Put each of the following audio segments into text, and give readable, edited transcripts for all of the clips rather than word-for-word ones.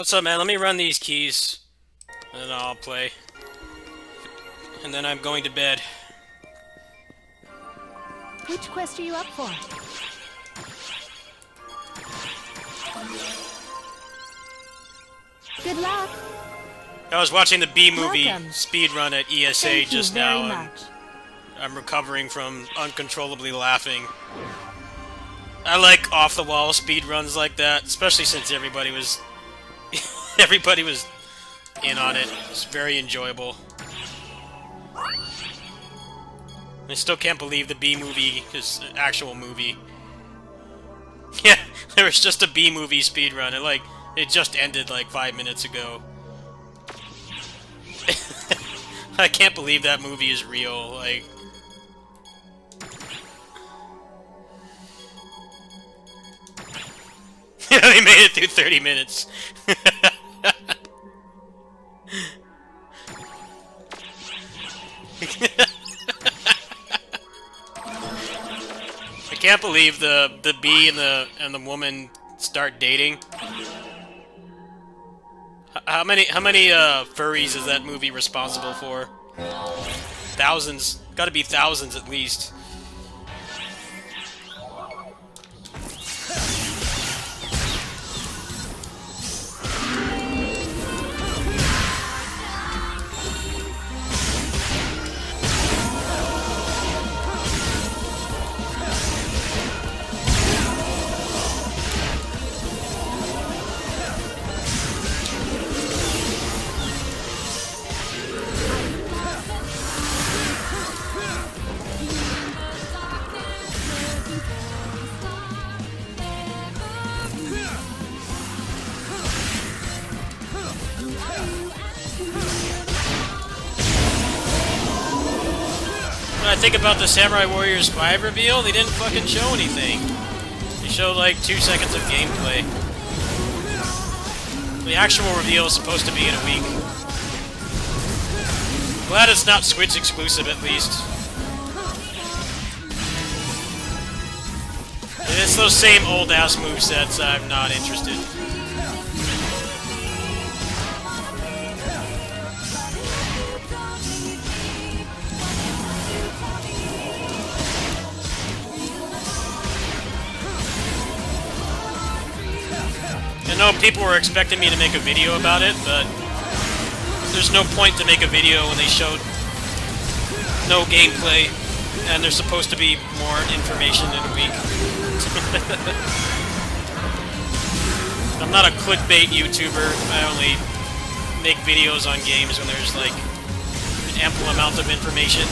What's up, man? Let me run these keys, and then I'll play. And then I'm going to bed. Which quest are you up for? Good luck. I was watching the B-movie Welcome. speedrun at ESA Thank you just very now, and much. I'm recovering from uncontrollably laughing. I like off-the-wall speedruns like that, especially since everybody was everybody was in on it. It's very enjoyable. I still can't believe the B-movie is an actual movie. Yeah, there was just a B-movie speedrun, and it just ended like 5 minutes ago. I can't believe that movie is real, like... They made it through 30 minutes. I can't believe the bee and the woman start dating. How many furries is that movie responsible for? Thousands. Gotta be thousands at least. When I think about the Samurai Warriors 5 reveal, they didn't fucking show anything. They showed like 2 seconds of gameplay. The actual reveal is supposed to be in a week. Glad it's not Switch exclusive at least. If it's those same old ass movesets, I'm not interested. I know people were expecting me to make a video about it, but there's no point to make a video when they showed no gameplay, and there's supposed to be more information in a week. I'm not a clickbait YouTuber. I only make videos on games when there's like an ample amount of information.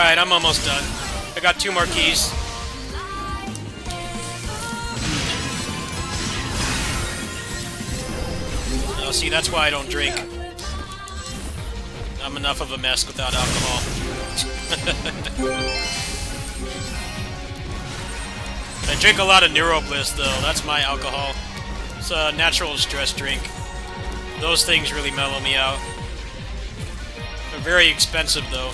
Alright, I'm almost done. I got 2 more keys. Oh, see, that's why I don't drink. I'm enough of a mess without alcohol. I drink a lot of Neurobliss, though. That's my alcohol. It's a natural stress drink. Those things really mellow me out. They're very expensive, though.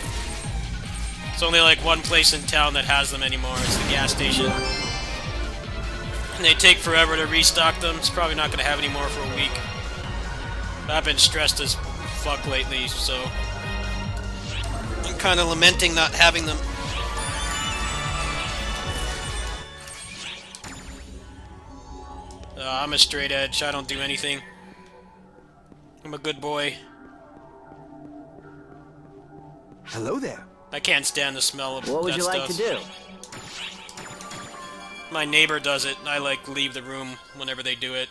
It's only like one place in town that has them anymore. It's the gas station. And they take forever to restock them. It's probably not going to have any more for a week. But I've been stressed as fuck lately, so I'm kind of lamenting not having them. I'm a straight edge. I don't do anything. I'm a good boy. Hello there. I can't stand the smell of that stuff. What would you like to do? My neighbor does it, and I, like, leave the room whenever they do it.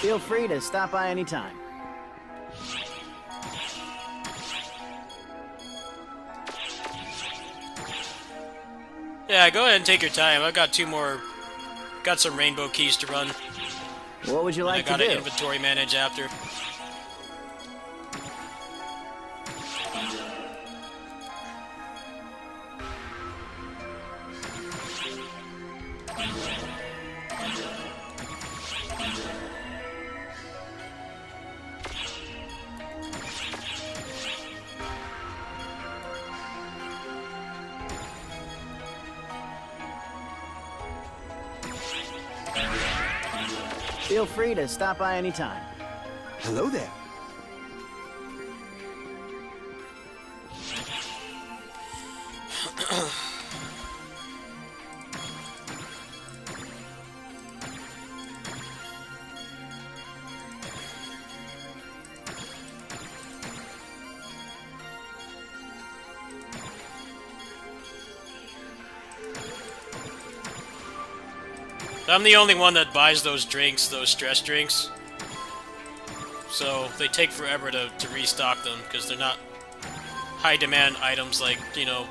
Feel free to stop by anytime. Yeah, go ahead and take your time. I've got 2 more... Got some rainbow keys to run. What would you like to do? I gotta inventory manage after. Feel free to stop by anytime. Hello there. I'm the only one that buys those drinks, those stress drinks. So they take forever to restock them, because they're not high-demand items like, you know,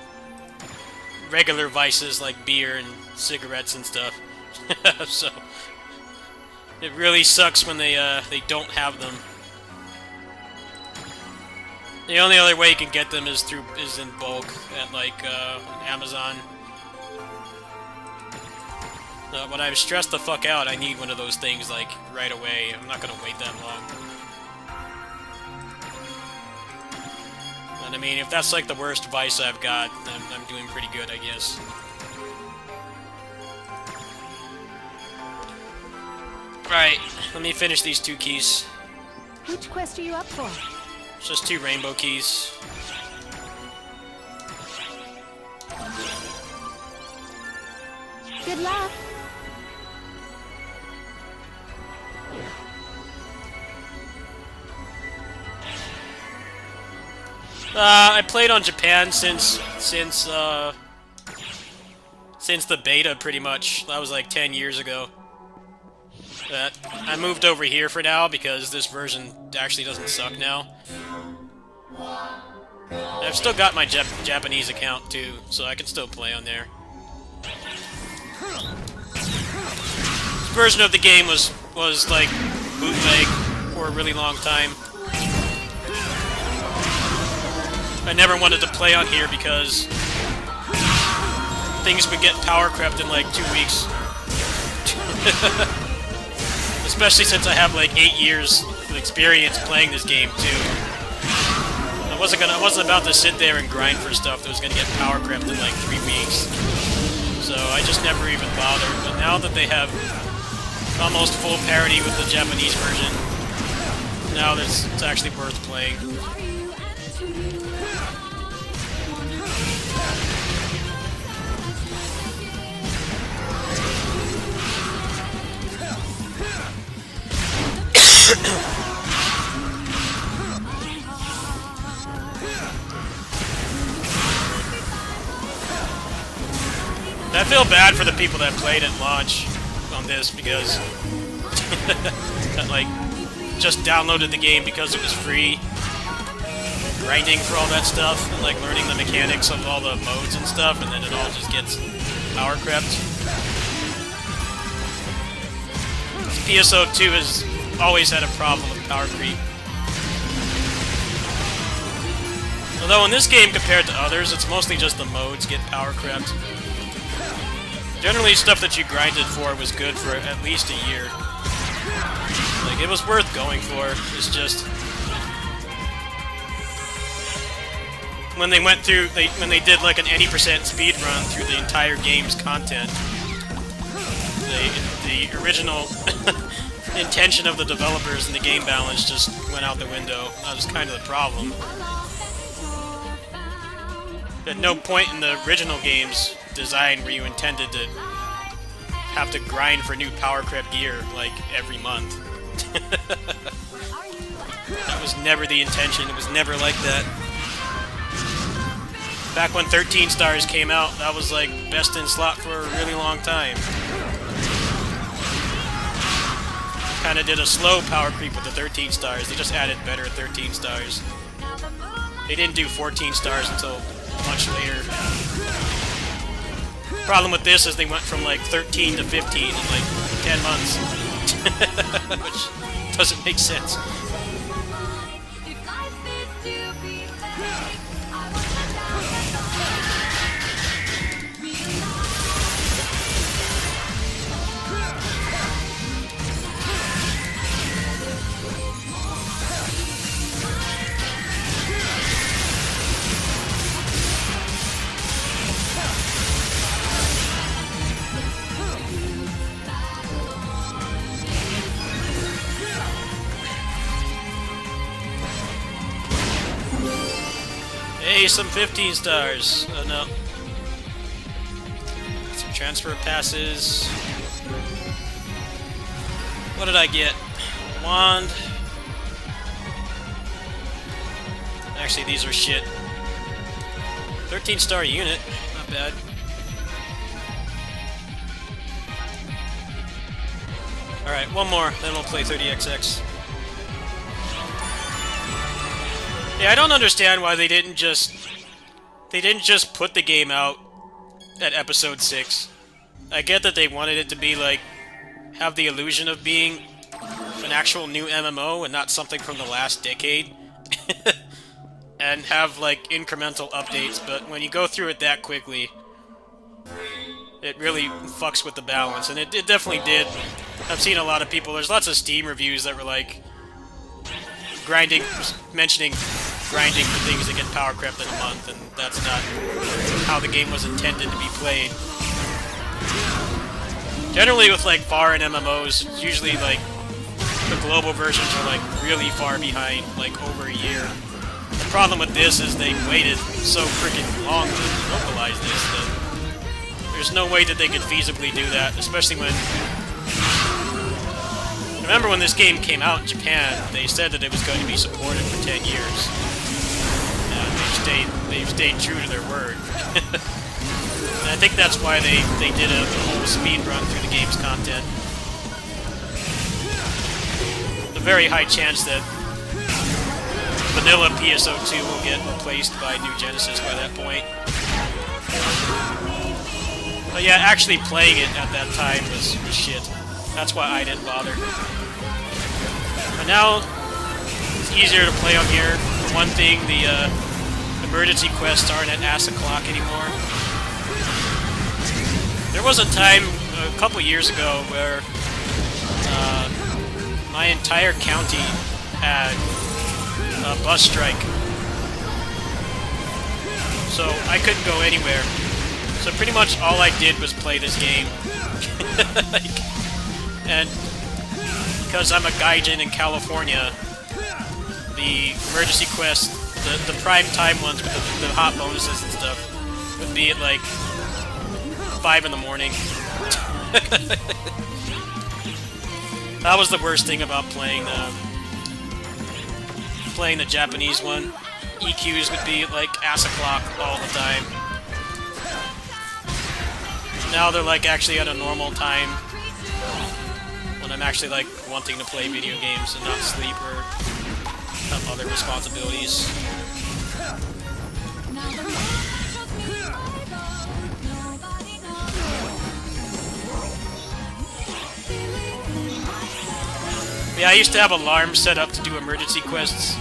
regular vices like beer and cigarettes and stuff. So it really sucks when they don't have them. The only other way you can get them is in bulk at like Amazon. When I'm stressed the fuck out, I need one of those things, like, right away. I'm not gonna wait that long. And I mean, if that's, like, the worst vice I've got, then I'm doing pretty good, I guess. Right, let me finish these 2 keys. Which quest are you up for? It's just 2 rainbow keys. Good luck. I played on Japan since the beta, pretty much. That was like 10 years ago. I moved over here for now because this version actually doesn't suck now. I've still got my Japanese account too, so I can still play on there. This version of the game was like bootleg for a really long time. I never wanted to play on here because things would get power crept in like 2 weeks. Especially since I have like 8 years of experience playing this game too. I wasn't about to sit there and grind for stuff that was gonna get power crept in like 3 weeks. So I just never even bothered. But now that they have almost full parity with the Japanese version, now it's actually worth playing. I feel bad for the people that played at launch on this because that, like, just downloaded the game because it was free, grinding for all that stuff, and like learning the mechanics of all the modes and stuff, and then it all just gets power crept. PSO2 has always had a problem with power creep. Although in this game, compared to others, it's mostly just the modes get power crept. Generally, stuff that you grinded for was good for at least a year. Like, it was worth going for. It's just when they went through, when they did like an 80% speed run through the entire game's content, the original intention of the developers and the game balance just went out the window. That was kind of the problem. At no point in the original game's design were you intended to have to grind for new power crept gear like every month. That was never the intention. It was never like that. Back when 13 stars came out, that was like best in slot for a really long time. Kinda did a slow power creep with the 13 stars. They just added better 13 stars. They didn't do 14 stars until much later. Problem with this is they went from like 13 to 15 in like 10 months. Which doesn't make sense. Hey, some 15 stars. Oh no. Some transfer passes. What did I get? A wand. Actually, these are shit. 13-star unit. Not bad. Alright, one more, then we'll play 30XX. Yeah, I don't understand why they didn't just put the game out at episode 6. I get that they wanted it to be like have the illusion of being an actual new MMO and not something from the last decade. And have like incremental updates, but when you go through it that quickly, it really fucks with the balance, and it definitely did. I've seen a lot of people, there's lots of Steam reviews that were like mentioning grinding for things that get power crept in a month, and that's not how the game was intended to be played. Generally with like foreign MMOs, it's usually like the global versions are like really far behind, like over a year. The problem with this is they waited so freaking long to localize this that there's no way that they could feasibly do that, especially when... Remember when this game came out in Japan, they said that it was going to be supported for 10 years. They've stayed true to their word. And I think that's why they did a whole speed run through the game's content. There's a very high chance that vanilla PSO2 will get replaced by New Genesis by that point. But yeah, actually playing it at that time was shit. That's why I didn't bother. But now, it's easier to play on here. For one thing, the emergency quests aren't at ass o'clock anymore. There was a time, a couple years ago, where my entire county had a bus strike. So I couldn't go anywhere. So pretty much all I did was play this game. And because I'm a gaijin in California, the emergency quest, the prime time ones with the hot bonuses and stuff, would be at like 5 in the morning. That was the worst thing about playing the Japanese one. EQs would be like ass o'clock all the time. Now they're like actually at a normal time when I'm actually like wanting to play video games and not sleep or have other responsibilities. Yeah, I used to have alarms set up to do emergency quests.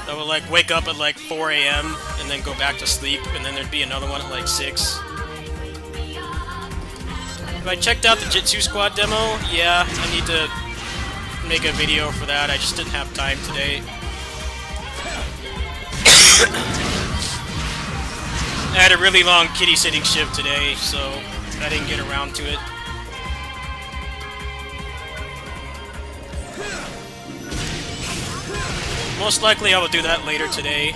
I would like wake up at like 4 a.m. and then go back to sleep, and then there'd be another one at like 6. Have I checked out the Jitsu Squad demo? Yeah, I need to make a video for that. I just didn't have time today. I had a really long kitty sitting shift today, so I didn't get around to it. Most likely I will do that later today.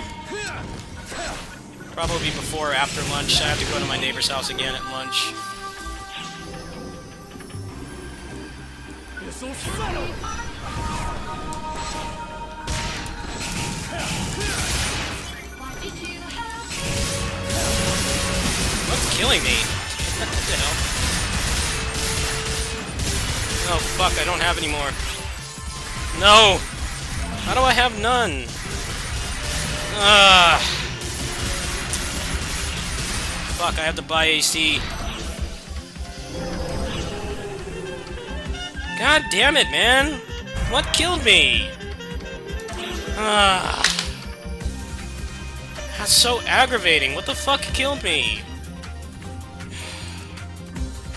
Probably before or after lunch. I have to go to my neighbor's house again at lunch. What's killing me? What the hell? Oh fuck, I don't have any more. No! How do I have none? Fuck, I have to buy AC. God damn it, man! What killed me? That's so aggravating. What the fuck killed me?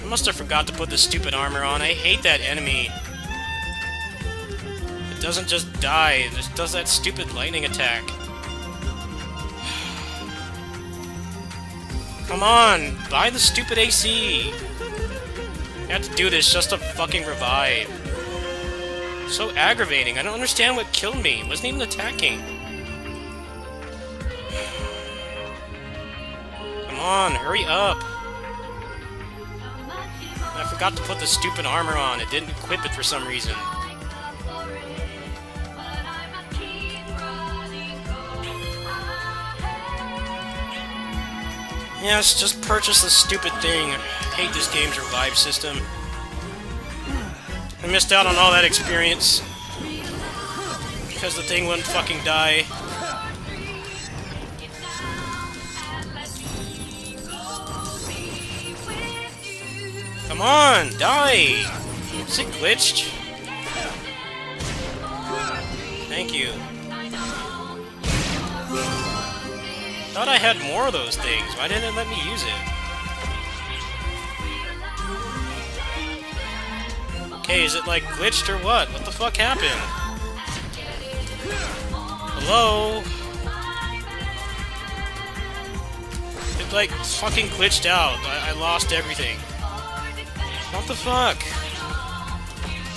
I must have forgot to put the stupid armor on. I hate that enemy. It doesn't just die, it just does that stupid lightning attack. Come on, buy the stupid AC. You have to do this just to fucking revive. So aggravating. I don't understand what killed me. It wasn't even attacking. Come on, hurry up. I forgot to put the stupid armor on. It didn't equip it for some reason. Yes, just purchase the stupid thing. I hate this game's revive system. I missed out on all that experience because the thing wouldn't fucking die. Come on, die! Is it glitched? Thank you. Thought I had more of those things. Why didn't it let me use it? Okay, is it like glitched or what? What the fuck happened? Hello? It like fucking glitched out. I lost everything. What the fuck?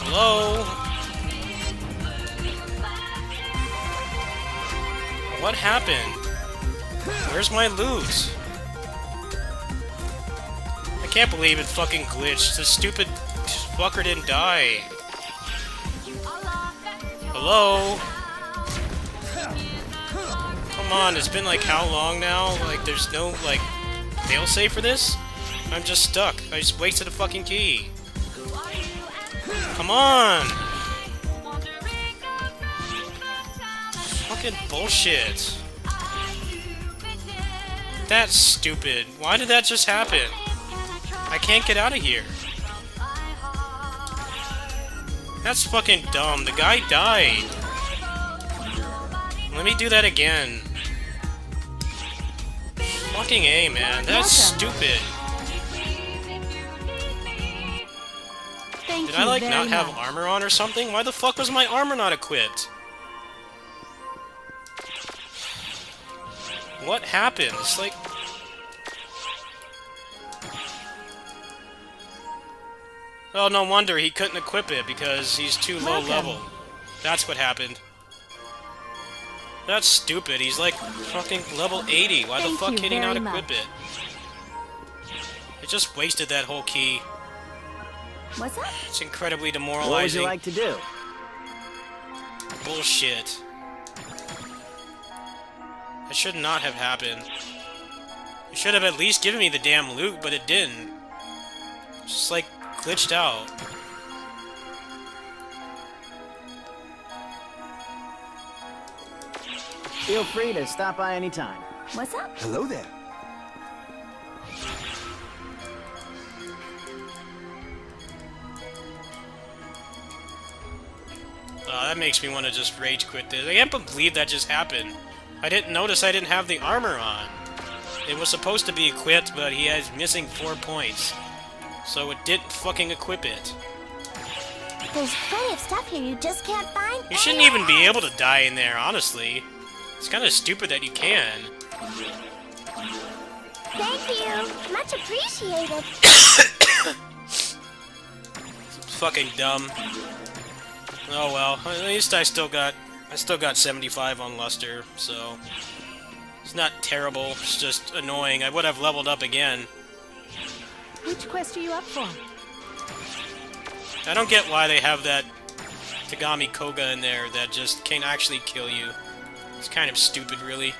Hello? What happened? Where's my loot? I can't believe it fucking glitched. This stupid fucker didn't die. Hello? Come on, it's been like how long now? Like there's no like failsafe for this? I'm just stuck. I just wasted a fucking key. Come on! Fucking bullshit. That's stupid. Why did that just happen? I can't get out of here. That's fucking dumb. The guy died. Let me do that again. Fucking A, man. That's stupid. Did I, like, not have armor on or something? Why the fuck was my armor not equipped? What happened? It's like... Oh, no wonder he couldn't equip it, because he's too low level. That's what happened. That's stupid. He's like fucking level 80. Why the Thank fuck you can he not very equip much. it? It just wasted that whole key. What's up? It's incredibly What would demoralizing. you like to do? Bullshit. That should not have happened. It should have at least given me the damn loot, but it didn't. It's just like glitched out. Feel free to stop by anytime. What's up? Hello there. That makes me want to just rage quit this. I can't believe that just happened. I didn't notice I didn't have the armor on. It was supposed to be equipped, but he is missing 4 points. So it didn't fucking equip it. There's plenty of stuff here you just can't find. You shouldn't even be able to die in there, honestly. It's kind of stupid that you can. Thank you. Much appreciated. It's fucking dumb. Oh well, at least I still got 75 on luster, so it's not terrible. It's just annoying. I would have leveled up again. Which quest are you up for? I don't get why they have that Tagami Koga in there that just can't actually kill you. It's kind of stupid, really.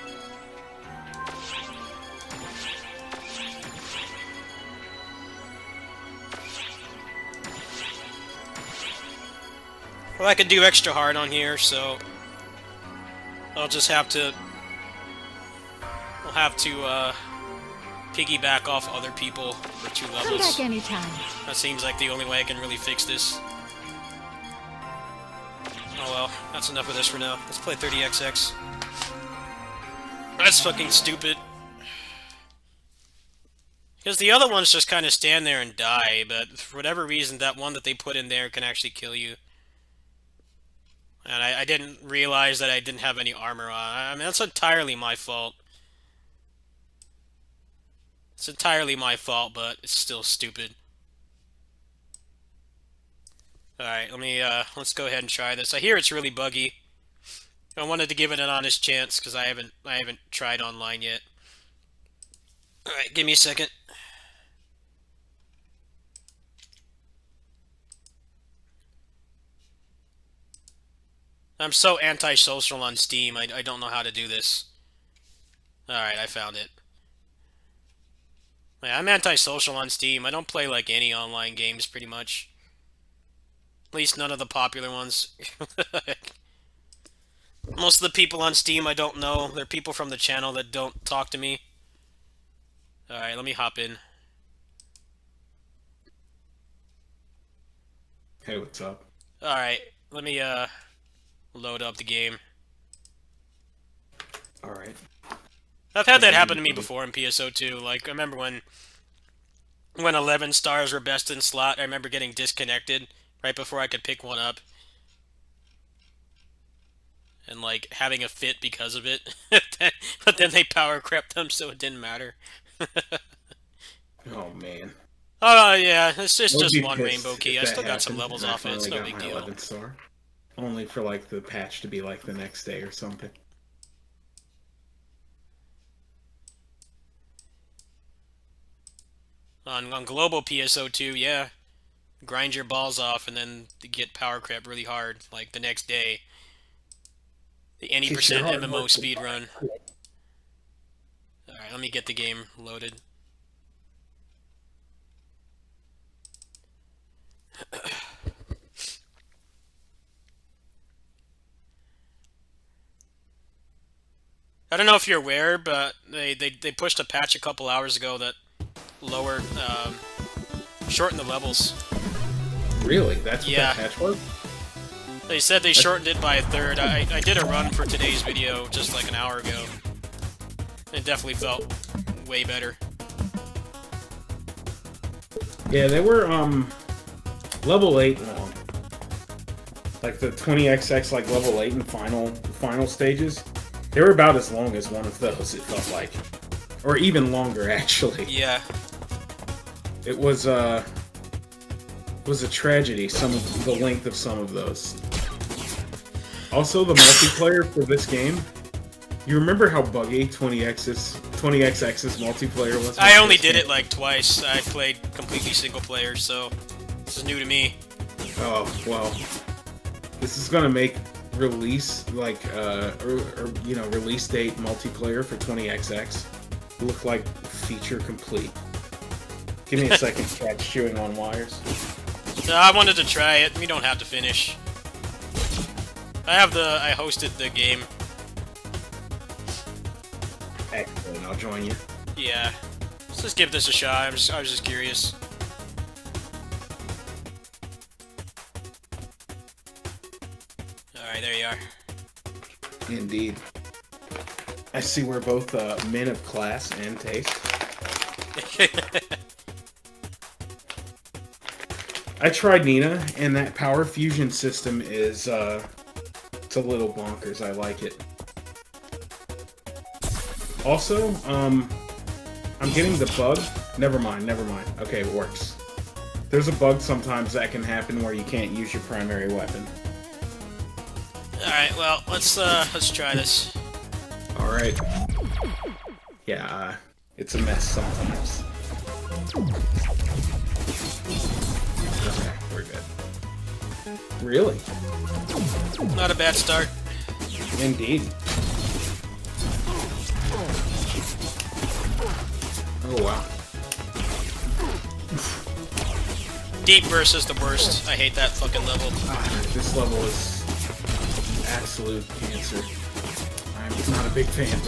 Well, I could do extra hard on here, so I'll just have to... I'll have to, piggyback off other people for 2 Come levels. back anytime. That seems like the only way I can really fix this. Oh well, that's enough of this for now. Let's play 30XX. That's fucking stupid. Because the other ones just kind of stand there and die, but for whatever reason, that one that they put in there can actually kill you. And I didn't realize that I didn't have any armor on. I mean, that's entirely my fault. It's entirely my fault, but it's still stupid. Alright, let's go ahead and try this. I hear it's really buggy. I wanted to give it an honest chance, because I haven't tried online yet. Alright, give me a second. I'm so antisocial on Steam, I don't know how to do this. Alright, I found it. Yeah, I'm antisocial on Steam. I don't play like any online games, pretty much. At least none of the popular ones. Most of the people on Steam I don't know. They're people from the channel that don't talk to me. Alright, let me hop in. Hey, what's up? Alright, let me load up the game. Alright. I've had that happen to me before in PSO2. Like, I remember when 11 stars were best in slot, I remember getting disconnected right before I could pick one up. And, like, having a fit because of it. But then they power crept them, so it didn't matter. Oh, man. Oh, yeah, it's I'd just be one pissed rainbow key. if I that still got some happened levels and I off it. It's finally no got big my deal. 11th star. Only for, like, the patch to be, like, the next day or something. On global PSO2, yeah. Grind your balls off and then get power crept really hard, like the next day. The any Kick percent your hard MMO work. speedrun. Alright, let me get the game loaded. I don't know if you're aware, but they pushed a patch a couple hours ago that lowered, shortened the levels. Really? That's what Yeah. that patch was? They said they shortened it by a third. I did a run for today's video just like an hour ago. It definitely felt way better. Yeah, they were, level 8 long. Like, the 20XX, like, level 8 and final stages. They were about as long as one of those, it felt like. Or even longer, actually. Yeah. It was a tragedy, some of the length of some of those. Also, the multiplayer for this game You remember how buggy 20xx's multiplayer was? I only did it like twice. I played completely single player, so this is new to me. Oh, well. This is gonna make release, like, release date multiplayer for 20xx look like feature complete. Give me a second, cat's chewing on wires. I wanted to try it. We don't have to finish. I hosted the game. Excellent, I'll join you. Yeah. Let's just give this a shot. I was just curious. Alright, there you are. Indeed. I see we're both men of class and taste. I tried Nina, and that power fusion system is, it's a little bonkers. I like it. Also, I'm getting the bug. Never mind. Okay, it works. There's a bug sometimes that can happen where you can't use your primary weapon. Alright, well, let's try this. Alright. Yeah, it's a mess sometimes. Okay, we're good. Really? Not a bad start. Indeed. Oh, wow. Deep burst is the worst. I hate that fucking level. This level is absolute cancer. I'm not a big fan.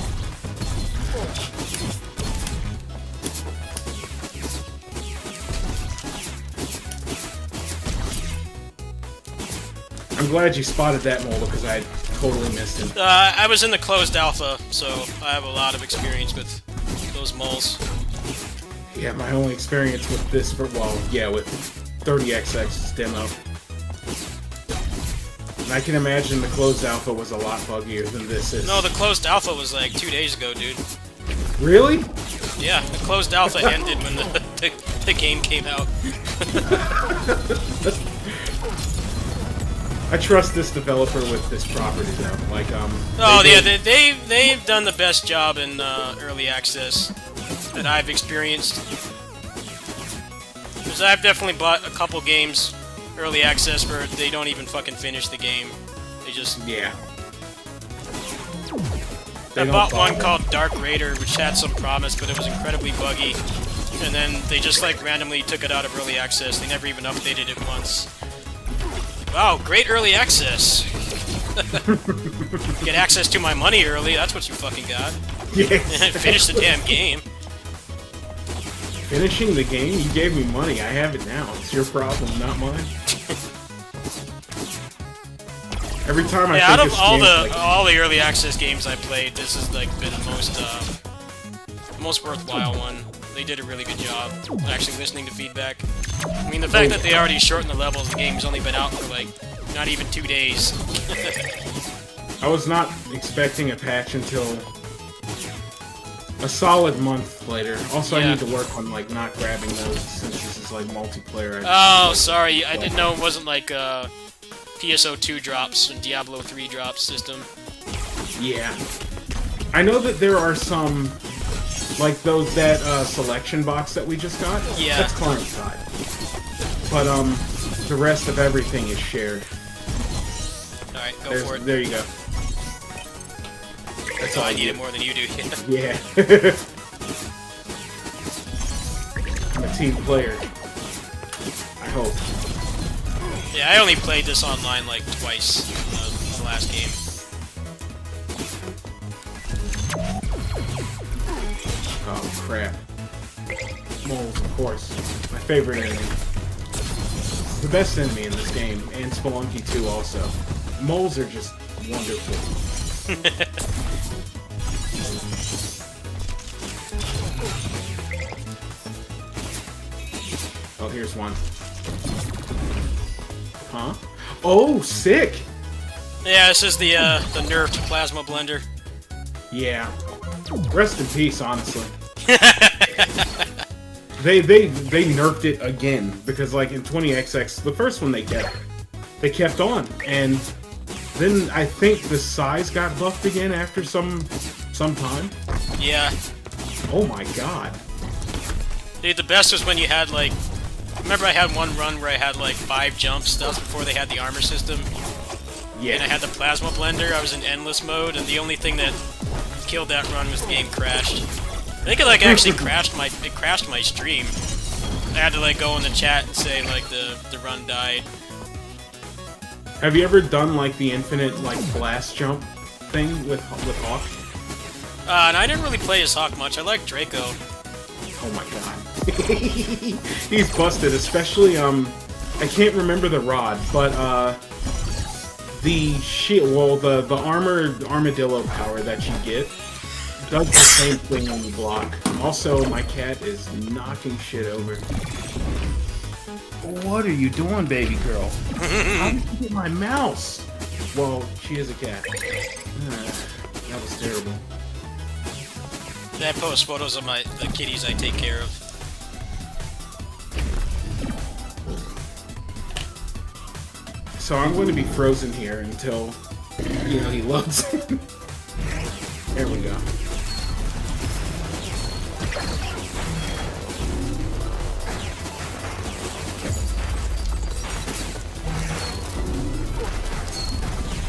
I'm glad you spotted that mole because I totally missed him. I was in the closed alpha, so I have a lot of experience with those moles. Yeah, my only experience with this, with 30xx's demo. And I can imagine the closed alpha was a lot buggier than this is. No, the closed alpha was like 2 days ago, dude. Really? Yeah, the closed alpha ended when the game came out. I trust this developer with this property, though. Like, Oh, yeah, they've done the best job in early access that I've experienced. Because I've definitely bought a couple games early access where they don't even fucking finish the game. They just... Yeah. I bought one called Dark Raider, which had some promise, but it was incredibly buggy. And then they just, like, randomly took it out of early access. They never even updated it once. Wow, great early access. Get access to my money early, that's what you fucking got. Yeah. Finish the damn game. Finishing the game? You gave me money. I have it now. It's your problem, not mine. Every time I think out of this all game's all the early access games I played, this has like been the most worthwhile one. They did a really good job actually listening to feedback. I mean, the fact that they already shortened the levels, the game's only been out for like not even 2 days. I was not expecting a patch until a solid month later. Also, Yeah. I need to work on like not grabbing those since this is like multiplayer. Oh, sorry, I didn't know it wasn't like PSO2 drops and Diablo 3 drops system. Yeah, I know that there are some like that selection box that we just got. Yeah. That's client side. But the rest of everything is shared. All right, go for it. There you go. That's all I need it more than you do. Yeah. I'm a team player. I hope. Yeah, I only played this online like twice in the last game. Oh crap. Moles, of course. My favorite enemy. The best enemy in this game, and Spelunky 2 also. Moles are just wonderful. Oh, here's one. Huh? Oh, sick! Yeah, this is the nerfed plasma blender. Yeah. Rest in peace, honestly. They nerfed it again because like in 20XX, the first one they kept on, and Then I think the size got buffed again after some time. Yeah. Oh my god. Dude, the best was when you had, like... Remember I had one run where I had, like, 5 jump stuff before they had the armor system? Yeah. And I had the plasma blender, I was in endless mode, and the only thing that killed that run was the game crashed. I think it, like, actually crashed my stream. I had to, like, go in the chat and say, like, the run died. Have you ever done, like, the infinite, like, blast jump thing with Hawk? And I didn't really play as Hawk much. I like Draco. Oh my god. He's busted, especially, I can't remember the rod, but, the the armadillo power that you get does the same thing when you block. Also, my cat is knocking shit over. What are you doing, baby girl? How did you get my mouse? Well, she is a cat. That was terrible. I post photos of the kitties I take care of. So I'm going to be frozen here until, you know, he loads. There we go.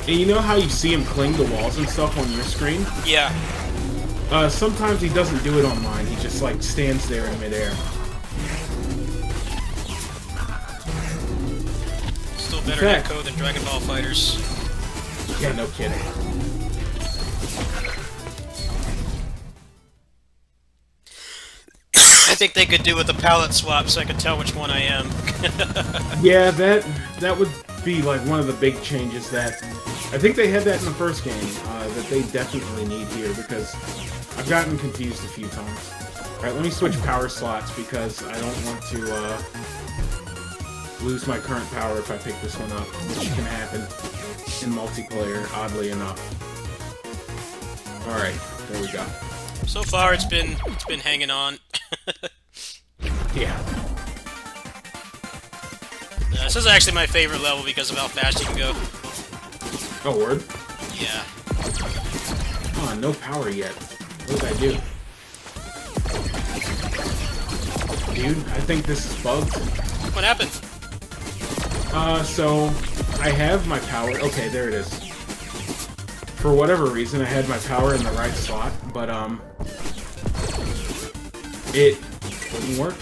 And you know how you see him cling to walls and stuff on your screen? Yeah. Sometimes he doesn't do it on mine. He just, like, stands there in midair. Still better netcode than Dragon Ball Fighters. Yeah, no kidding. I think they could do with a palette swap so I could tell which one I am. Yeah, that would be, like, one of the big changes that... I think they had that in the first game, that they definitely need here, because I've gotten confused a few times. Alright, let me switch power slots, because I don't want to, lose my current power if I pick this one up, which can happen in multiplayer, oddly enough. Alright, there we go. So far, it's been hanging on. Yeah. This is actually my favorite level because of how fast you can go. Oh, word? Yeah. Come on, no power yet. What did I do? Dude, I think this is bugged. What happened? So, I have my power. Okay, there it is. For whatever reason, I had my power in the right slot, but, it wouldn't work.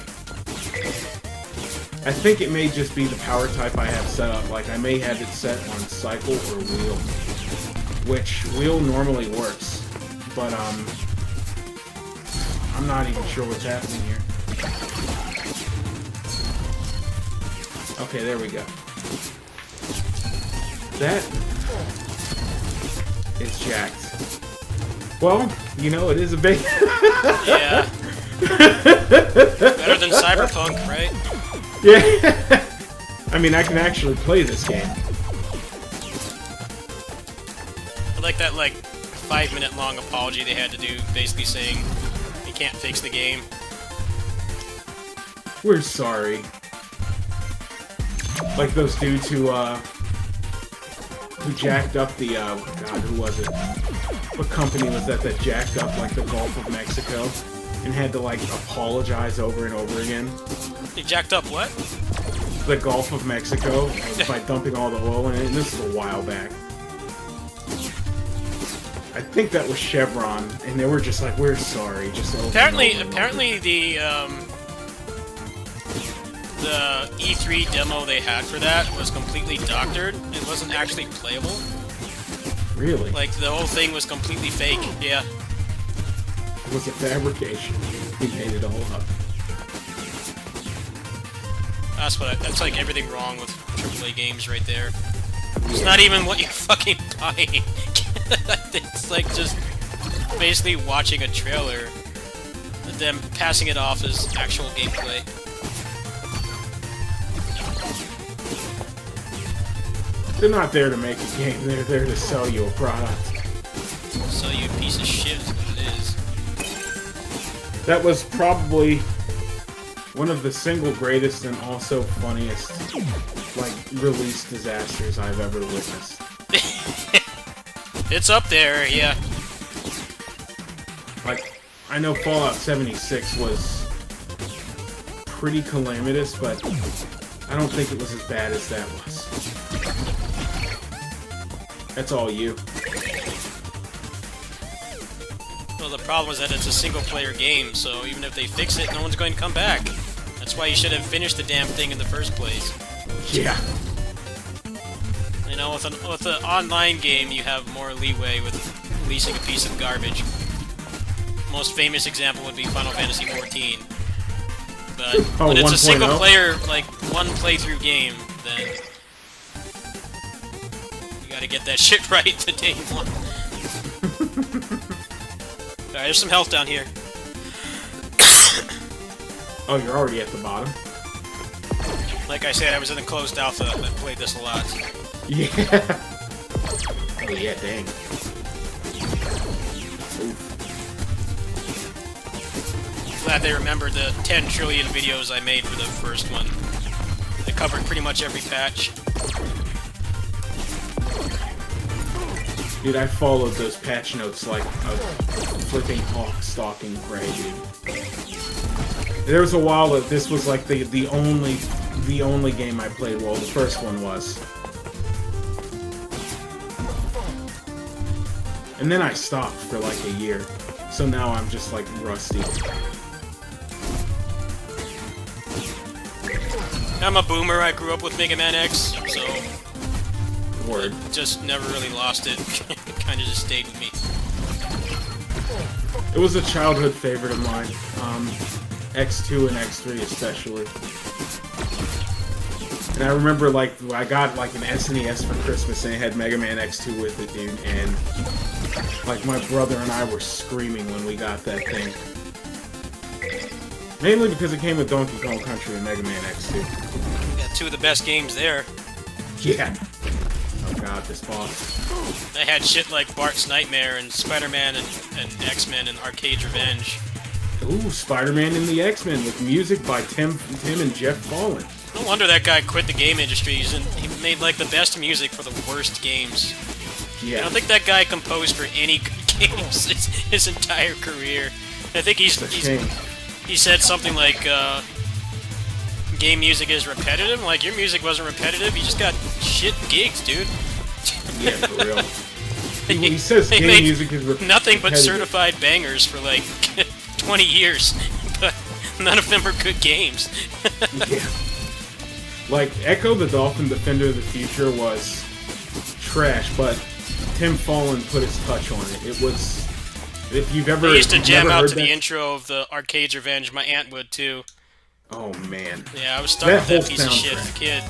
I think it may just be the power type I have set up. Like, I may have it set on cycle or wheel. Which, wheel normally works. But, I'm not even sure what's happening here. Okay, there we go. That... It's jacked. Well, you know, it is a big... Yeah. Better than Cyberpunk, right? Yeah. I mean, I can actually play this game. I like that, like, 5-minute long apology they had to do, basically saying you can't fix the game. We're sorry. Like those dudes who jacked up the, God, who was it? What company was that jacked up, like, the Gulf of Mexico? And had to, like, apologize over and over again? They jacked up what? The Gulf of Mexico by dumping all the oil in it, and this is a while back. I think that was Chevron, and they were just like, "We're sorry." Just over apparently, and over. apparently the E3 demo they had for that was completely doctored. It wasn't actually playable. Really? Like the whole thing was completely fake. Yeah. It was a fabrication. He made it all up. That's like everything wrong with AAA games right there. It's not even what you're fucking buying. It's like just basically watching a trailer and then passing it off as actual gameplay. They're not there to make a game, they're there to sell you a product. So you piece of shit is what it is. That was probably one of the single greatest and also funniest, like, release disasters I've ever witnessed. It's up there, yeah. Like, I know Fallout 76 was pretty calamitous, but I don't think it was as bad as that was. That's all you. Well, the problem is that it's a single-player game, so even if they fix it, no one's going to come back. That's why you should have finished the damn thing in the first place. Yeah. You know, with an online game, you have more leeway with releasing a piece of garbage. Most famous example would be Final Fantasy XIV. But when it's a 1.0? single-player, like, one playthrough game, then you gotta get that shit right to day one. Alright, there's some health down here. Oh, you're already at the bottom? Like I said, I was in the closed alpha. I played this a lot. Yeah. Oh, yeah, dang. Glad they remembered the 10 trillion videos I made for the first one. They covered pretty much every patch. Dude, I followed those patch notes like a flipping hawk stalking prey, dude. There was a while that this was like the only game I played. Well, the first one was. And then I stopped for like a year. So now I'm just like rusty. I'm a boomer. I grew up with Mega Man X, so Word. just never really lost it. It kind of just stayed with me. It was a childhood favorite of mine. X2 and X3 especially. And I remember, like, I got, like, an SNES for Christmas, and it had Mega Man X2 with it, dude, and, like, my brother and I were screaming when we got that thing. Mainly because it came with Donkey Kong Country and Mega Man X2. Got two of the best games there. Yeah. Oh god, this boss. They had shit like Bart's Nightmare and Spider-Man and X-Men and Arcade Revenge. Ooh, Spider-Man and the X-Men with music by Tim and Jeff Fallen. No wonder that guy quit the game industry. He made, like, the best music for the worst games. Yeah. I don't think that guy composed for any games his entire career. I think he said something like, game music is repetitive. Like, your music wasn't repetitive, you just got shit gigs, dude. Yeah, for real. He says they game made music is repetitive. nothing but certified bangers for, like, 20 years. But none of them are good games. Yeah. Like, Echo the Dolphin Defender of the Future was trash, but Tim Fallen put his touch on it. It was... If you've ever... I used to jam out to that... the intro of the Arcade's Revenge. My aunt would, too. Oh, man. Yeah, I was stuck with that piece of shit as a kid.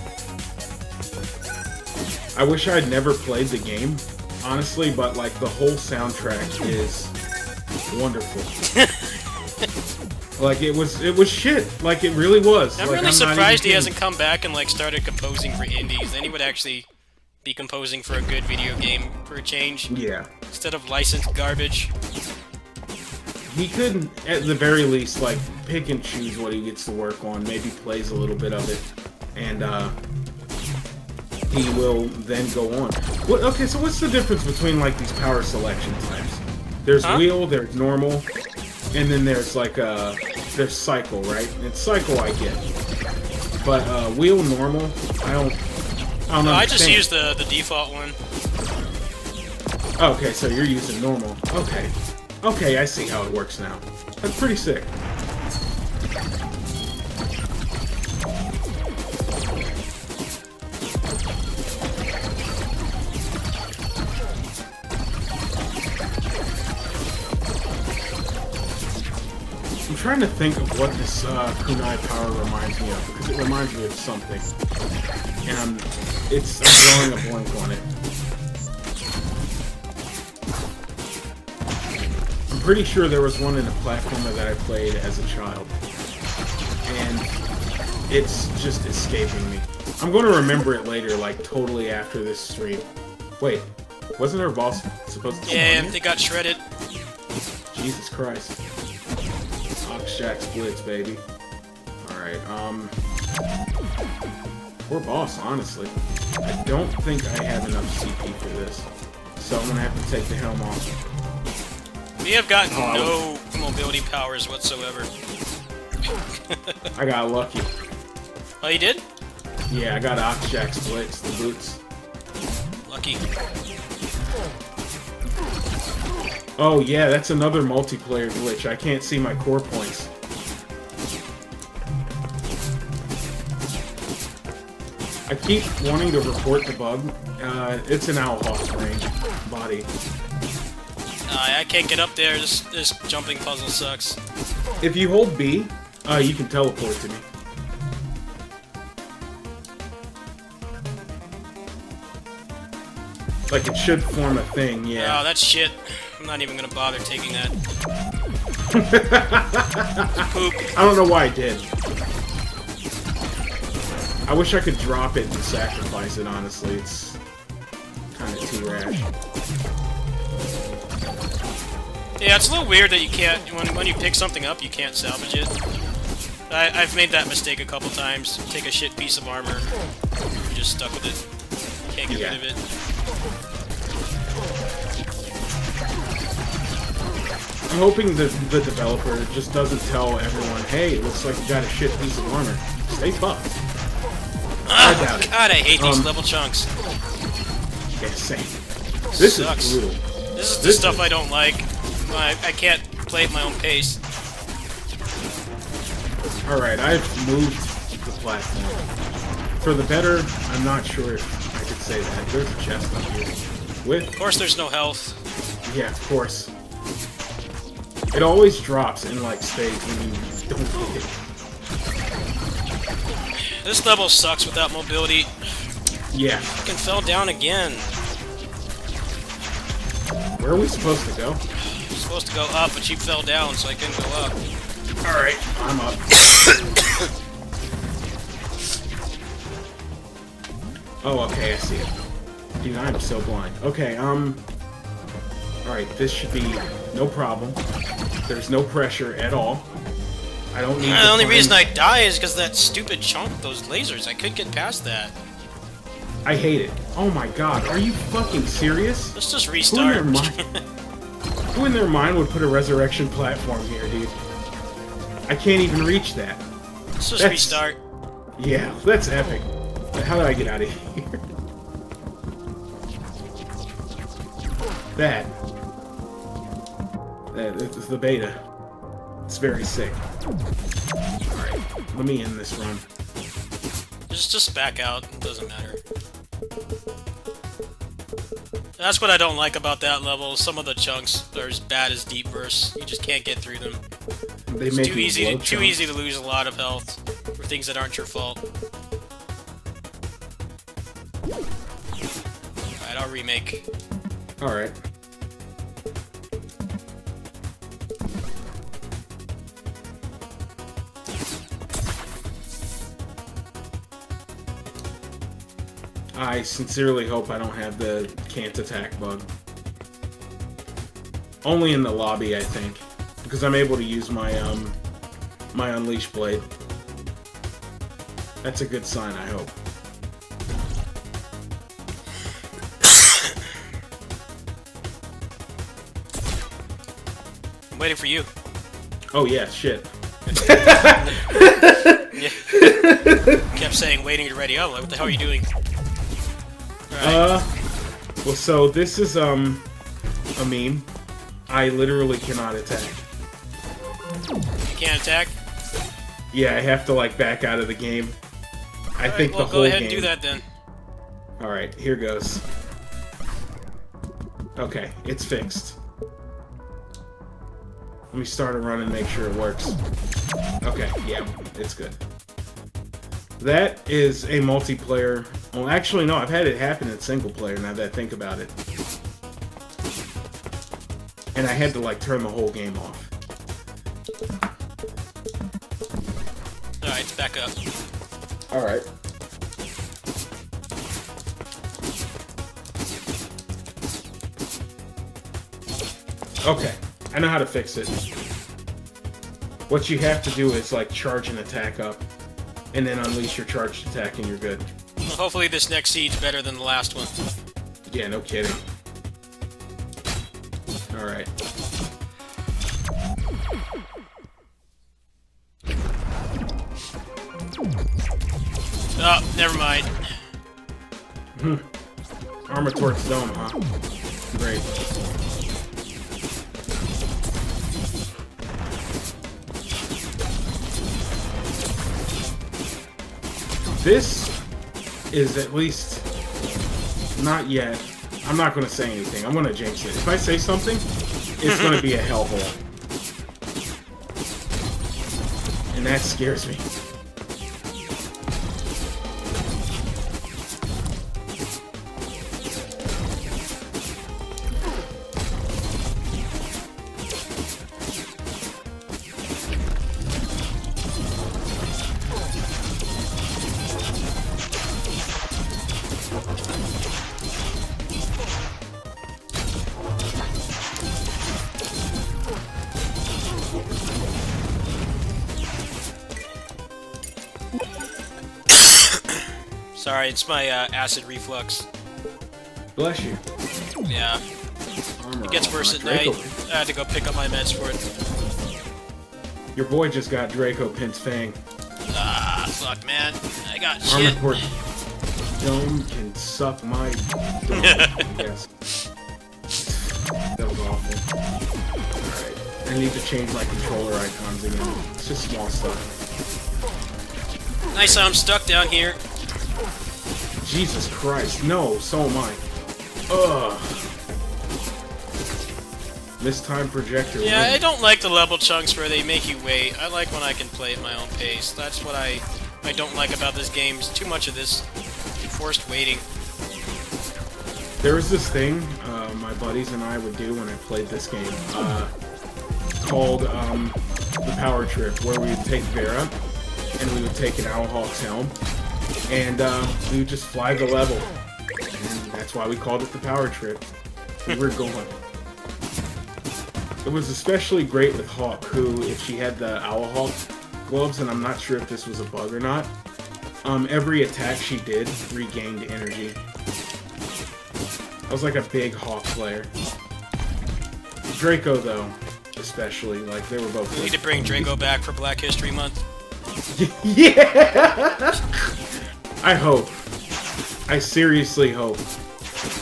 I wish I'd never played the game, honestly, but, like, the whole soundtrack is wonderful. Like, it was shit. Like, it really was. I'm like, really I'm not surprised he even hasn't come back and, like, started composing for indies. Then he would actually be composing for a good video game for a change. Yeah. Instead of licensed garbage. He could, at the very least, like, pick and choose what he gets to work on. Maybe plays a little bit of it. And, he will then go on. Okay, so what's the difference between, like, these power selection types? There's wheel, there's normal, and then there's, like, there's cycle, right? And it's cycle I get. But, wheel, normal, I don't No, I just understand. used the default one. Okay, so you're using normal. Okay. Okay, I see how it works now. That's pretty sick. I'm trying to think of what this kunai power reminds me of, because it reminds me of something. And I'm drawing a blank on it. I'm pretty sure there was one in a platformer that I played as a child. And it's just escaping me. I'm going to remember it later, like, totally after this stream. Wait, wasn't our boss supposed to Yeah, spawn they here? got shredded. Jesus Christ. Ox Jack splits, baby. Alright, Poor boss, honestly. I don't think I have enough CP for this. So I'm gonna have to take the helm off. We have gotten no mobility powers whatsoever. I got lucky. Oh, you did? Yeah, I got Oxjack splits, the boots. Lucky. Oh yeah, that's another multiplayer glitch. I can't see my core points. I keep wanting to report the bug. It's an Owl Hawk range body. I can't get up there. This jumping puzzle sucks. If you hold B, you can teleport to me. Like, it should form a thing, yeah. Oh, that's shit. I'm not even gonna bother taking that. Poop. I don't know why I did. I wish I could drop it and sacrifice it, honestly. It's kind of too rash. Yeah, it's a little weird that you can't, when you pick something up, you can't salvage it. I've made that mistake a couple times. Take a shit piece of armor, you're just stuck with it. Can't get rid of it. I'm hoping that the developer just doesn't tell everyone, hey, it looks like you got a shit piece of armor. Stay fucked. I doubt it. God, I hate these level chunks. Yeah, same. This sucks. is brutal. This is the stuff I don't like. I can't play at my own pace. Alright, I've moved the platform. For the better, I'm not sure if I could say that. There's a chest up here. Of course there's no health. Yeah, of course. It always drops in, like, stage when you don't get it. This level sucks without mobility. Yeah. Fucking fell down again. Where are we supposed to go? You're supposed to go up, but you fell down, so I couldn't go up. Alright, I'm up. Oh, okay, I see it. Dude, I'm so blind. Okay, alright, this should be no problem. There's no pressure at all. I don't need The only reason I die is because that stupid chunk, those lasers. I couldn't get past that. I hate it. Oh my god, are you fucking serious? Let's just restart. Who in their mind would put a resurrection platform here, dude? I can't even reach that. Let's just restart. Yeah, that's epic. How do I get out of here? That's the beta. It's very sick. Alright, let me end this run. Just back out. It doesn't matter. That's what I don't like about that level. Some of the chunks are as bad as Deep Verse. You just can't get through them. It's too easy to lose a lot of health for things that aren't your fault. Alright, I'll remake. Alright. I sincerely hope I don't have the can't attack bug. Only in the lobby, I think. Because I'm able to use my, my Unleash Blade. That's a good sign, I hope. I'm waiting for you. Oh yeah, shit. Yeah. Kept saying, waiting to ready. Oh, what the hell are you doing? Well, so this is, a meme. I literally cannot attack. You can't attack? Yeah, I have to, like, back out of the game. I think the whole game... go ahead and do that, then. Alright, here goes. Okay, it's fixed. Let me start a run and make sure it works. Okay, yeah, it's good. That is a multiplayer... Well, actually, no, I've had it happen in single player now that I think about it. And I had to, like, turn the whole game off. Alright, it's back up. Alright. Okay, I know how to fix it. What you have to do is, like, charge an attack up. and then unleash your charged attack, and you're good. Well, hopefully this next siege better than the last one. Yeah, no kidding. Alright. Oh, never mind. Armor Torch Dome, huh? Great. This is at least not yet. I'm not going to say anything. I'm going to jinx it. If I say something, it's going to be a hellhole. And that scares me. Sorry, it's my acid reflux. Bless you. Yeah, Armor it gets on worse my at night. Draco. I had to go pick up my meds for it. Your boy just got Draco Pin's Fang. Ah, fuck, man. I got Armor shit. Torch Dome can suck my dome. Yes. That was awful. Alright. I need to change my controller icons again. It's just small stuff. Nice, I'm stuck down here. Jesus Christ. No, so am I. Ugh. Mistime projector. Yeah, I win. don't like the level chunks where they make you wait. I like when I can play at my own pace. That's what I don't like about this game. Is too much of this forced waiting. There was this thing my buddies and I would do when I played this game called the Power Trip, where we would take Vera and we would take an Owlhawk's helm and we would just fly the level. And that's why we called it the Power Trip. We were going. It was especially great with Hawk, who, if she had the Owlhawk gloves, and I'm not sure if this was a bug or not, every attack she did regained energy. I was like a big Hawk player. Draco, though, especially, like, they were both... We need to bring Draco back for Black History Month. Yeah! I hope. I seriously hope.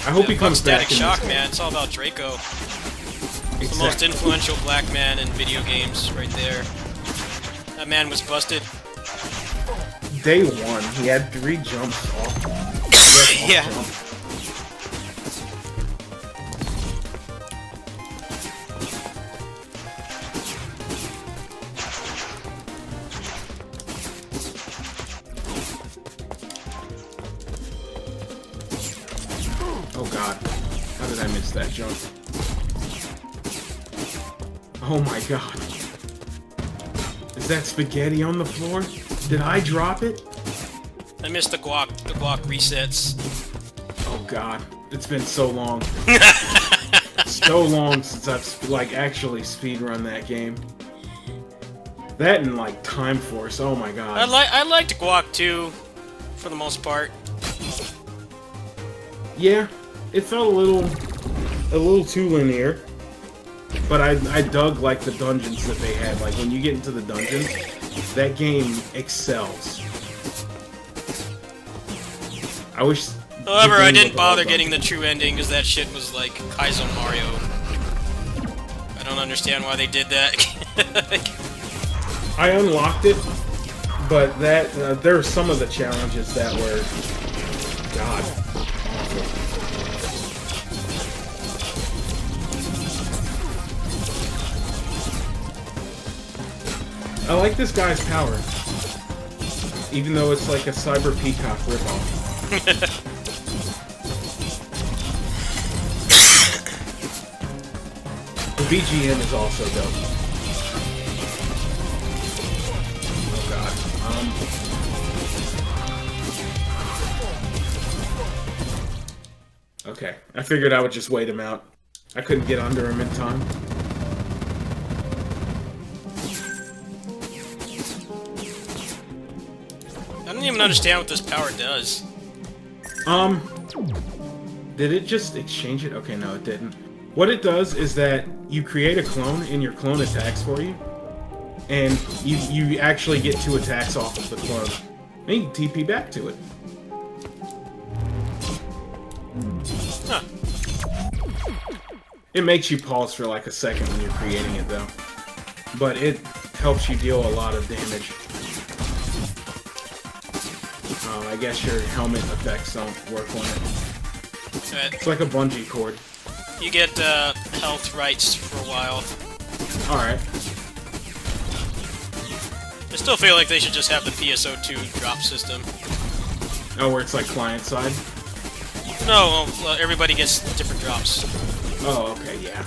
I hope he comes Static back in Shock, this man. It's all about Draco. Exactly. The most influential black man in video games, right there. That man was busted. Day one, he had 3 jumps off. Yeah. Jump. Oh god. How did I miss that jump? Oh my god. Is that spaghetti on the floor? Did I drop it? I missed the guac resets. Oh god. It's been so long. So long since I've like actually speedrun that game. That and like Time Force, oh my god. I liked guac too, for the most part. Yeah, it felt a little too linear. But I dug like the dungeons that they had. Like when you get into the dungeons, that game excels. I wish. However, the I game didn't was all bother getting the dungeons. true ending because that shit was like Kaizo Mario. I don't understand why they did that. I unlocked it, but that there were some of the challenges that were, God, awful. I like this guy's power, even though it's like a Cyber Peacock ripoff. The BGM is also dope. Oh god. Okay, I figured I would just wait him out. I couldn't get under him in time. I don't even understand what this power does. Did it just exchange it? Okay, no, it didn't. What it does is that you create a clone, and your clone attacks for you. And you actually get 2 attacks off of the clone. And you can TP back to it. Huh. It makes you pause for like a second when you're creating it, though. But it helps you deal a lot of damage. I guess your helmet effects don't work on it. It's like a bungee cord. You get health rights for a while. Alright. I still feel like they should just have the PSO2 drop system. Oh, where it's like client side? No, well, everybody gets different drops. Oh, okay, yeah.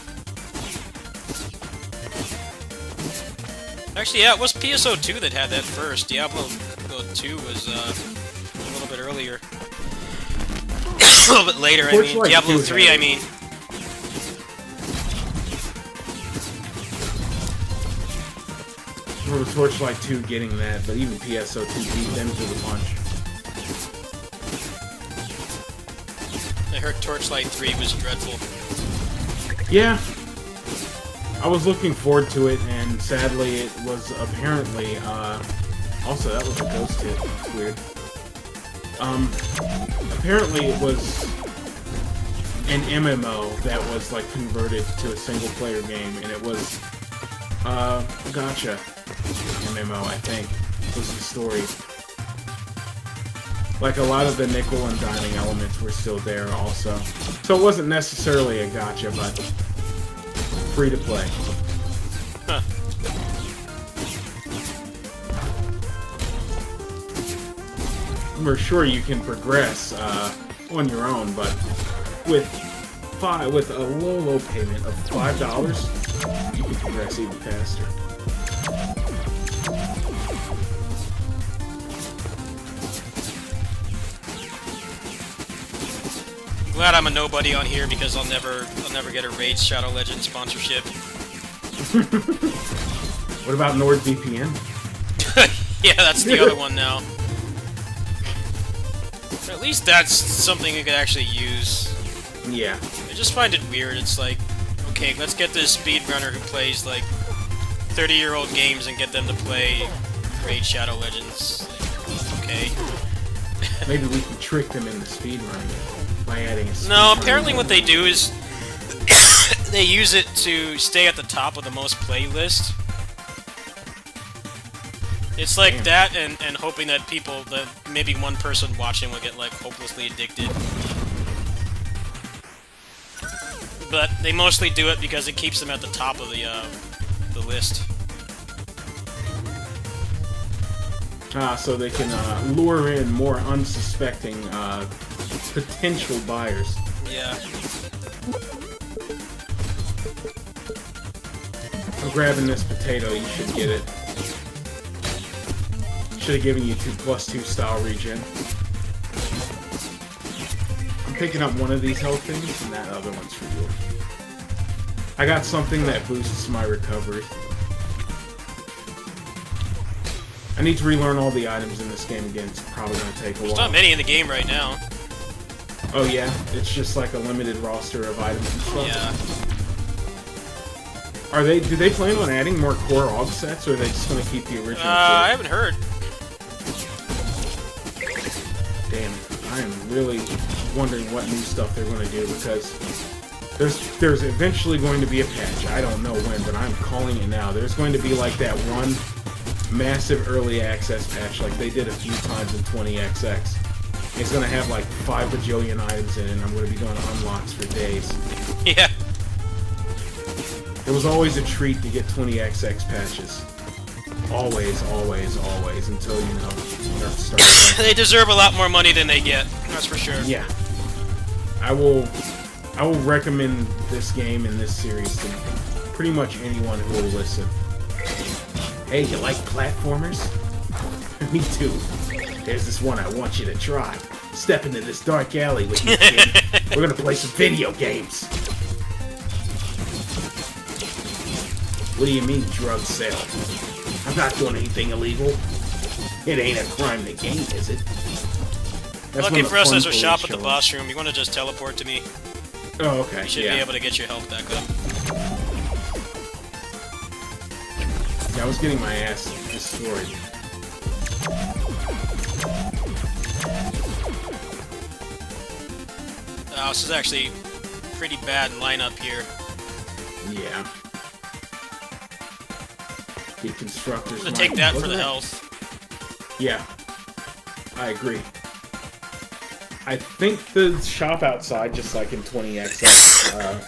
Actually, yeah, it was PSO2 that had that first. Diablo 2 was a little bit earlier. A little bit later, I mean. Diablo 3, I mean. For Torchlight 2 getting that, but even PSO2 beat them to the punch. I heard Torchlight 3 was dreadful. Yeah. I was looking forward to it, and sadly it was apparently, also that was a ghost hit. That's weird. Apparently it was an MMO that was, like, converted to a single-player game, and it was, gotcha. MMO, I think, was the story. Like, a lot of the nickel and diming elements were still there also. So it wasn't necessarily a gotcha, but free to play. Huh. We're sure you can progress on your own, but with a low payment of $5, you can progress even faster. Glad I'm a nobody on here because I'll never get a Raid Shadow Legend sponsorship. What about NordVPN? Yeah, that's the other one now. At least that's something you could actually use. Yeah. I just find it weird. It's like, okay, let's get this speedrunner who plays like 30-year-old games and get them to play Raid Shadow Legends. Like, okay. Maybe we can trick them into speedrunning by adding a No, apparently what they do is they use it to stay at the top of the most playlist. It's like that and hoping that that maybe one person watching will get like hopelessly addicted. But they mostly do it because it keeps them at the top of the list. So they can lure in more unsuspecting potential buyers. Yeah. I'm grabbing this potato, you should get it. Should have given you 2+2 style regen. I'm picking up one of these health things, and that other one's for you. I got something that boosts my recovery. I need to relearn all the items in this game again. It's probably going to take a while. There's not many in the game right now. Oh yeah? It's just like a limited roster of items and stuff? Yeah. Do they plan on adding more core AUG sets, or are they just going to keep the original? I haven't heard. Damn, I am really wondering what new stuff they're going to do, because there's eventually going to be a patch. I don't know when, but I'm calling it now. There's going to be like that one massive early access patch like they did a few times in 20XX. It's going to have like 5 bajillion items in it, and I'm going to be doing unlocks for days. Yeah. It was always a treat to get 20XX patches. Always, always, always, until, you know, start playing. They deserve a lot more money than they get, that's for sure. Yeah. I will recommend this game and this series to pretty much anyone who will listen. Hey, you like platformers? Me too. There's this one I want you to try. Step into this dark alley with me, kid. We're gonna play some video games. What do you mean, drug sale? I'm not doing anything illegal. It ain't a crime to gain, is it? That's Lucky when the for us, fun there's a police shop at the show boss room. You want to just teleport to me? Oh, okay. You should be able to get your health back up. Yeah, I was getting my ass destroyed. This is actually pretty bad lineup here. Yeah. The constructors. I'm gonna take that for the health. Yeah. I agree. I think the shop outside, just like in 20XX,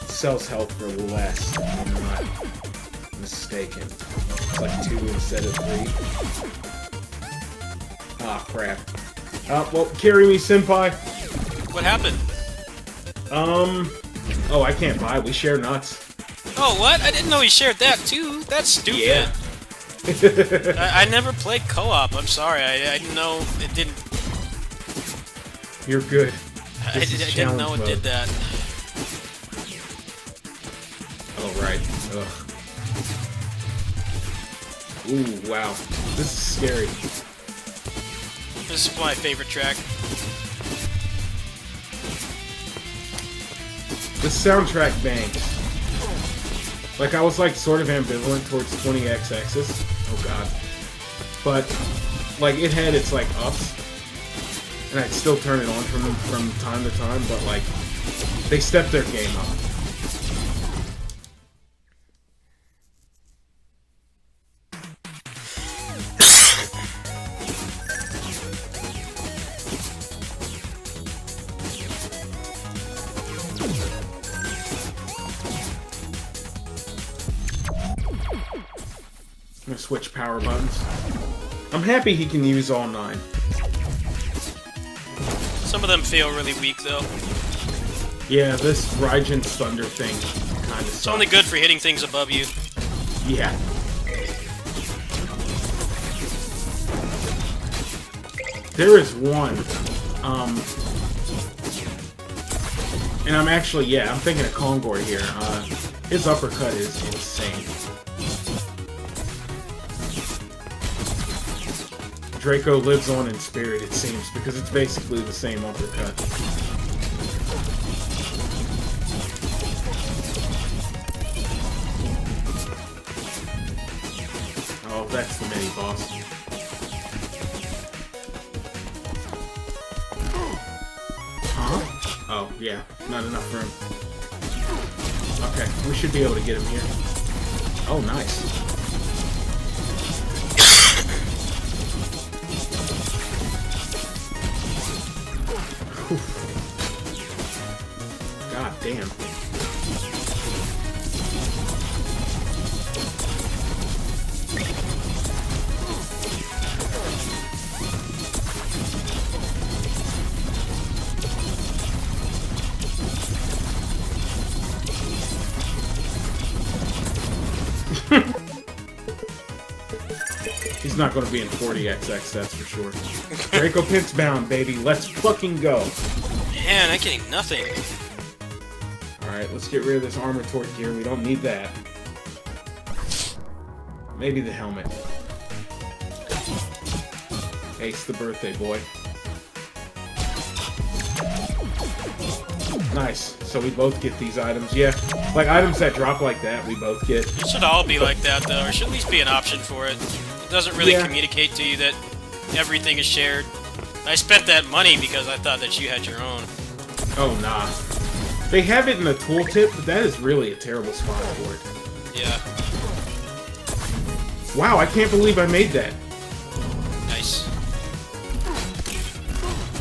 sells health for less, if I'm not mistaken. It's like 2 instead of 3. Ah, crap. Well, carry me, senpai. What happened? Oh, I can't buy. We share nuts. Oh, what? I didn't know he shared that, too. That's stupid. Yeah. I never played co-op. I'm sorry. I didn't know it didn't... You're good. I didn't know it did that. Oh, right. Ugh. Ooh, wow. This is scary. This is my favorite track. The soundtrack bangs. Like, I was, like, sort of ambivalent towards 20XX's. Oh, God. But, like, it had its, like, ups. And I'd still turn it on from time to time, but, like, they stepped their game up. I'm gonna switch power buttons. I'm happy he can use all 9. Some of them feel really weak, though. Yeah, this Raijin's Thunder thing kind of sucks. It's only good for hitting things above you. Yeah. There is one, and I'm actually, yeah, I'm thinking of Kongor here. His uppercut is insane. Draco lives on in spirit, it seems, because it's basically the same uppercut. Oh, that's the mini-boss. Huh? Oh, yeah, not enough room. Okay, we should be able to get him here. Oh, nice. God damn. He's not going to be in 40XX, that's for sure. Draco Pint's bound, baby. Let's fucking go. Man, I'm getting nothing. Alright, let's get rid of this armor torque gear. We don't need that. Maybe the helmet. Ace the birthday boy. Nice. So we both get these items. Yeah, like items that drop like that, we both get. It should all be like that, though. Or should at least be an option for it. It doesn't really communicate to you that everything is shared. I spent that money because I thought that you had your own. Oh, nah. They have it in the tooltip, but that is really a terrible spot for it. Yeah. Wow, I can't believe I made that. Nice.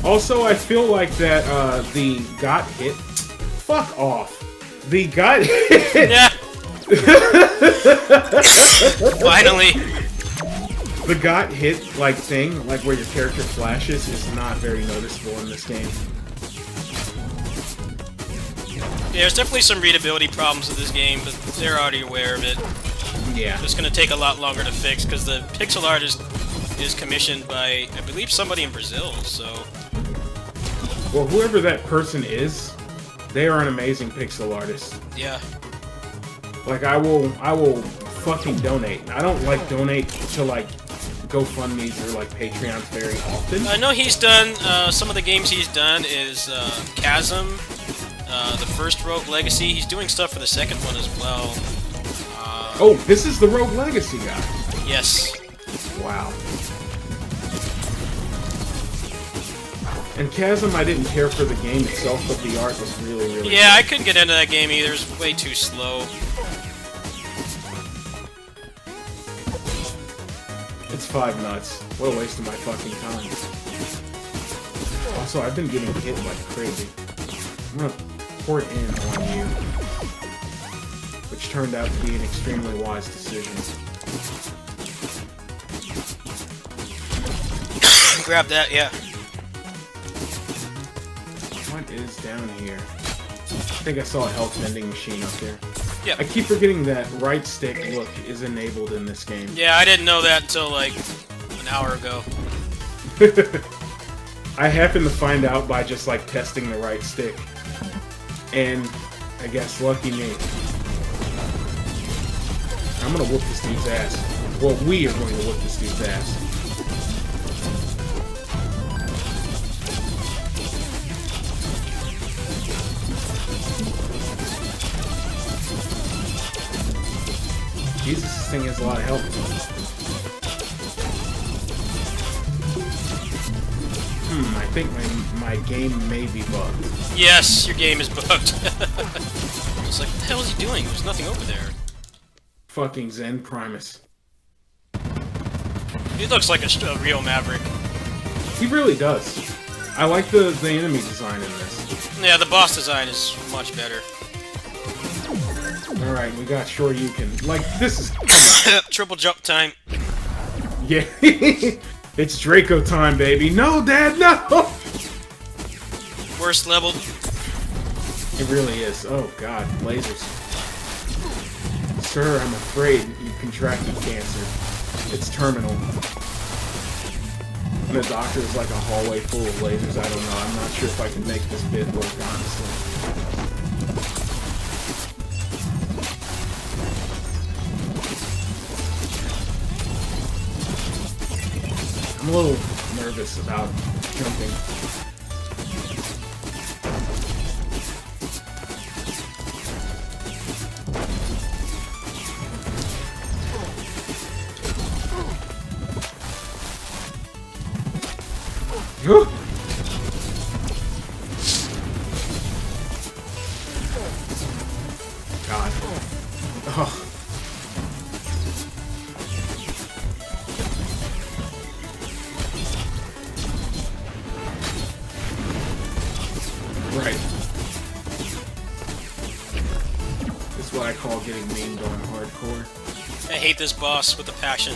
Also, I feel like that, the got hit... Fuck off. The got hit... Yeah! Finally! The got hit, like, thing, like where your character flashes, is not very noticeable in this game. Yeah, there's definitely some readability problems with this game, but they're already aware of it. Yeah. It's gonna take a lot longer to fix, because the pixel art is commissioned by, I believe, somebody in Brazil, so... Well, whoever that person is, they are an amazing pixel artist. Yeah. Like, I will fucking donate. I don't, like, donate to, like, GoFundMe's or like Patreons very often. I know he's done, some of the games he's done is Chasm, the first Rogue Legacy. He's doing stuff for the second one as well. Oh, this is the Rogue Legacy guy. Yes. Wow. And Chasm, I didn't care for the game itself, but the art was really, really Yeah, I good. couldn't get into that game either. It was way too slow. It's 5 nuts. What a waste of my fucking time. Also, I've been getting hit like crazy. I'm gonna port in on you. Which turned out to be an extremely wise decision. Grab that, yeah. What is down here? I think I saw a health vending machine up there. Yeah. I keep forgetting that right stick look is enabled in this game. Yeah, I didn't know that until like an hour ago. I happened to find out by just like testing the right stick. And I guess lucky me. I'm gonna whoop this dude's ass. Well, we are going to whoop this dude's ass. Jesus, this thing has a lot of health. I think my game may be bugged. Yes, your game is bugged. It's like, what the hell is he doing? There's nothing over there. Fucking Zen Primus. He looks like a real Maverick. He really does. I like the enemy design in this. Yeah, the boss design is much better. Alright, we got Shoryuken. Like, this is... Triple jump time. Yeah. It's Draco time, baby. No, Dad, no! Worst level. It really is. Oh, God. Lasers. Sir, I'm afraid you contracted cancer. It's terminal. And the doctor is like a hallway full of lasers. I don't know. I'm not sure if I can make this bit work, honestly. I'm a little nervous about jumping. God. Oh. Right. This is what I call getting memed on hardcore. I hate this boss with a passion.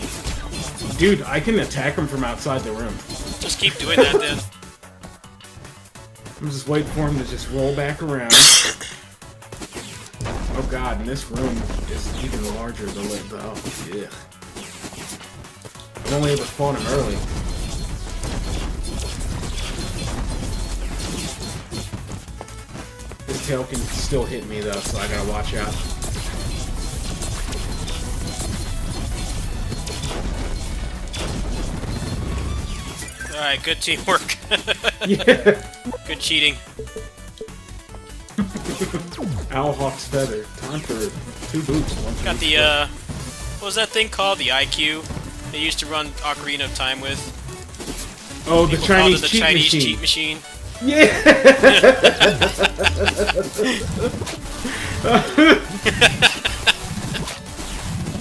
Dude, I can attack him from outside the room. Just keep doing that then. I'm just waiting for him to just roll back around. Oh god, and this room is even larger than the... Oh, yeah. I've only ever fought him early. His tail can still hit me though, so I gotta watch out. Alright, good teamwork. Yeah. Good cheating. Owlhawk's feather. Time for 2 boots. Got the, what was that thing called? The IQ? They used to run Ocarina of Time with. Oh, the People called Chinese it the cheat Chinese machine. cheat machine. Yeah.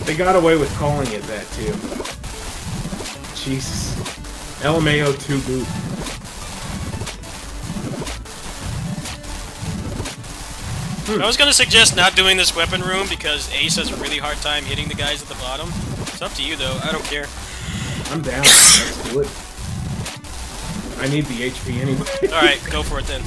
They got away with calling it that too. Jesus. LMAO 2 boot. I was gonna suggest not doing this weapon room because Ace has a really hard time hitting the guys at the bottom. It's up to you though, I don't care. I'm down. Let's do it. I need the HP anyway. Alright, go for it then.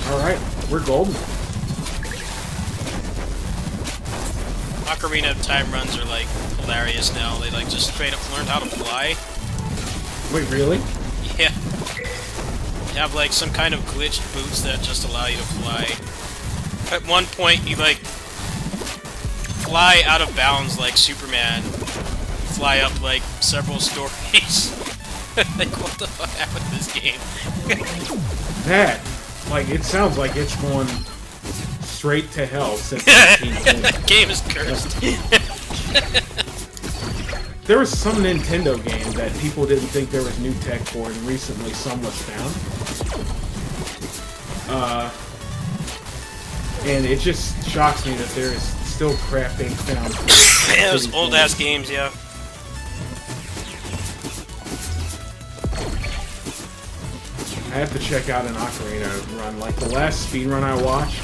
Alright, we're golden. Ocarina of Time runs are like hilarious now. They like just straight up learned how to fly. Wait, really? Yeah. They have like some kind of glitched boots that just allow you to fly. At one point, you like fly out of bounds like Superman. Fly up like several stories. Like, what the fuck happened to this game? That, like, it sounds like it's going straight to hell since 1920. That game is cursed. There was some Nintendo game that people didn't think there was new tech for, and recently some was found. And it just shocks me that there is still crap being found. Yeah, those old-ass games, yeah. I have to check out an Ocarina run. Like, the last speedrun I watched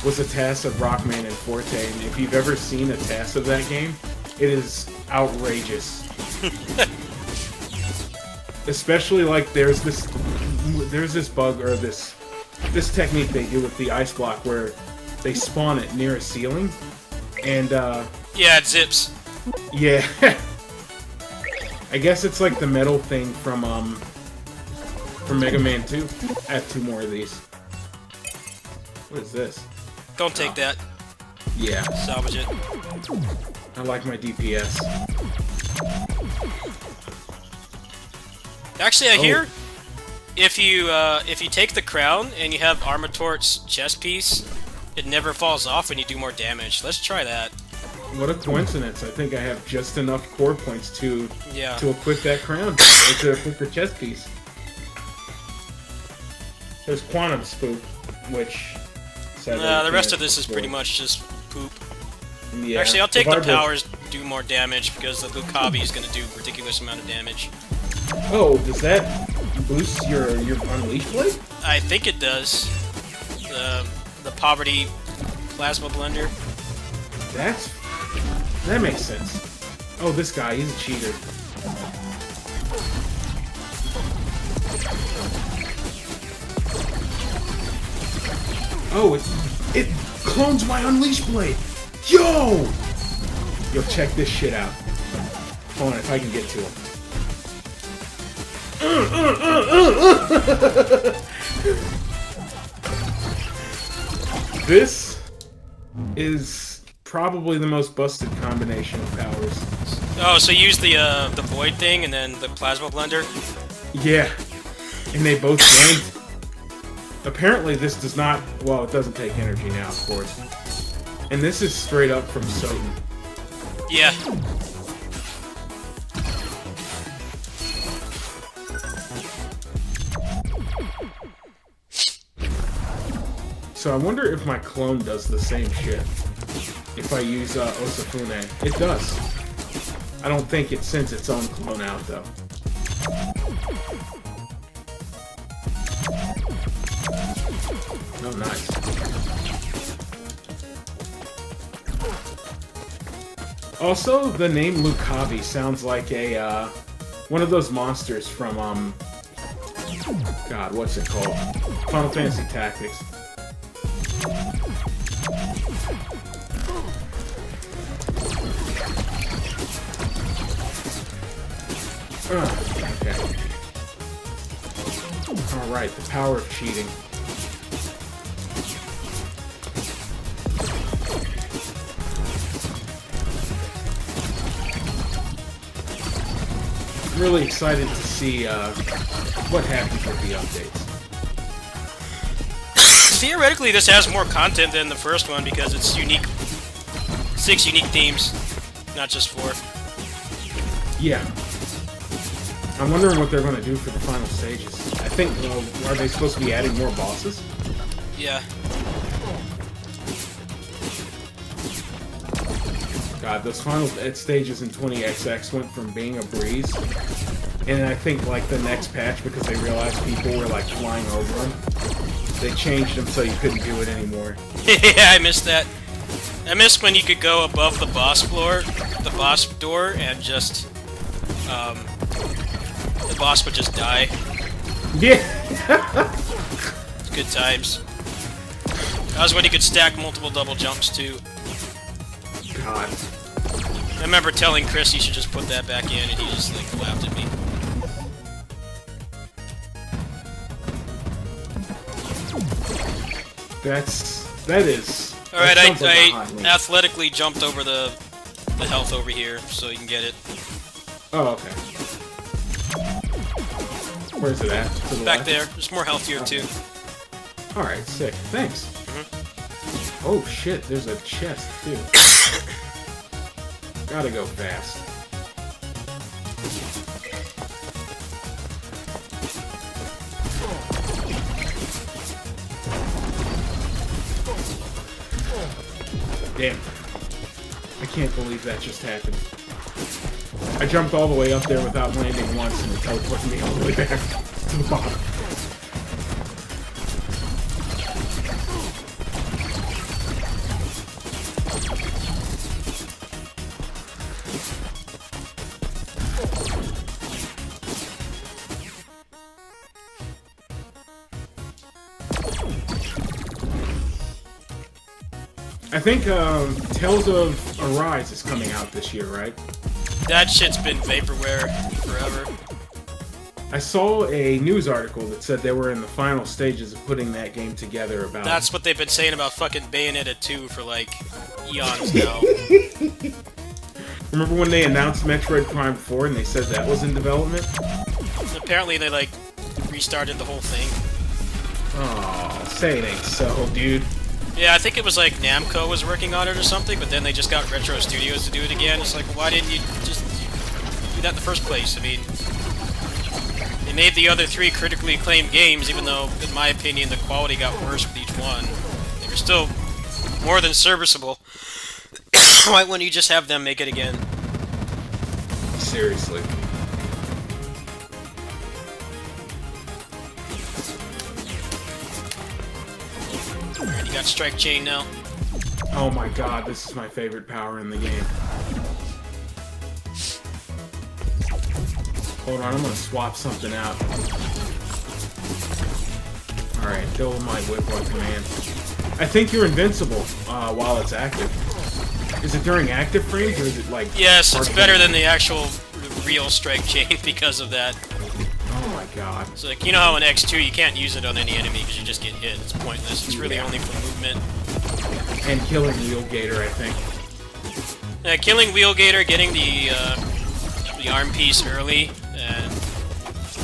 was a TAS of Rockman and Forte, and if you've ever seen a TAS of that game, it is outrageous. Especially, like, there's this bug, or this technique they do with the ice block where they spawn it near a ceiling, and, Yeah, it zips. yeah. I guess it's like the metal thing from Mega Man 2. I have 2 more of these. What is this? Don't take that. Yeah, Salvage it. I like my DPS. Actually, I hear if you take the crown and you have Armatort's chest piece, it never falls off and you do more damage. Let's try that. What a coincidence. I think I have just enough core points to Yeah. equip that crown. Or to equip the chest piece. There's Quantum Spook, which... sadly The rest can't of this is pretty explore. much just poop. Yeah. Actually, I'll take the Survival- powers do more damage because the Lucavi is going to do a ridiculous amount of damage. Oh, does that boost your Unleash Blade? I think it does. The Poverty Plasma Blender. That makes sense. Oh, this guy, he's a cheater. Oh, it clones my Unleash Blade! Yo! Yo, check this shit out. Hold on, if I can get to him. This is probably the most busted combination of powers. Oh, so use the Void thing and then the Plasma Blender? Yeah, and they both gained. Apparently this does not, well, it doesn't take energy now, of course. And this is straight up from Soten. Yeah. So I wonder if my clone does the same shit. If I use Osafune. It does. I don't think it sends its own clone out, though. Oh, nice. Also, the name Lucavi sounds like a, one of those monsters from, God, what's it called? Final Fantasy Tactics. Okay. Alright, the power of cheating. I'm really excited to see what happens with the updates. Theoretically, this has more content than the first one because it's unique. 6 unique themes, not just 4. Yeah. I'm wondering what they're going to do for the final stages. I think, are they supposed to be adding more bosses? Yeah. God, those final stages in 20XX went from being a breeze, and I think, like, the next patch, because they realized people were, like, flying over them, they changed them so you couldn't do it anymore. Yeah, I missed that. I missed when you could go above the boss floor, the boss door, and just, the boss would just die. Yeah! Good times. That was when you could stack multiple double jumps, too. God. I remember telling Chris you should just put that back in, and he just like laughed at me. That is. All right, that sounds like a I hot meal. athletically jumped over the health over here, so you can get it. Oh, okay. Where's it at? To the Back left? there. There's more health here too. Alright, sick. Thanks. Oh shit, there's a chest too. Gotta go fast. Damn. I can't believe that just happened. I jumped all the way up there without landing once and it teleported me all the way back to the bottom. I think Tales of Arise is coming out this year, right? That shit's been vaporware forever. I saw a news article that said they were in the final stages of putting that game together about... That's what they've been saying about fucking Bayonetta 2 for like eons now. Remember when they announced Metroid Prime 4 and they said that was in development? Apparently they like restarted the whole thing. Oh, say it ain't so, dude. Yeah, I think it was like Namco was working on it or something, but then they just got Retro Studios to do it again. It's like, well, why didn't you just do that in the first place? I mean, they made the other 3 critically acclaimed games, even though, in my opinion, the quality got worse with each one. They were still more than serviceable. Why wouldn't you just have them make it again? Seriously. Alright, you got Strike Chain now. Oh my god, this is my favorite power in the game. Hold on, I'm gonna swap something out. Alright, kill my whip on command. I think you're invincible while it's active. Is it during active frames, or is it like... Yes, it's hard better game? than the actual real Strike Chain because of that. Oh my god. So, like, you know how in X2 you can't use it on any enemy because you just get hit. It's pointless. It's really only for movement. And killing Wheel Gator, I think. Yeah, killing Wheel Gator, getting the arm piece early, and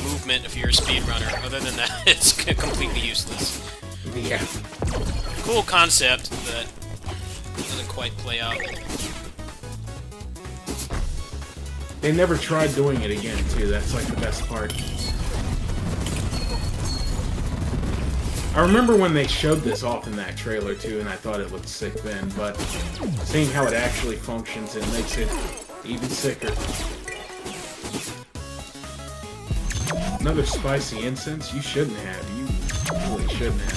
movement if you're a speedrunner. Other than that, it's completely useless. Yeah. Cool concept, but doesn't quite play out. They never tried doing it again, too. That's like the best part. I remember when they showed this off in that trailer, too, and I thought it looked sick then, but seeing how it actually functions, it makes it even sicker. Another spicy incense? You shouldn't have. You really shouldn't have.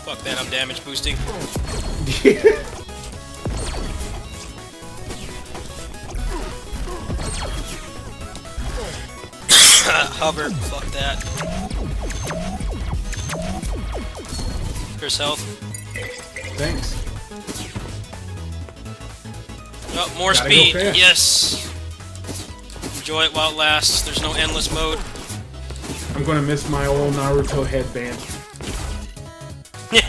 Fuck that, I'm damage boosting. Hover, fuck that. Here's health. Thanks. Oh, more Gotta speed, go fast. yes! Enjoy it while it lasts, there's no endless mode. I'm gonna miss my old Naruto headband. Yeah,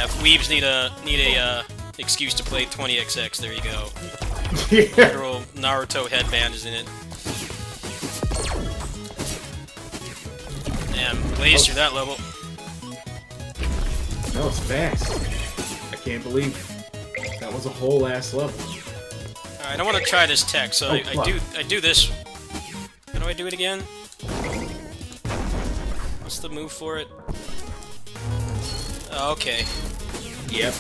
if weebs need a excuse to play 20XX, there you go. Yeah. Literal Naruto headband is in it. Damn, blazed through that level. That was fast. I can't believe that was a whole ass level. Alright, I want to try this tech, so I fuck. do this. How do I do it again? What's the move for it? Oh, okay. Yep.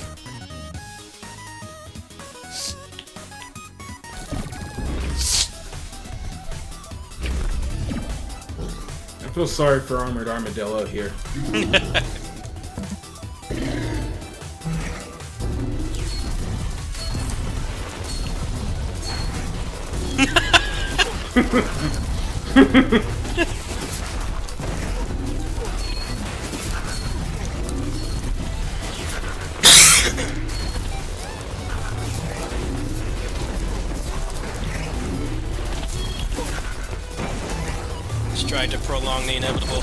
I feel sorry for Armored Armadillo here. Just tried to prolong the inevitable.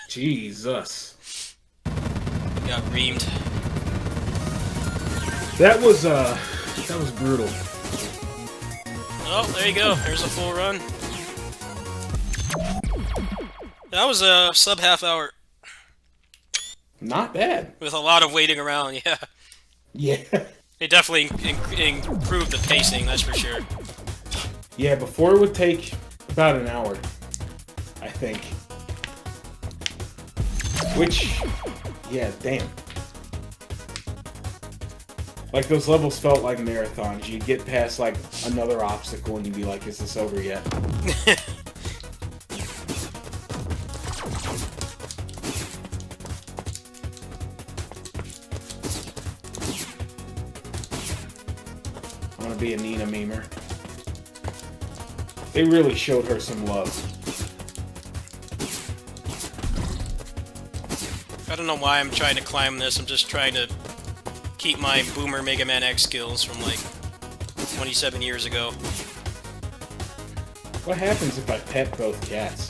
Jesus. Got reamed. That was brutal. Oh, there you go. There's a full run. That was a sub half hour. Not bad. With a lot of waiting around, yeah. Yeah. It definitely improved the pacing, that's for sure. Yeah, before it would take about an hour, I think. Which, yeah, damn. Like, those levels felt like marathons. You'd get past, like, another obstacle and you'd be like, is this over yet? I want to be a Nina memer. They really showed her some love. I don't know why I'm trying to climb this. I'm just trying to keep my Boomer Mega Man X skills from, like, 27 years ago. What happens if I pet both cats?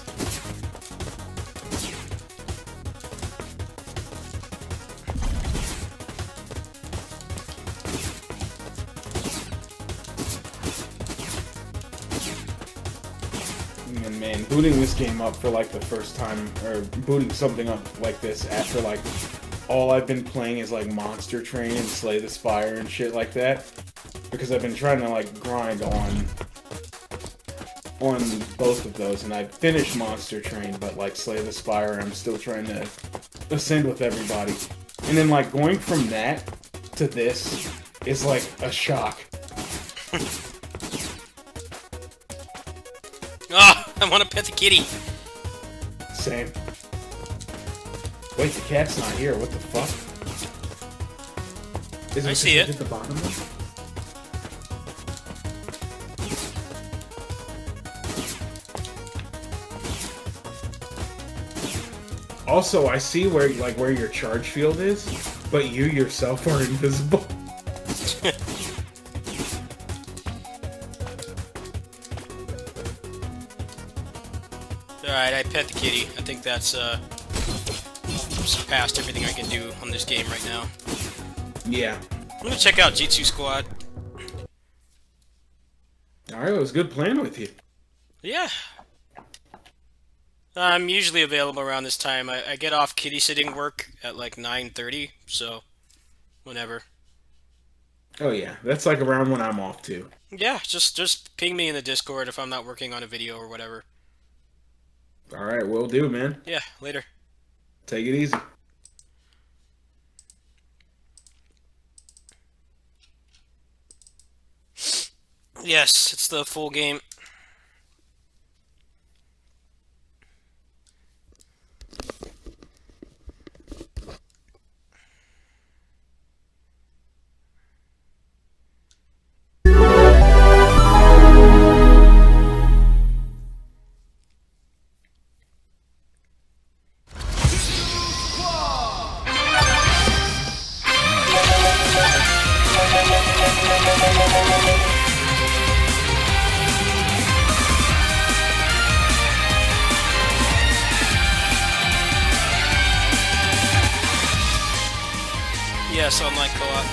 And man, booting this game up for like the first time, or booting something up like this after like all I've been playing is like Monster Train and Slay the Spire and shit like that, because I've been trying to like grind on both of those, and I finished Monster Train, but like Slay the Spire, I'm still trying to ascend with everybody, and then like going from that to this is like a shock. Oh, I want to pet the kitty. Same. Wait, the cat's not here. What the fuck? Is I see it. At the bottom of it? Also, I see where your charge field is, but you yourself are invisible. Alright, I pet the kitty. I think that's surpassed everything I can do on this game right now. Yeah. I'm gonna check out G2 Squad. Alright, it was good playing with you. Yeah. I'm usually available around this time. I get off kitty sitting work at like 9:30, so whenever. Oh yeah, that's like around when I'm off too. Yeah, just ping me in the Discord if I'm not working on a video or whatever. Alright, will do, man. Yeah, later. Take it easy. Yes, it's the full game. Yes, online co-op.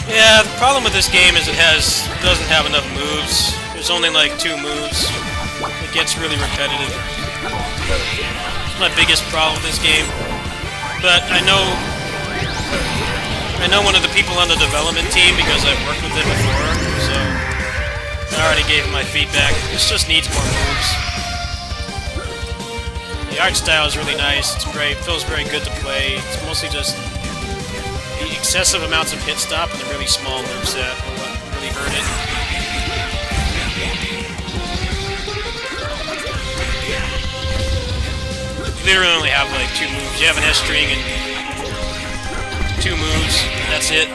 Yeah, the problem with this game is it doesn't have enough moves. There's only like 2 moves. It gets really repetitive. It's my biggest problem with this game. But I know one of the people on the development team because I've worked with them before, so I already gave him my feedback. This just needs more moves. The art style is really nice. It's great. It feels very good to play. It's mostly just the excessive amounts of hit stop and the really small moveset really hurt it. You literally only have like 2 moves. You have an S string and 2 moves. That's it.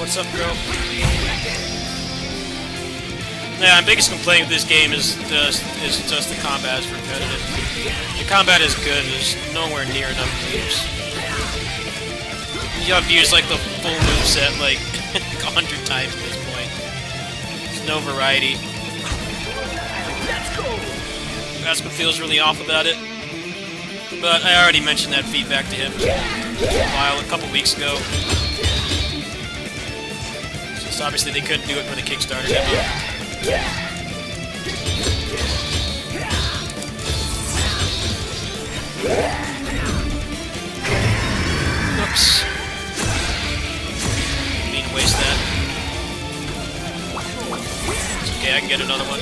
What's up, girl? Yeah, my biggest complaint with this game is just the combat is repetitive. The combat is good, there's nowhere near enough moves. You have to use like the full move set like 100 times at this point. There's no variety. That's what feels really off about it. But I already mentioned that feedback to him a couple weeks ago. So obviously they couldn't do it for the Kickstarter demo. Oops. Didn't mean to waste that. It's okay, I can get another one.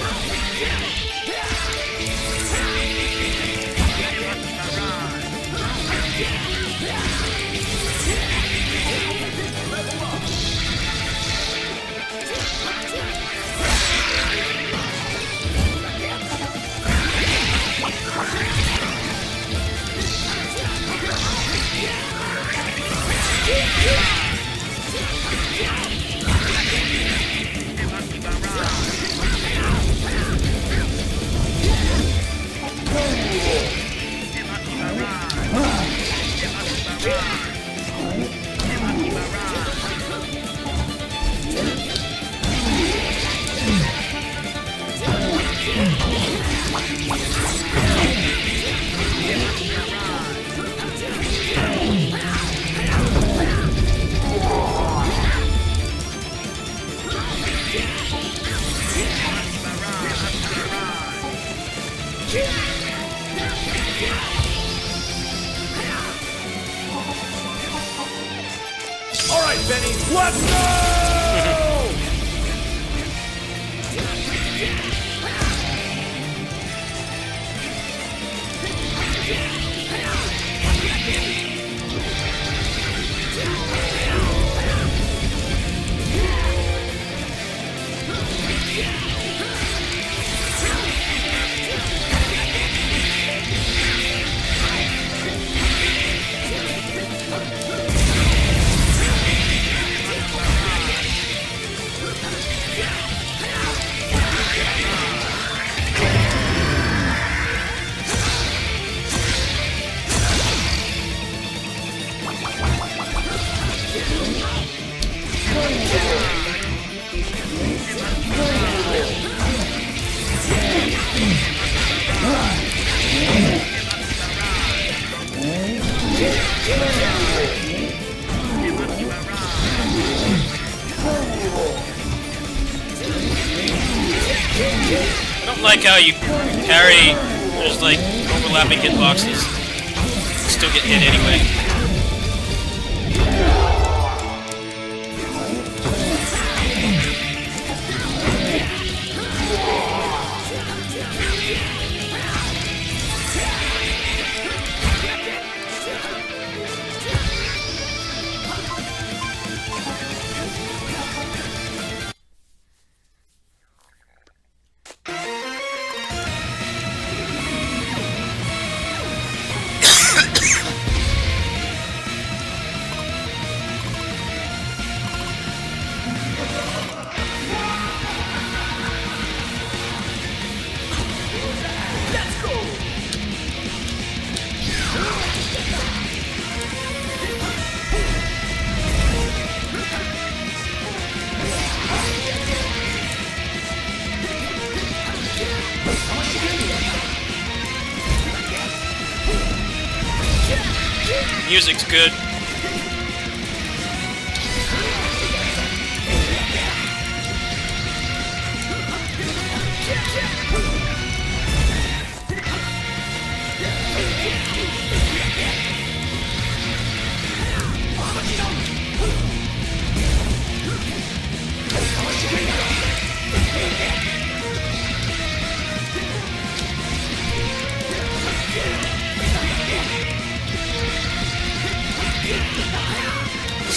All right, Benny, let's go! I don't like how you parry, there's like overlapping hitboxes, still get hit anyway. Music's good.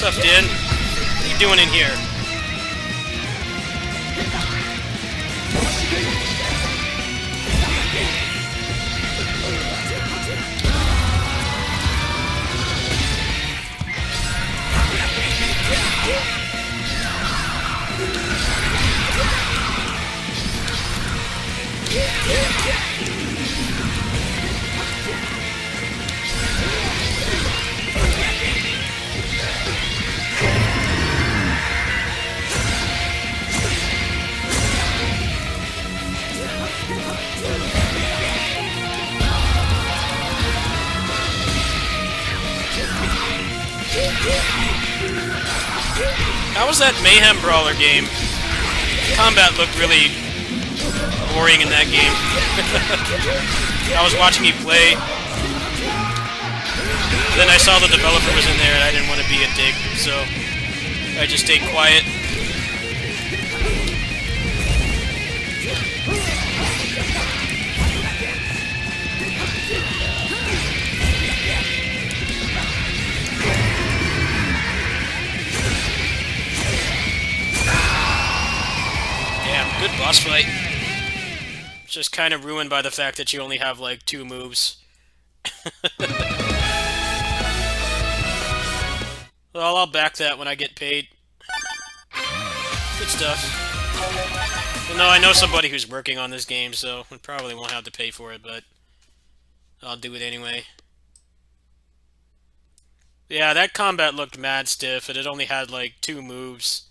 What's up, Din? What are you doing in here? How was that Mayhem Brawler game? Combat looked really boring in that game. I was watching you play. Then I saw the developer was in there and I didn't want to be a dick, so I just stayed quiet. Good boss fight. It's just kind of ruined by the fact that you only have like 2 moves. Well, I'll back that when I get paid. Good stuff. Well, no, I know somebody who's working on this game, so I probably won't have to pay for it, but I'll do it anyway. Yeah, that combat looked mad stiff, and it only had like 2 moves.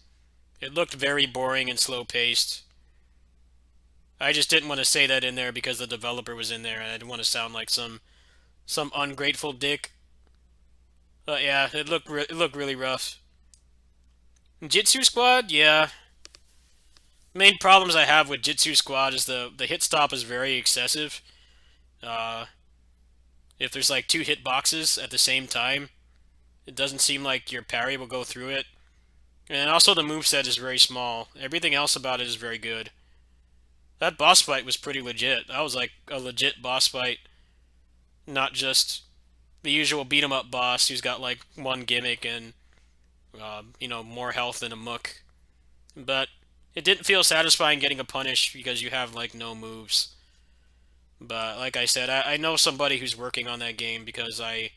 It looked very boring and slow-paced. I just didn't want to say that in there because the developer was in there, and I didn't want to sound like some ungrateful dick. But yeah, it looked really rough. Jitsu Squad, yeah. Main problems I have with Jitsu Squad is the hit stop is very excessive. If there's like 2 hitboxes at the same time, it doesn't seem like your parry will go through it. And also the moveset is very small. Everything else about it is very good. That boss fight was pretty legit. That was like a legit boss fight. Not just the usual beat-em-up boss who's got like 1 gimmick and, you know, more health than a mook. But it didn't feel satisfying getting a punish because you have like no moves. But like I said, I know somebody who's working on that game because I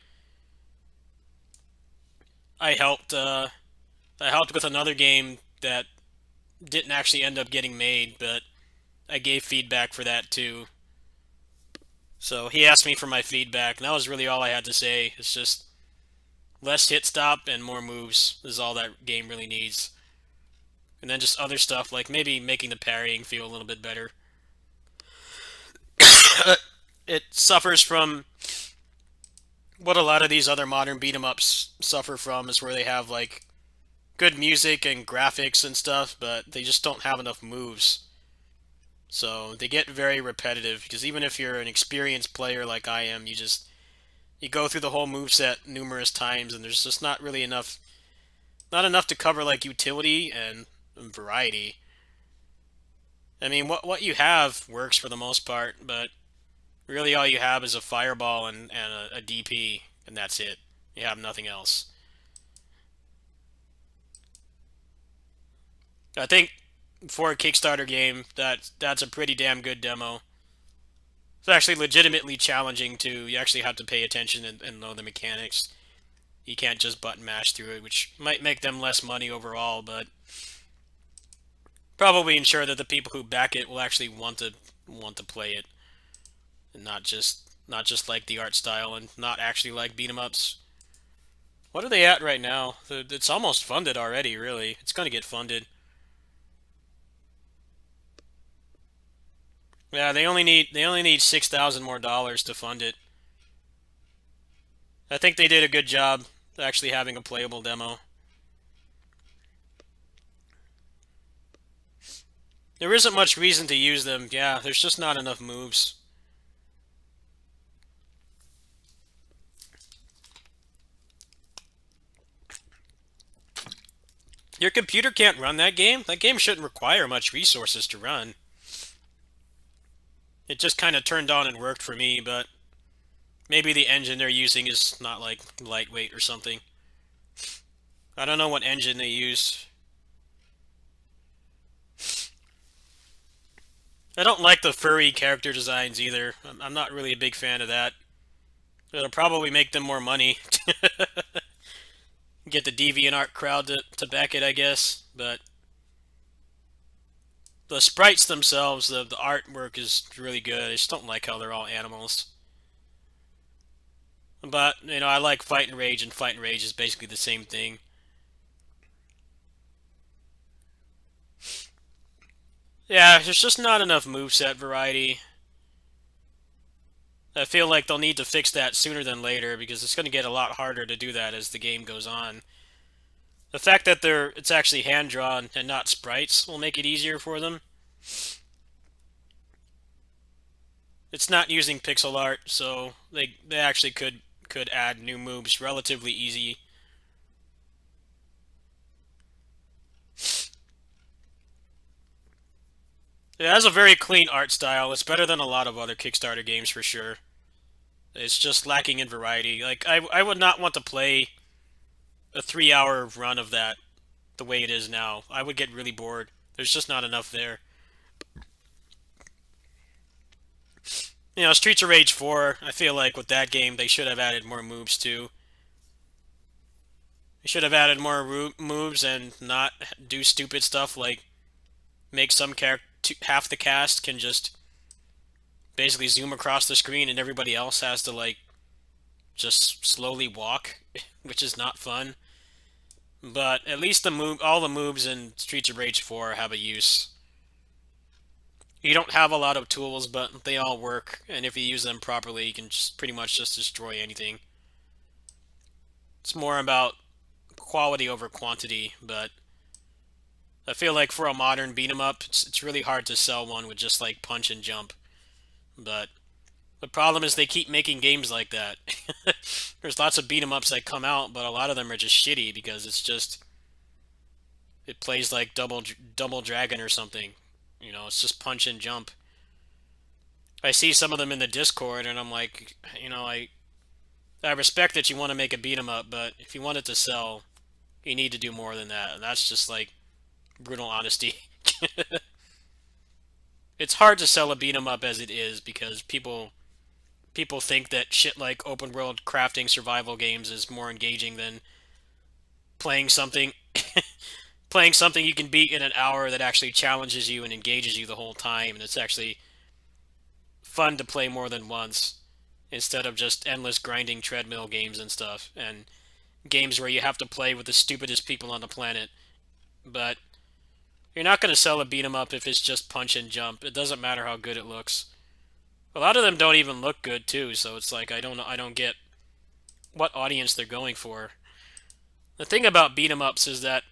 helped with another game that didn't actually end up getting made, but I gave feedback for that too. So he asked me for my feedback, and that was really all I had to say. It's just less hit stop and more moves is all that game really needs. And then just other stuff, like maybe making the parrying feel a little bit better. It suffers from what a lot of these other modern beat-em-ups suffer from, is where they have like good music and graphics and stuff, but they just don't have enough moves. So they get very repetitive because even if you're an experienced player like I am, you go through the whole moveset numerous times and there's just not really enough not enough to cover like utility and variety. I mean, what you have works for the most part, but really all you have is a fireball and a DP, and that's it. You have nothing else. I think for a Kickstarter game, that's a pretty damn good demo. It's actually legitimately challenging too. You actually have to pay attention and know the mechanics. You can't just button mash through it, which might make them less money overall, but probably ensure that the people who back it will actually want to play it, and not just like the art style and not actually like beat 'em ups. What are they at right now? It's almost funded already, really. It's gonna get funded. Yeah, they only need $6,000 more to fund it. I think they did a good job actually having a playable demo. There isn't much reason to use them. Yeah, there's just not enough moves. Your computer can't run that game? That game shouldn't require much resources to run. It just kind of turned on and worked for me, but maybe the engine they're using is not like lightweight or something. I don't know what engine they use. I don't like the furry character designs either. I'm not really a big fan of that. It'll probably make them more money. Get the DeviantArt crowd to back it, I guess. But the sprites themselves, the artwork is really good. I just don't like how they're all animals. But, I like Fight and Rage, and Fight and Rage is basically the same thing. Yeah, there's just not enough moveset variety. I feel like they'll need to fix that sooner than later because it's going to get a lot harder to do that as the game goes on. The fact that it's actually hand-drawn and not sprites will make it easier for them. It's not using pixel art, so they actually could add new moves relatively easy. It has a very clean art style. It's better than a lot of other Kickstarter games for sure. It's just lacking in variety. Like I would not want to play a 3-hour run of that the way it is now. I would get really bored. There's just not enough there. Streets of Rage 4, I feel like with that game they should have added more moves too. They should have added more moves and not do stupid stuff like make some character half the cast can just basically zoom across the screen and everybody else has to like just slowly walk, which is not fun. But at least all the moves in Streets of Rage 4 have a use. You don't have a lot of tools, but they all work, and if you use them properly, you can just pretty much just destroy anything. It's more about quality over quantity, but I feel like for a modern beat 'em up, it's really hard to sell one with just like punch and jump. But the problem is they keep making games like that. There's lots of beat 'em ups that come out, but a lot of them are just shitty because it plays like Double Dragon or something. It's just punch and jump. I see some of them in the Discord, and I'm like, I respect that you want to make a beat 'em up, but if you want it to sell, you need to do more than that. And that's just like brutal honesty. It's hard to sell a beat 'em up as it is because people think that shit like open world crafting survival games is more engaging than playing something playing something you can beat in an hour that actually challenges you and engages you the whole time, and it's actually fun to play more than once instead of just endless grinding treadmill games and stuff, and games where you have to play with the stupidest people on the planet. But you're not going to sell a beat 'em up if it's just punch and jump. It doesn't matter how good it looks. A lot of them don't even look good too, so it's like I don't get what audience they're going for. The thing about beat 'em ups is that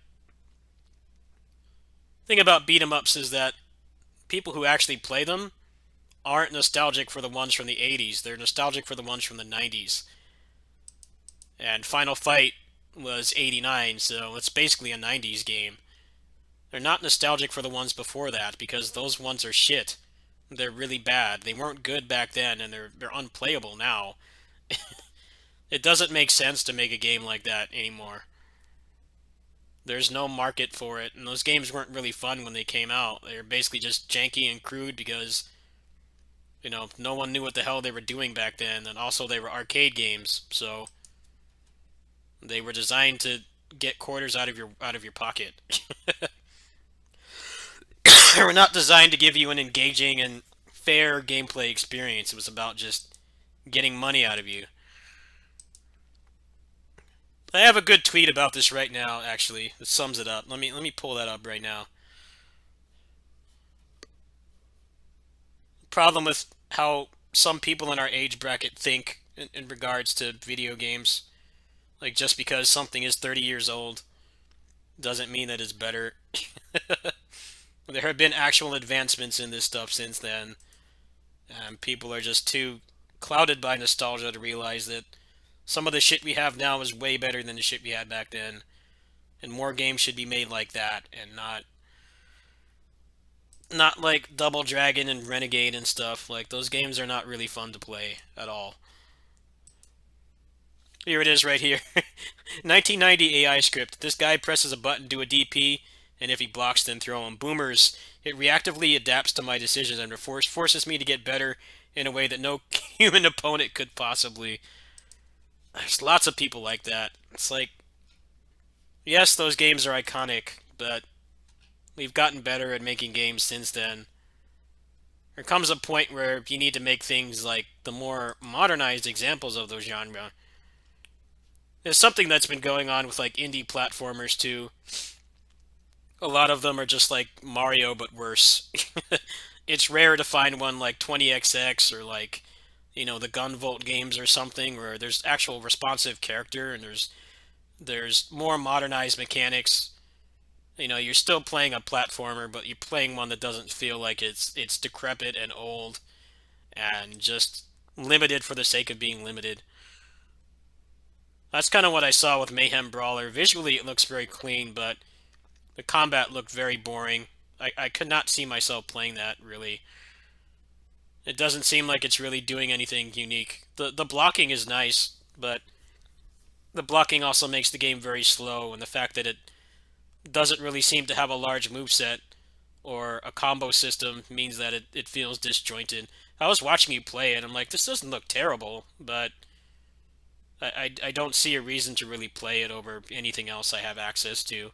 people who actually play them aren't nostalgic for the ones from the 80s. They're nostalgic for the ones from the 90s. And Final Fight was 89, so it's basically a 90s game. They're not nostalgic for the ones before that because those ones are shit. They're really bad. They weren't good back then, and they're unplayable now. It doesn't make sense to make a game like that anymore. There's no market for it, and those games weren't really fun when they came out. They were basically just janky and crude because, no one knew what the hell they were doing back then, and also they were arcade games, so they were designed to get quarters out of your pocket. They were not designed to give you an engaging and fair gameplay experience. It was about just getting money out of you. I have a good tweet about this right now, actually. That sums it up. Let me pull that up right now. Problem with how some people in our age bracket think in regards to video games. Like, just because something is 30 years old doesn't mean that it's better. There have been actual advancements in this stuff since then. People are just too clouded by nostalgia to realize that some of the shit we have now is way better than the shit we had back then. And more games should be made like that, and not like Double Dragon and Renegade and stuff. Like, those games are not really fun to play at all. Here it is right here. 1990 AI script. This guy presses a button, do a DP, and if he blocks, then throw him. Boomers. It reactively adapts to my decisions and forces me to get better in a way that no human opponent could possibly. There's lots of people like that. It's like, yes, those games are iconic, but we've gotten better at making games since then. There comes a point where you need to make things like the more modernized examples of those genre. There's something that's been going on with like indie platformers too. A lot of them are just like Mario but worse. It's rare to find one like 20XX or like, the Gunvolt games or something where there's actual responsive character and there's more modernized mechanics. You're still playing a platformer, but you're playing one that doesn't feel like it's decrepit and old and just limited for the sake of being limited. That's kind of what I saw with Mayhem Brawler. Visually, it looks very clean, but the combat looked very boring. I could not see myself playing that, really. It doesn't seem like it's really doing anything unique. The blocking is nice, but the blocking also makes the game very slow, and the fact that it doesn't really seem to have a large moveset or a combo system means that it feels disjointed. I was watching you play it, and I'm like, this doesn't look terrible, but I don't see a reason to really play it over anything else I have access to.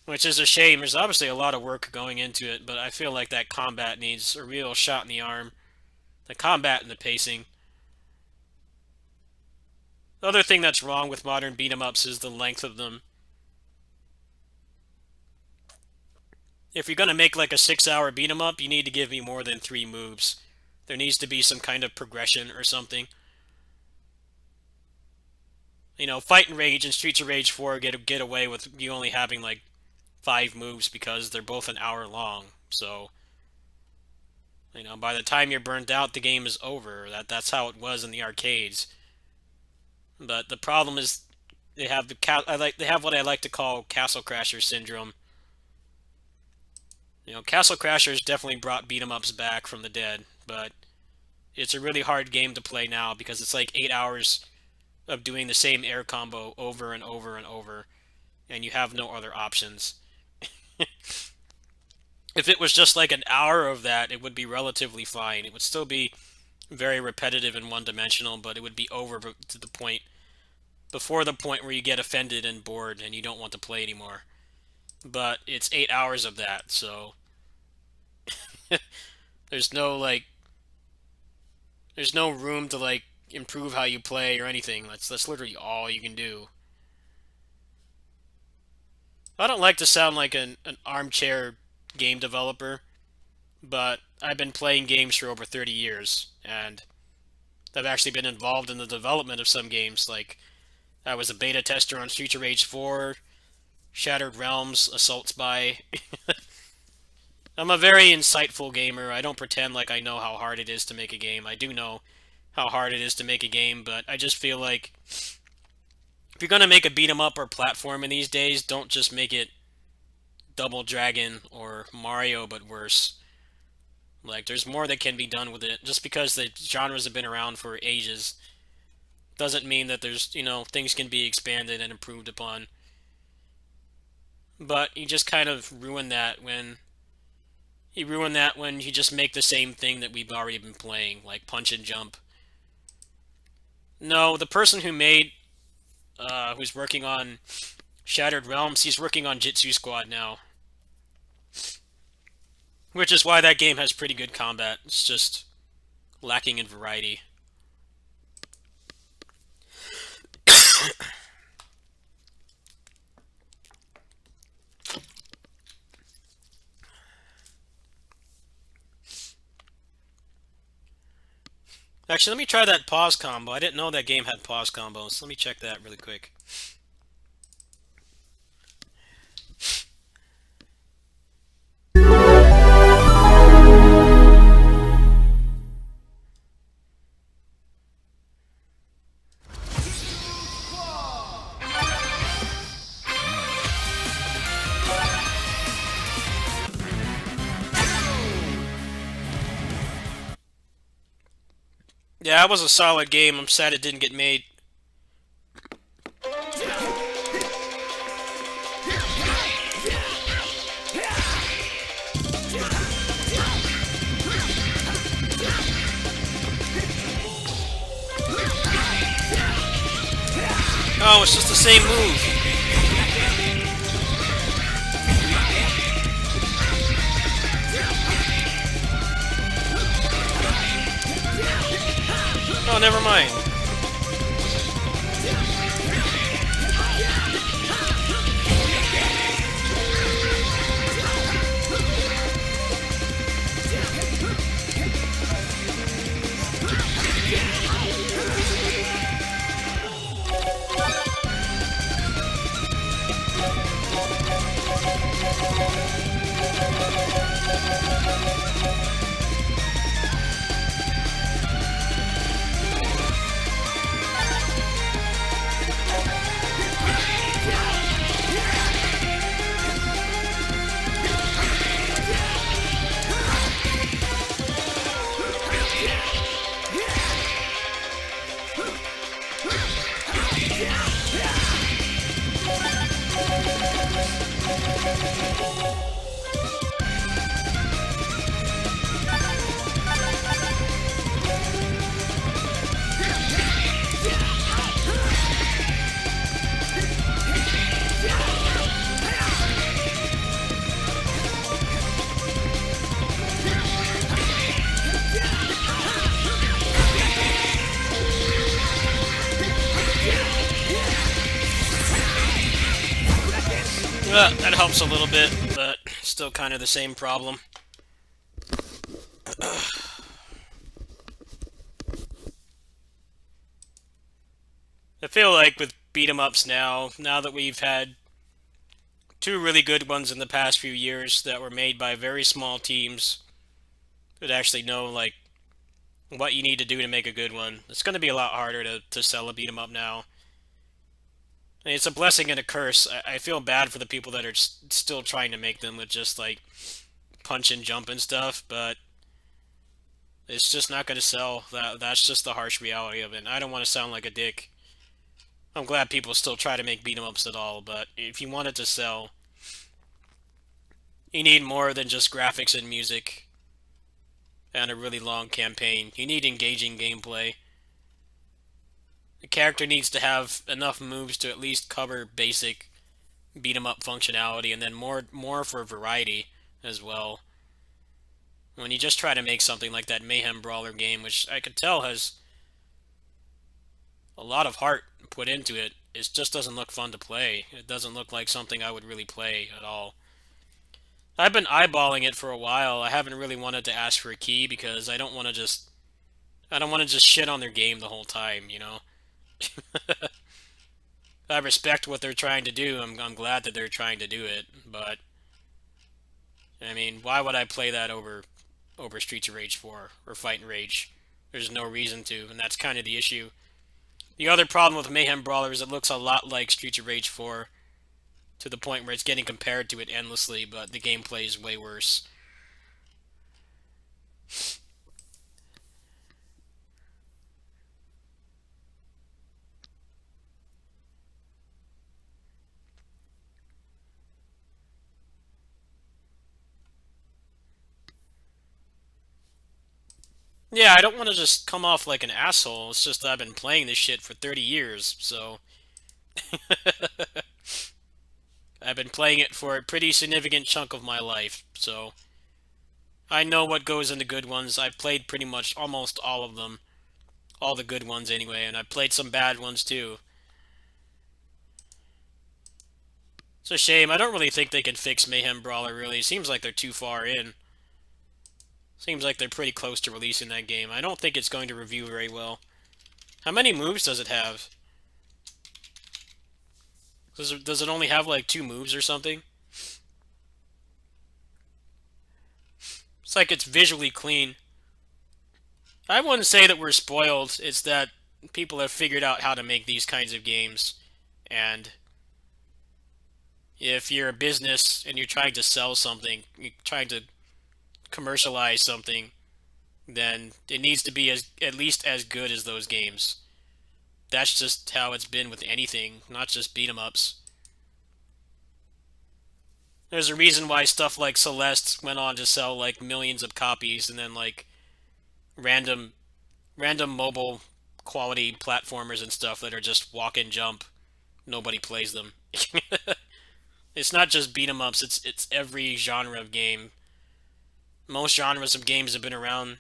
Which is a shame. There's obviously a lot of work going into it, but I feel like that combat needs a real shot in the arm. The combat and the pacing. The other thing that's wrong with modern beat-em-ups is the length of them. If you're going to make like a 6-hour beat-em-up, you need to give me more than 3 moves. There needs to be some kind of progression or something. Fight and Rage and Streets of Rage 4 get away with you only having like 5 moves because they're both an hour long. So, by the time you're burned out, the game is over. That's how it was in the arcades. But the problem is they have they have what I like to call Castle Crasher syndrome. Castle Crashers definitely brought beat 'em ups back from the dead, but it's a really hard game to play now because it's like 8 hours of doing the same air combo over and over and over, and you have no other options. If it was just like an hour of that, it would be relatively fine. It would still be very repetitive and one-dimensional, but it would be over to the point, before the point where you get offended and bored and you don't want to play anymore. But it's 8 hours of that, so there's no room to improve how you play or anything. That's literally all you can do. I don't like to sound like an armchair game developer, but I've been playing games for over 30 years, and I've actually been involved in the development of some games. Like, I was a beta tester on Streets of Rage 4, Shattered Realms, Assault Spy. I'm a very insightful gamer. I don't pretend like I know how hard it is to make a game. I do know how hard it is to make a game, but I just feel like if you're gonna make a beat 'em up or platform in these days, don't just make it Double Dragon or Mario, but worse. Like, there's more that can be done with it. Just because the genres have been around for ages doesn't mean that there's, things can be expanded and improved upon. But you just kind of ruin that when you just make the same thing that we've already been playing, like punch and jump. No, the person who's working on Shattered Realms, he's working on Jitsu Squad now. Which is why that game has pretty good combat. It's just lacking in variety. Actually, let me try that pause combo. I didn't know that game had pause combos. Let me check that really quick. Yeah, that was a solid game. I'm sad it didn't get made. Oh, it's just the same move. Oh, never mind. That helps a little bit, but still kind of the same problem. I feel like with beat 'em ups now that we've had two really good ones in the past few years that were made by very small teams that actually know like what you need to do to make a good one, it's going to be a lot harder to sell a beat 'em up now. I mean, it's a blessing and a curse. I feel bad for the people that are still trying to make them with just like punch and jump and stuff, but it's just not going to sell. That's just the harsh reality of it. And I don't want to sound like a dick. I'm glad people still try to make beat 'em ups at all, but if you want it to sell, you need more than just graphics and music and a really long campaign. You need engaging gameplay. The character needs to have enough moves to at least cover basic beat 'em up functionality, and then more for variety as well. When you just try to make something like that Mayhem Brawler game, which I could tell has a lot of heart put into it, it just doesn't look fun to play. It doesn't look like something I would really play at all. I've been eyeballing it for a while. I haven't really wanted to ask for a key because I don't want to just shit on their game the whole time, you know. I respect what they're trying to do. I'm glad that they're trying to do it, but I mean, why would I play that over Streets of Rage 4 or Fight and Rage? There's no reason to, and that's kind of the issue. The other problem with Mayhem Brawler is it looks a lot like Streets of Rage 4 to the point where it's getting compared to it endlessly, but the gameplay is way worse. Yeah, I don't want to just come off like an asshole. It's just that I've been playing this shit for 30 years, so I've been playing it for a pretty significant chunk of my life, so I know what goes into good ones. I've played pretty much almost all of them. All the good ones anyway, and I've played some bad ones too. It's a shame. I don't really think they can fix Mayhem Brawler, really. It seems like they're too far in. Seems like they're pretty close to releasing that game. I don't think it's going to review very well. How many moves does it have? Does it only have like 2 moves or something? It's like it's visually clean. I wouldn't say that we're spoiled. It's that people have figured out how to make these kinds of games. And if you're a business and you're trying to sell something, you're trying to commercialize something, then it needs to be as at least as good as those games. That's just how it's been with anything, not just beat 'em ups. There's a reason why stuff like Celeste went on to sell like millions of copies, and then like random random mobile quality platformers and stuff that are just walk and jump. Nobody plays them. It's not just beat 'em ups. It's every genre of game. Most genres of games have been around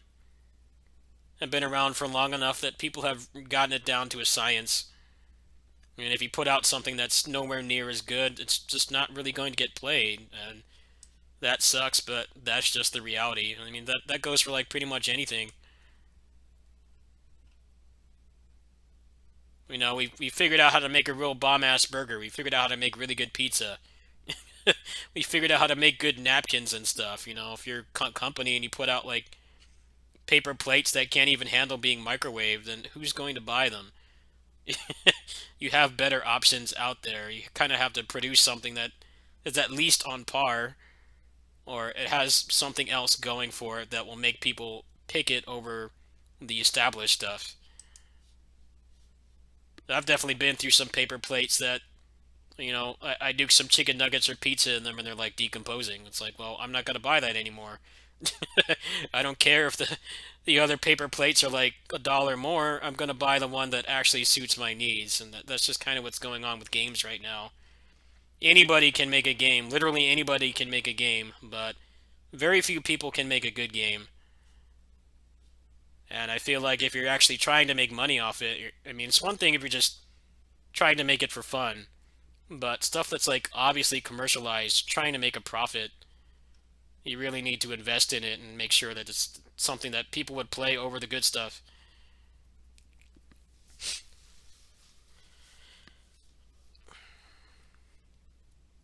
for long enough that people have gotten it down to a science. And if you put out something that's nowhere near as good, it's just not really going to get played, and that sucks. But that's just the reality. I mean, that goes for like pretty much anything. We figured out how to make a real bomb ass burger. We figured out how to make really good pizza. We figured out how to make good napkins and stuff. If you're a company and you put out like paper plates that can't even handle being microwaved, then who's going to buy them? You have better options out there. You kind of have to produce something that is at least on par, or it has something else going for it that will make people pick it over the established stuff. I've definitely been through some paper plates that, I do some chicken nuggets or pizza in them and they're like decomposing. It's like, well, I'm not going to buy that anymore. I don't care if the other paper plates are like $1 more. I'm gonna buy the one that actually suits my needs, and that's just kind of what's going on with games right now. Anybody can make a game. Literally anybody can make a game, but very few people can make a good game. And I feel like if you're actually trying to make money off it, I mean, it's one thing if you're just trying to make it for fun, but stuff that's like obviously commercialized, trying to make a profit, you really need to invest in it and make sure that it's something that people would play over the good stuff.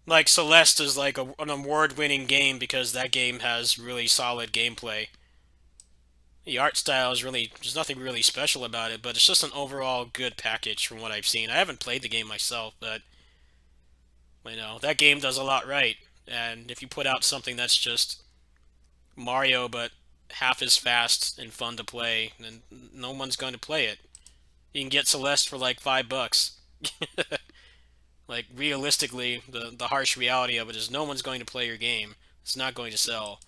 Like Celeste is like an award-winning game because that game has really solid gameplay. The art style is really there's nothing really special about it, but it's just an overall good package from what I've seen. I haven't played the game myself, but that game does a lot right. And if you put out something that's just Mario but half as fast and fun to play, then no one's going to play it. You can get Celeste for like $5. Like realistically, the harsh reality of it is no one's going to play your game. It's not going to sell.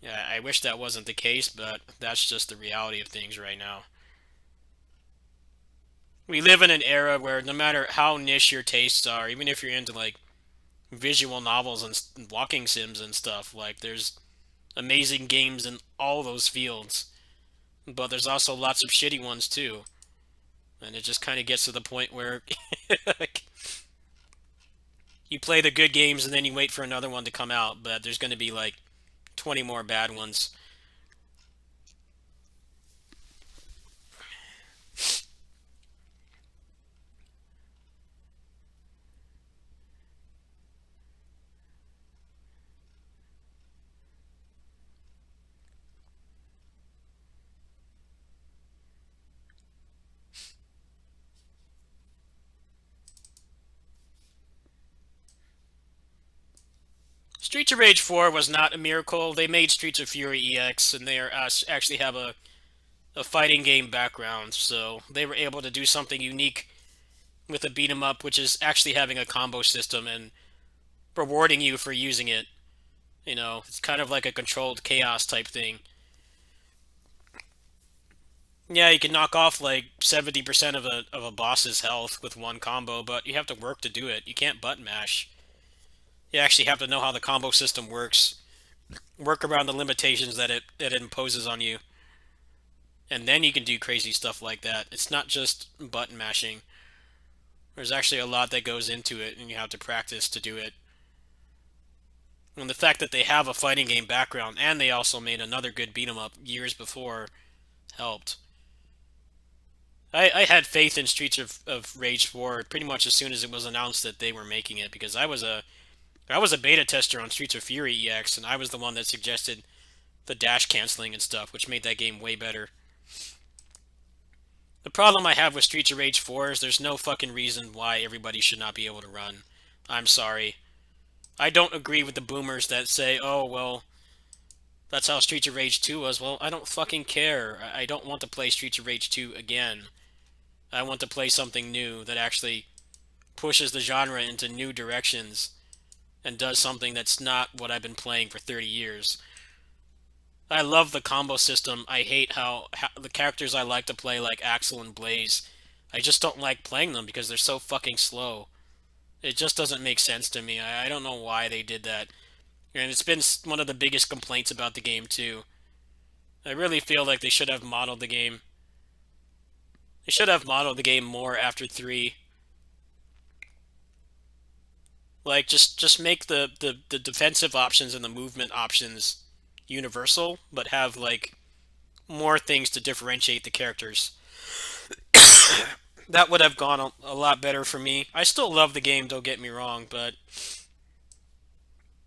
Yeah, I wish that wasn't the case, but that's just the reality of things right now. We live in an era where no matter how niche your tastes are, even if you're into like visual novels and walking sims and stuff, like there's amazing games in all those fields. But there's also lots of shitty ones too. And it just kind of gets to the point where like, you play the good games and then you wait for another one to come out, but there's going to be like 20 more bad ones. Streets of Rage 4 was not a miracle. They made Streets of Fury EX, and they are actually have a fighting game background, so they were able to do something unique with a beat 'em up, which is actually having a combo system and rewarding you for using it. You know, it's kind of like a controlled chaos type thing. Yeah, you can knock off like 70% of a boss's health with one combo, but you have to work to do it. You can't button mash. You actually have to know how the combo system works, work around the limitations that it imposes on you, and then you can do crazy stuff like that. It's not just button mashing. There's actually a lot that goes into it, and you have to practice to do it. And the fact that they have a fighting game background, and they also made another good beat 'em up years before, helped. I had faith in Streets of Rage 4 pretty much as soon as it was announced that they were making it, because I was a beta tester on Streets of Fury EX, and I was the one that suggested the dash canceling and stuff, which made that game way better. The problem I have with Streets of Rage 4 is there's no fucking reason why everybody should not be able to run. I'm sorry. I don't agree with the boomers that say, oh, well, that's how Streets of Rage 2 was. Well, I don't fucking care. I don't want to play Streets of Rage 2 again. I want to play something new that actually pushes the genre into new directions and does something that's not what I've been playing for 30 years. I love the combo system. I hate how the characters I like to play, like Axel and Blaze, I just don't like playing them because they're so fucking slow. It just doesn't make sense to me. I don't know why they did that. And it's been one of the biggest complaints about the game, too. I really feel like they should have modeled the game. They should have modeled the game more after 3. Like, just make the defensive options and the movement options universal, but have, like, more things to differentiate the characters. That would have gone a lot better for me. I still love the game, don't get me wrong, but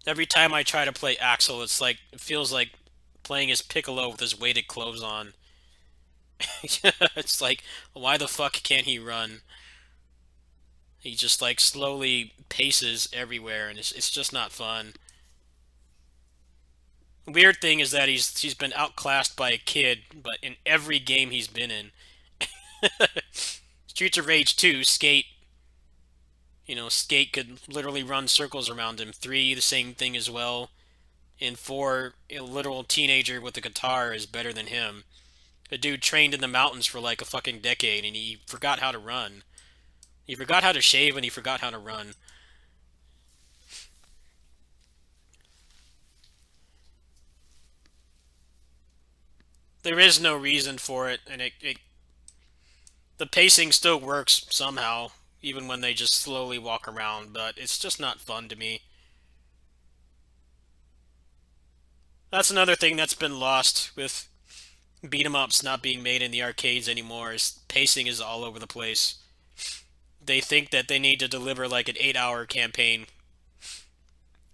every time I try to play Axel, it feels like playing as Piccolo with his weighted clothes on. It's like, why the fuck can't he run? He just like slowly paces everywhere, and it's just not fun. Weird thing is that he's been outclassed by a kid, but in every game he's been in. Streets of Rage 2, Skate. Skate could literally run circles around him. 3, the same thing as well. In 4, a literal teenager with a guitar is better than him. A dude trained in the mountains for like a fucking decade, and he forgot how to run. He forgot how to shave, and he forgot how to run. There is no reason for it, and the pacing still works somehow, even when they just slowly walk around, but it's just not fun to me. That's another thing that's been lost with beat 'em ups not being made in the arcades anymore, is pacing is all over the place. They think that they need to deliver like an 8-hour campaign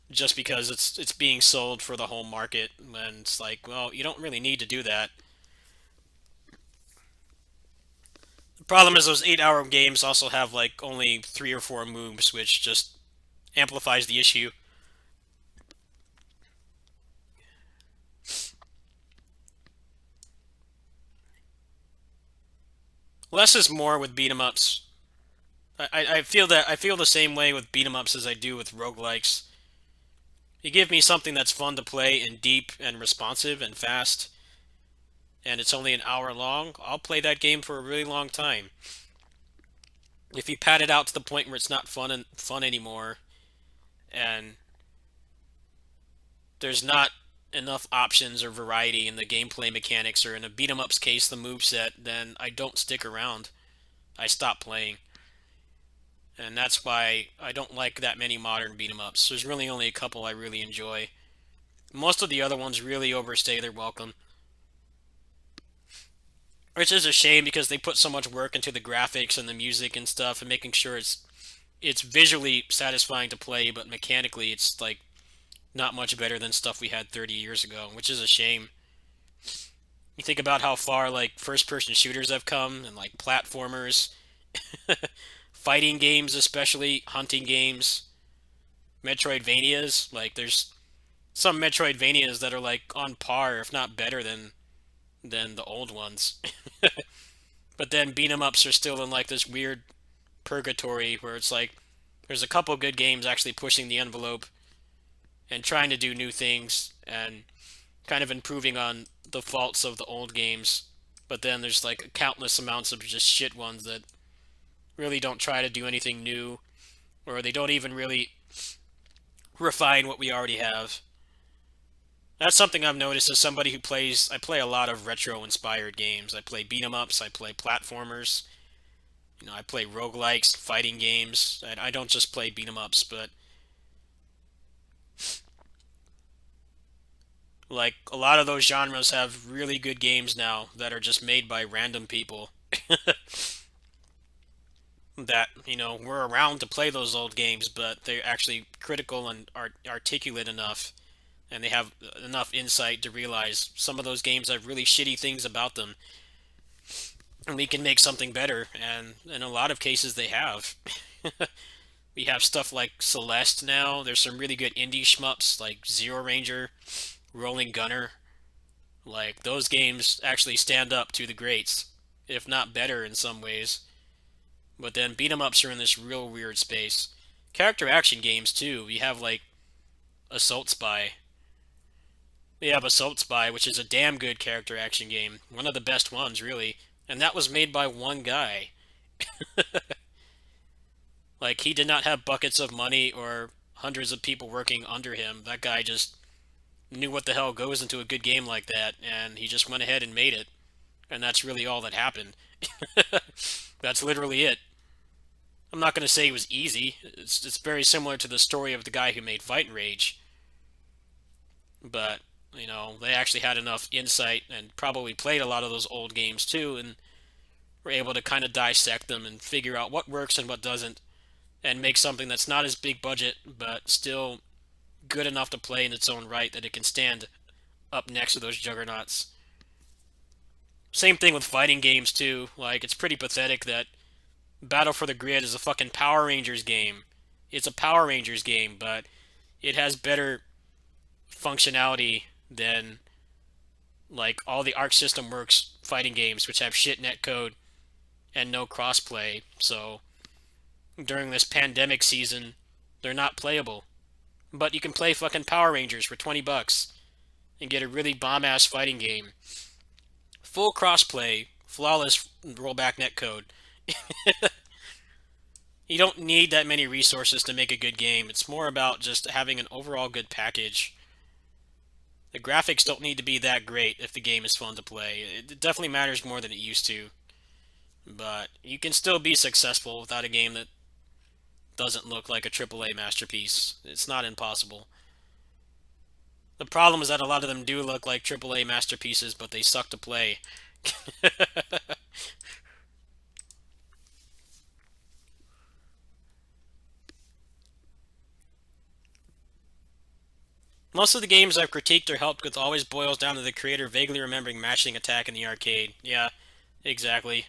just because it's being sold for the home market, and it's like, well, you don't really need to do that. The problem is those 8-hour games also have like only 3 or 4 moves, which just amplifies the issue. Less is more with beat 'em ups. I feel the same way with beat 'em ups as I do with roguelikes. You give me something that's fun to play and deep and responsive and fast, and it's only an hour long, I'll play that game for a really long time. If you pad it out to the point where it's not fun anymore, and there's not enough options or variety in the gameplay mechanics, or in a beat 'em up's case, the moveset, then I don't stick around. I stop playing. And that's why I don't like that many modern beat 'em ups. There's really only a couple I really enjoy. Most of the other ones really overstay their welcome. Which is a shame, because they put so much work into the graphics and the music and stuff, and making sure it's visually satisfying to play, but mechanically it's like not much better than stuff we had 30 years ago, which is a shame. You think about how far like first-person shooters have come, and like platformers, fighting games, especially hunting games, Metroidvanias. Like, there's some Metroidvanias that are like on par, if not better than the old ones. But then beat 'em ups are still in like this weird purgatory where it's like there's a couple good games actually pushing the envelope and trying to do new things and kind of improving on the faults of the old games. But then there's like countless amounts of just shit ones that really don't try to do anything new, or they don't even really refine what we already have. That's something I've noticed as somebody who plays. I play a lot of retro-inspired games. I play beat 'em ups. I play platformers. I play roguelikes, fighting games. I don't just play beat 'em ups, but like a lot of those genres have really good games now that are just made by random people that were around to play those old games, but they're actually critical and articulate enough, and they have enough insight to realize some of those games have really shitty things about them, and we can make something better. And in a lot of cases, they have. We have stuff like Celeste now. There's some really good indie shmups like Zero Ranger, Rolling Gunner. Like those games actually stand up to the greats, if not better in some ways. But then beat 'em ups are in this real weird space. Character action games too. We have like Assault Spy. We have Assault Spy, which is a damn good character action game. One of the best ones, really. And that was made by one guy. Like, he did not have buckets of money or hundreds of people working under him. That guy just knew what the hell goes into a good game like that, and he just went ahead and made it. And that's really all that happened. That's literally it. I'm not going to say it was easy. It's very similar to the story of the guy who made Fight and Rage. But, they actually had enough insight and probably played a lot of those old games too, and were able to kind of dissect them and figure out what works and what doesn't, and make something that's not as big budget, but still good enough to play in its own right that it can stand up next to those juggernauts. Same thing with fighting games too. Like, it's pretty pathetic that Battle for the Grid is a fucking Power Rangers game. It's a Power Rangers game, but it has better functionality than like all the Arc System Works fighting games, which have shit netcode and no crossplay. So during this pandemic season, they're not playable. But you can play fucking Power Rangers for $20 and get a really bomb-ass fighting game. Full crossplay, flawless rollback netcode. You don't need that many resources to make a good game. It's more about just having an overall good package. The graphics don't need to be that great if the game is fun to play. It definitely matters more than it used to. But you can still be successful without a game that doesn't look like a AAA masterpiece. It's not impossible. The problem is that a lot of them do look like AAA masterpieces, but they suck to play. Most of the games I've critiqued or helped with always boils down to the creator vaguely remembering mashing attack in the arcade. Yeah, exactly.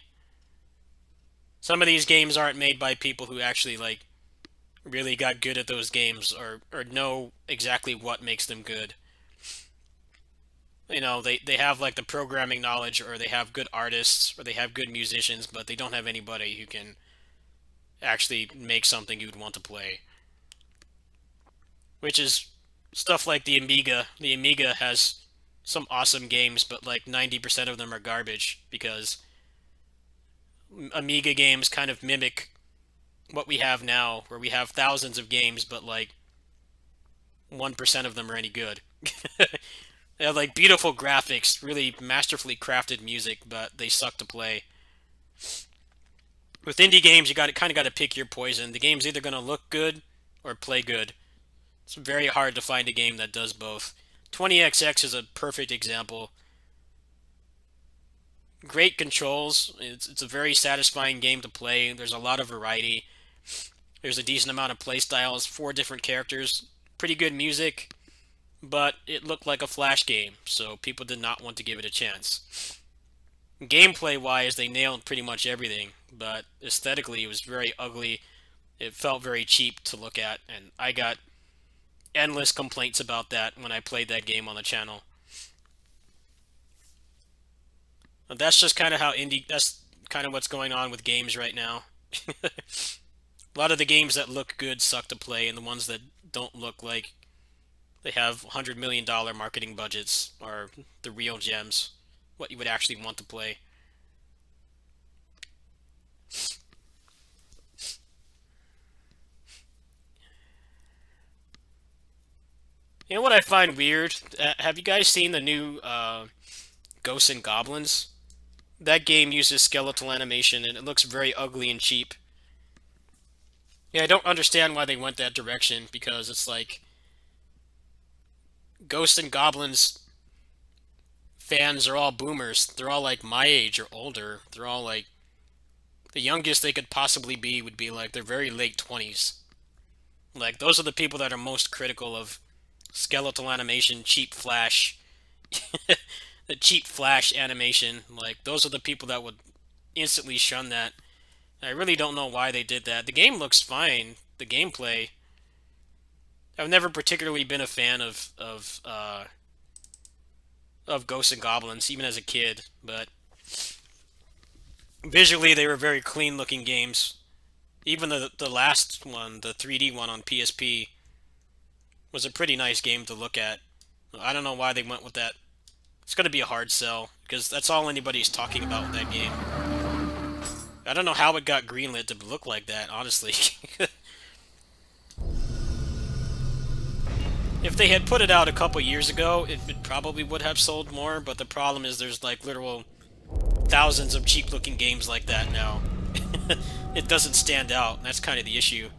Some of these games aren't made by people who actually, like, really got good at those games or know exactly what makes them good. They have, like, the programming knowledge, or they have good artists, or they have good musicians, but they don't have anybody who can actually make something you'd want to play. Which is stuff like the Amiga. The Amiga has some awesome games, but like 90% of them are garbage because Amiga games kind of mimic what we have now, where we have thousands of games, but like 1% of them are any good. They have like beautiful graphics, really masterfully crafted music, but they suck to play. With indie games, you kind of got to pick your poison. The game's either going to look good or play good. It's very hard to find a game that does both. 20XX is a perfect example. Great controls. It's a very satisfying game to play. There's a lot of variety. There's a decent amount of play styles, 4 different characters, pretty good music, but it looked like a Flash game, so people did not want to give it a chance. Gameplay-wise, they nailed pretty much everything, but aesthetically it was very ugly. It felt very cheap to look at, and I got endless complaints about that when I played that game on the channel. But that's just kind of how that's kind of what's going on with games right now. A lot of the games that look good suck to play, and the ones that don't look like they have $100 million marketing budgets are the real gems, what you would actually want to play. You know what I find weird? Have you guys seen the new Ghosts and Goblins? That game uses skeletal animation and it looks very ugly and cheap. Yeah, I don't understand why they went that direction because it's like Ghosts and Goblins fans are all boomers. They're all like my age or older. They're all like the youngest they could possibly be would be like their very late 20s. Like those are the people that are most critical of skeletal animation, cheap flash, the cheap flash animation. Like those are the people that would instantly shun that. I really don't know why they did that. The game looks fine. The gameplay. I've never particularly been a fan of Ghosts and Goblins, even as a kid. But visually, they were very clean-looking games. Even the last one, the 3D one on PSP, was a pretty nice game to look at. I don't know why they went with that. It's going to be a hard sell because that's all anybody's talking about with that game. I don't know how it got greenlit to look like that, honestly. If they had put it out a couple years ago, it probably would have sold more, but the problem is there's like literal thousands of cheap-looking games like that now. It doesn't stand out, and that's kind of the issue.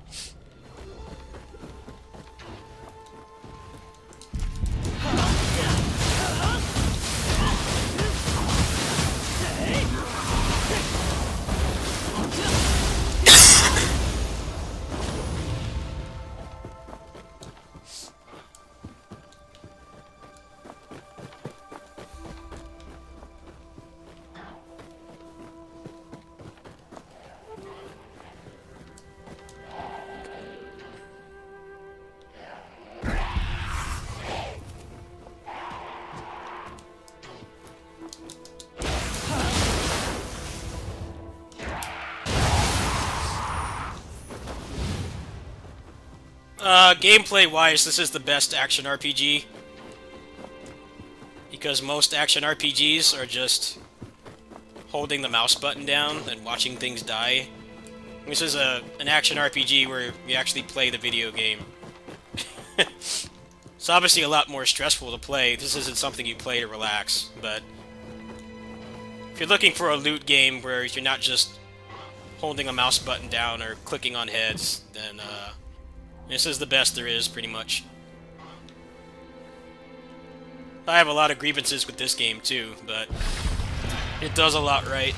Gameplay-wise, this is the best action RPG. Because most action RPGs are just holding the mouse button down and watching things die. This is an action RPG where you actually play the video game. It's obviously a lot more stressful to play. This isn't something you play to relax, but if you're looking for a loot game where you're not just holding a mouse button down or clicking on heads, then this is the best there is, pretty much. I have a lot of grievances with this game, too, but it does a lot right.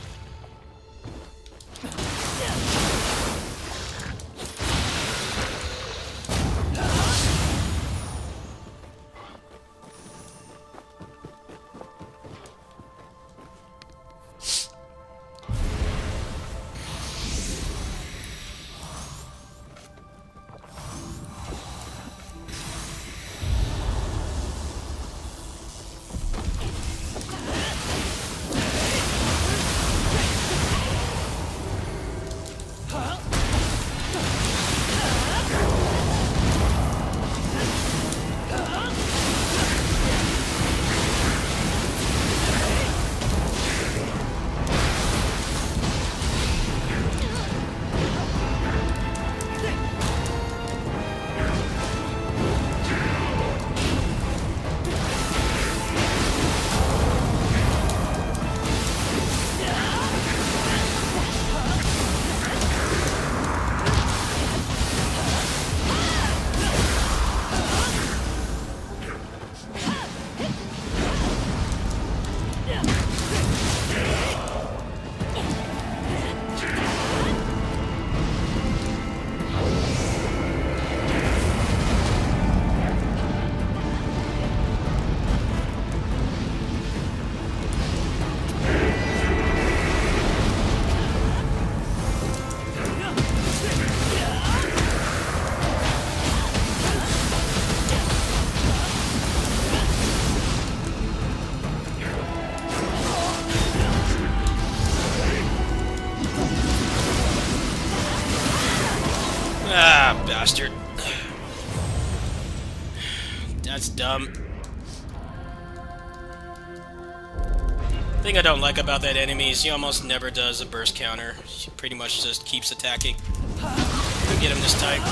That's dumb. Thing I don't like about that enemy is he almost never does a burst counter. He pretty much just keeps attacking. Could get him this time.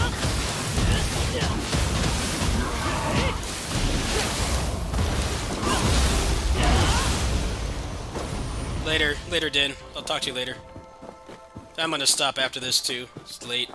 Later, Din. I'll talk to you later. I'm gonna stop after this too. It's late.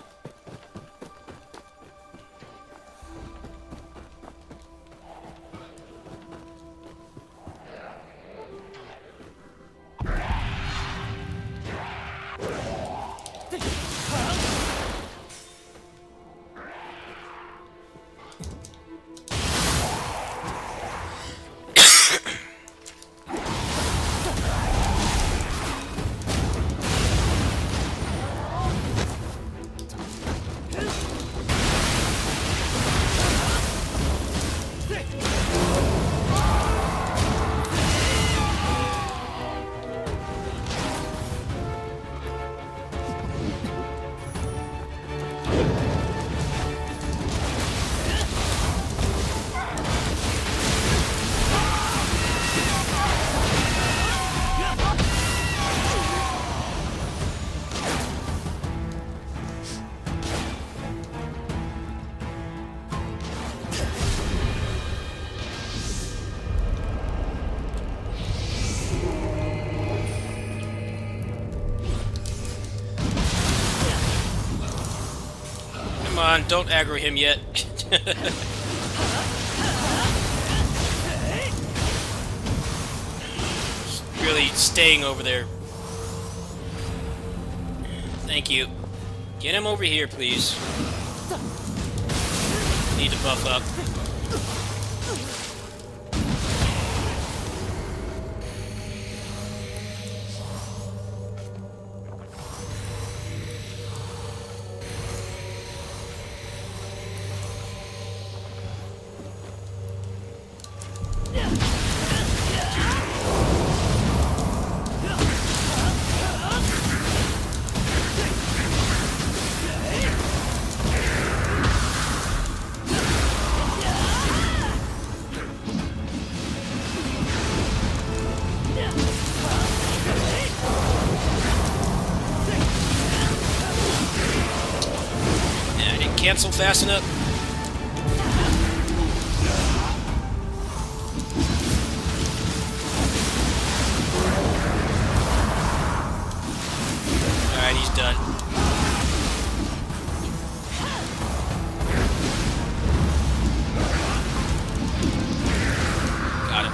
Come on, don't aggro him yet. Really staying over there. Thank you. Get him over here, please. Need to buff up. Cancel fast enough. Alright, he's done. Got it.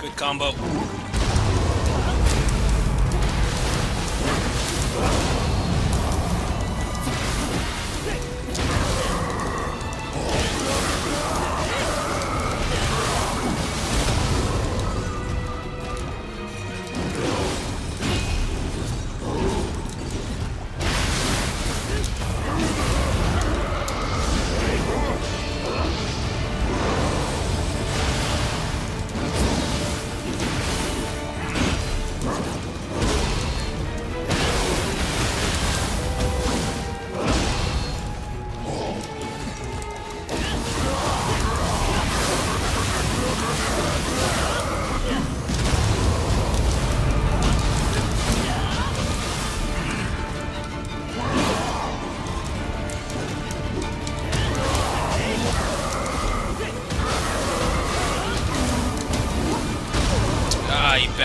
Good combo.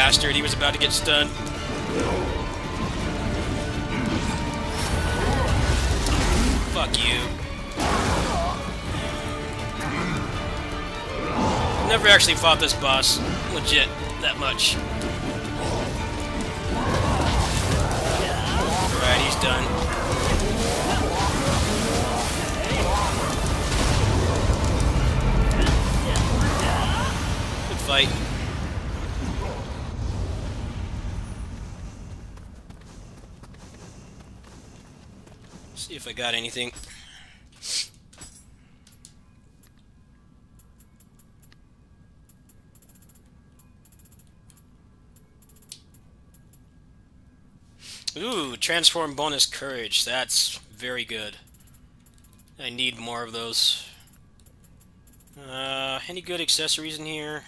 bastard. He was about to get stunned. Fuck you. Never actually fought this boss legit that much. Alright, he's done. Good fight. See if I got anything. Ooh, transform bonus courage. That's very good. I need more of those. Any good accessories in here?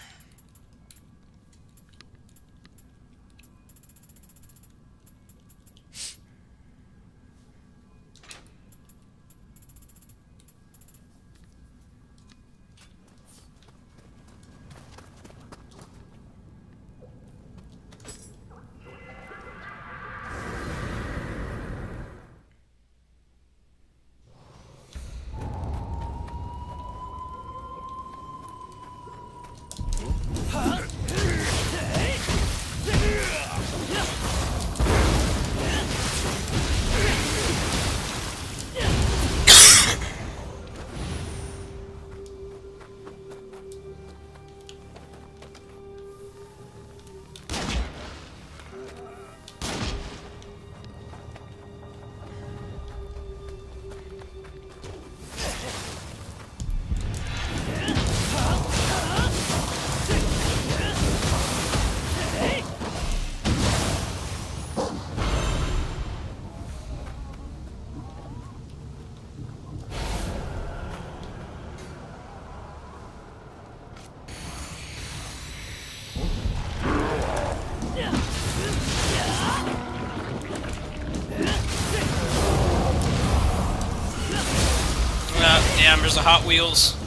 Damn, there's the Hot Wheels.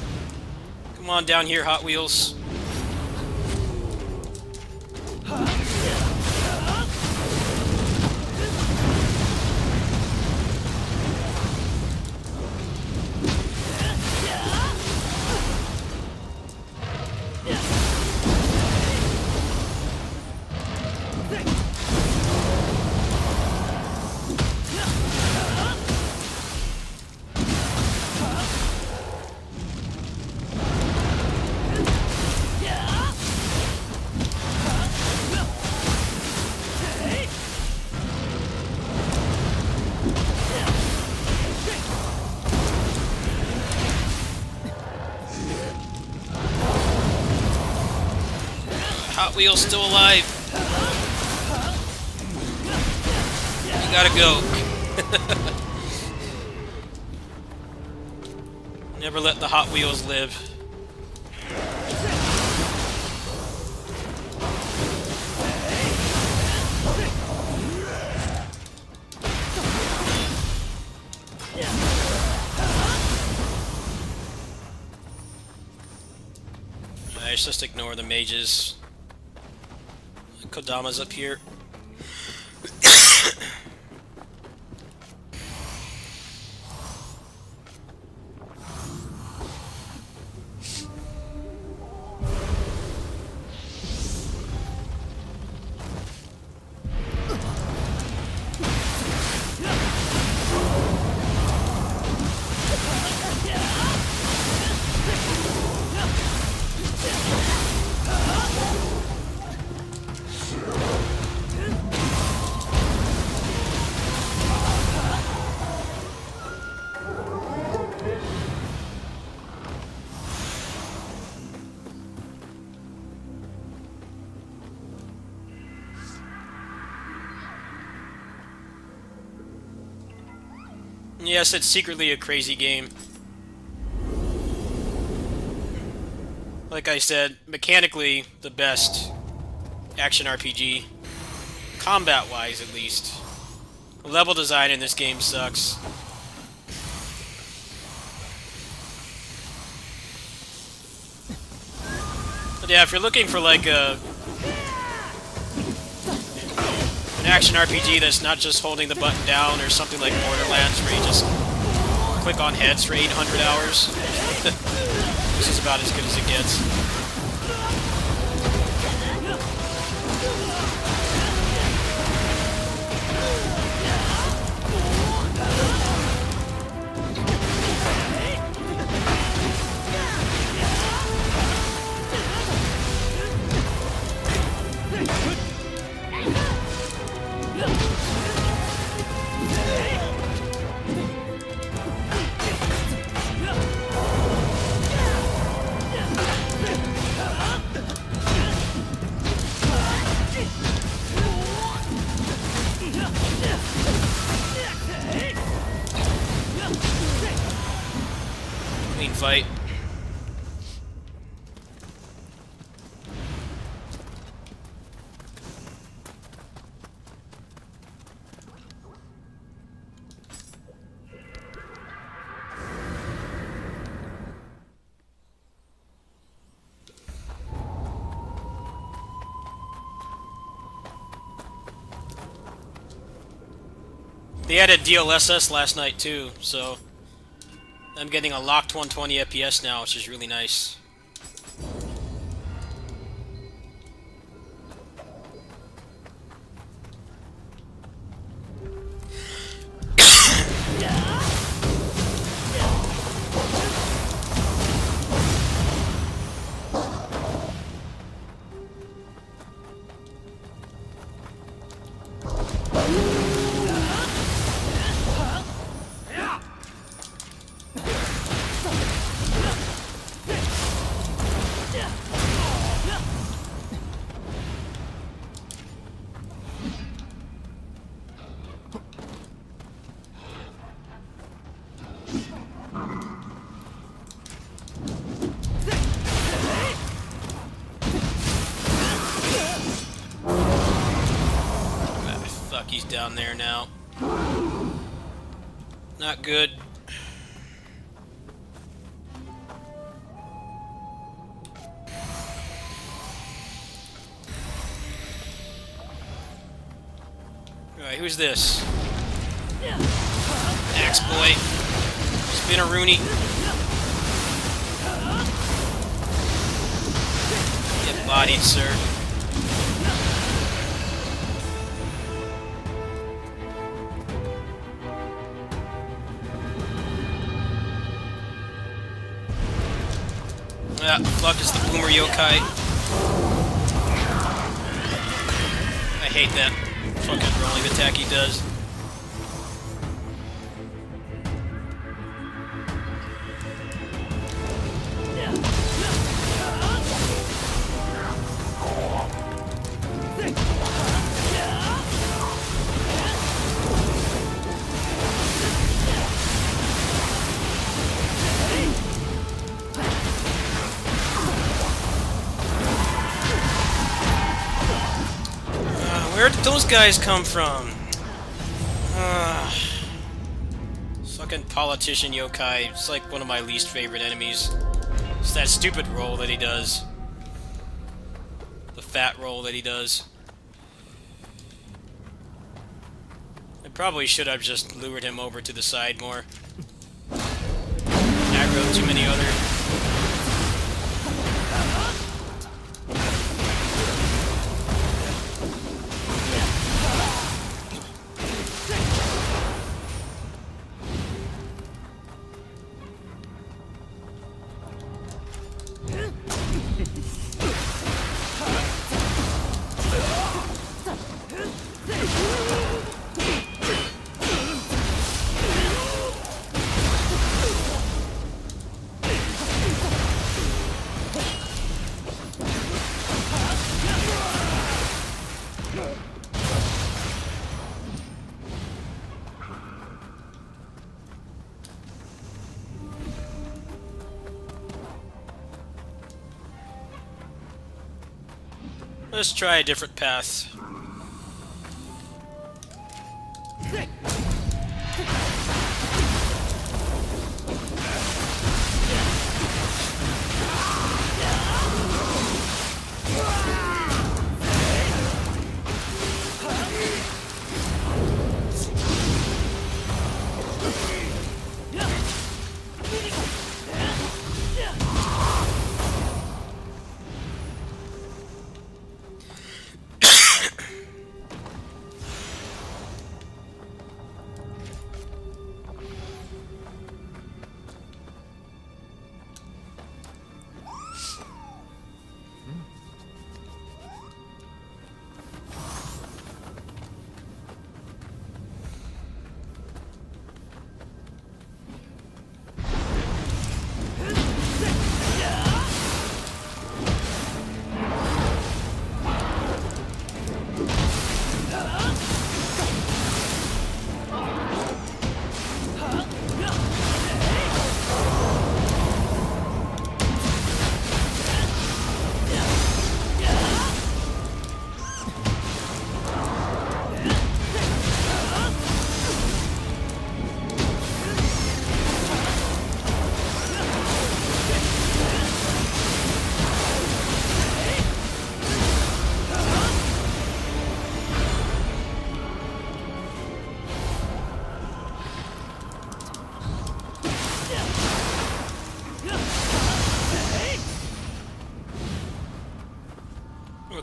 Come on down here, Hot Wheels. Hot Wheels still alive. You gotta go. Never let the Hot Wheels live. Let's just ignore the mages. Kodama's up here. Yes, it's secretly a crazy game. Like I said, mechanically, the best action RPG. Combat-wise, at least. The level design in this game sucks. But yeah, if you're looking for like a action RPG that's not just holding the button down, or something like Borderlands where you just click on heads for 800 hours. This is about as good as it gets. Clean fight. They added DLSS last night too, so I'm getting a locked 120 FPS now, which is really nice. He's down there now. Not good. Alright, who's this? Axe boy. Spinneroonie. Get bodied, sir. Ah, fuck, it's the boomer yokai. I hate that fucking rolling attack he does. Where did those guys come from? Fucking politician yokai. It's like one of my least favorite enemies. It's that stupid roll that he does. The fat roll that he does. I probably should have just lured him over to the side more. Aggro too many other... Let's try a different path.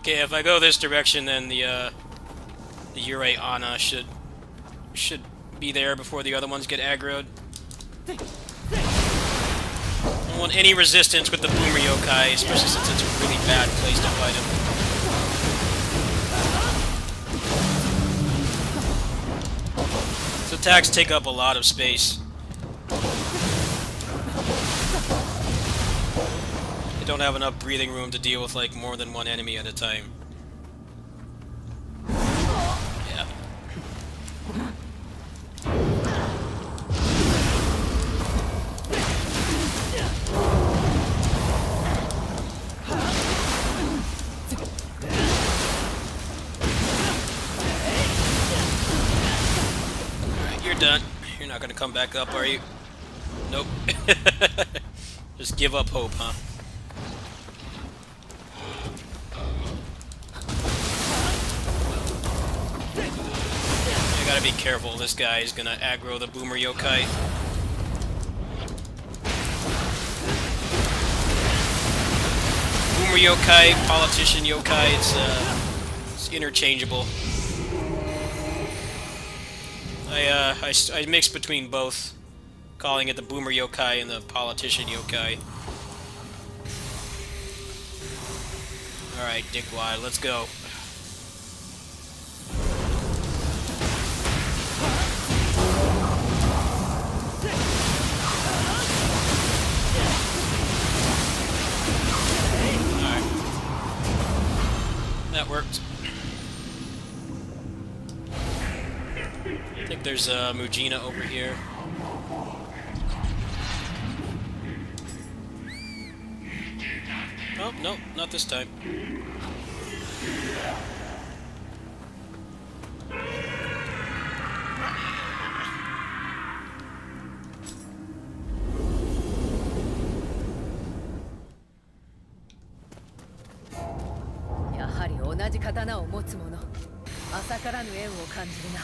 Okay, if I go this direction, then the Yurei Ana should be there before the other ones get aggroed. I don't want any resistance with the Boomer Yokai, especially since it's a really bad place to fight him. His attacks take up a lot of space. They don't have enough breathing room to deal with like more than one enemy at a time. Yeah. Alright, you're done. You're not gonna come back up, are you? Nope. Just give up hope, huh? I gotta be careful. This guy is gonna aggro the Boomer Yokai. Boomer Yokai, Politician Yokai, it's interchangeable. I mix between both, calling it the Boomer Yokai and the Politician Yokai. Alright, Dickwad, let's go. Alright. That worked. I think there's Mujina over here. Oh, no, not this time.やはり同じ刀を持つ者、浅からぬ縁を感じるな。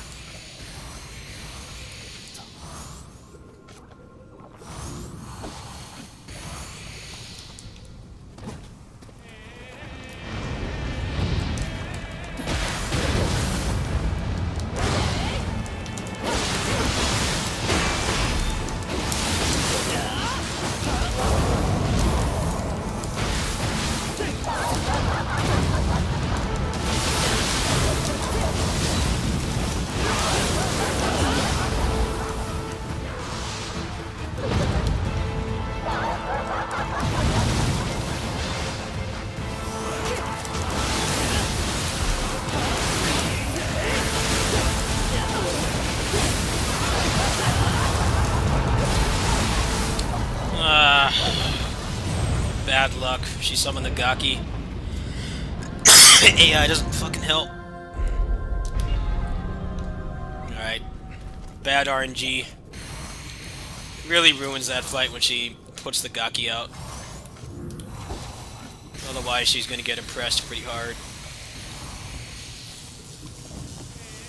Bad luck. She summoned the Gaki. AI doesn't fucking help. Alright. Bad RNG. Really ruins that fight when she puts the Gaki out. Otherwise, she's gonna get impressed pretty hard.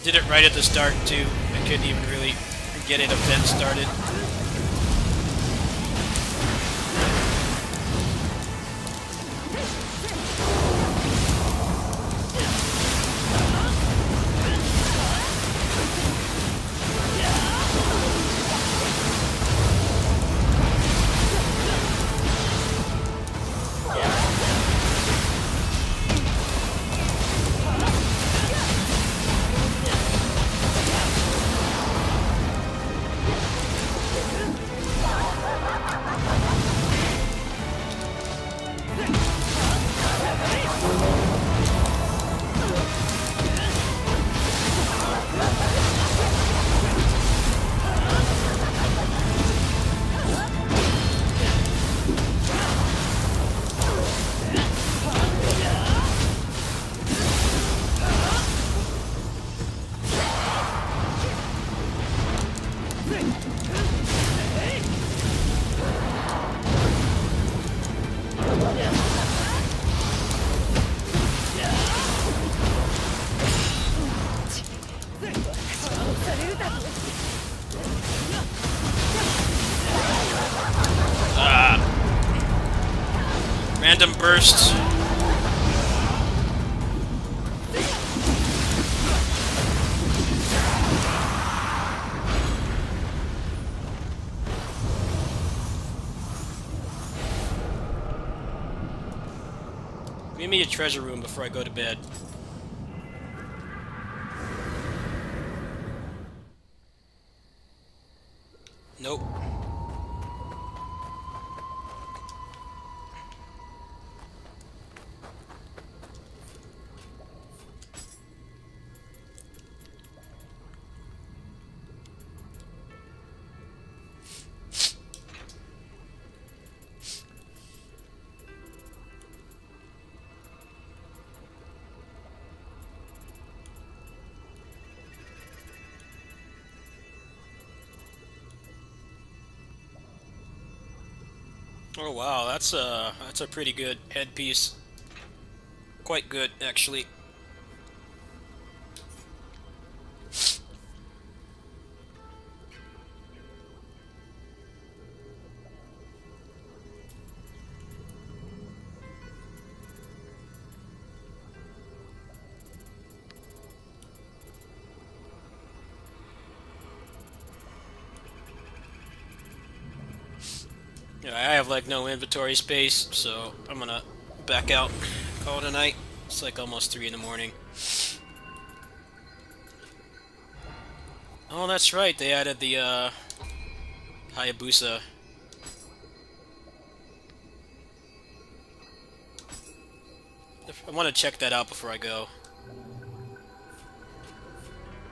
Did it right at the start, too. I couldn't even really get an event started. Random burst. Give me a treasure room before I go to bed. Nope. Oh wow, that's a pretty good headpiece. Quite good, actually. Yeah, I have like no inventory space, so I'm gonna back out. Call it a night. It's like almost 3 in the morning. Oh, that's right. They added the Hayabusa. I want to check that out before I go.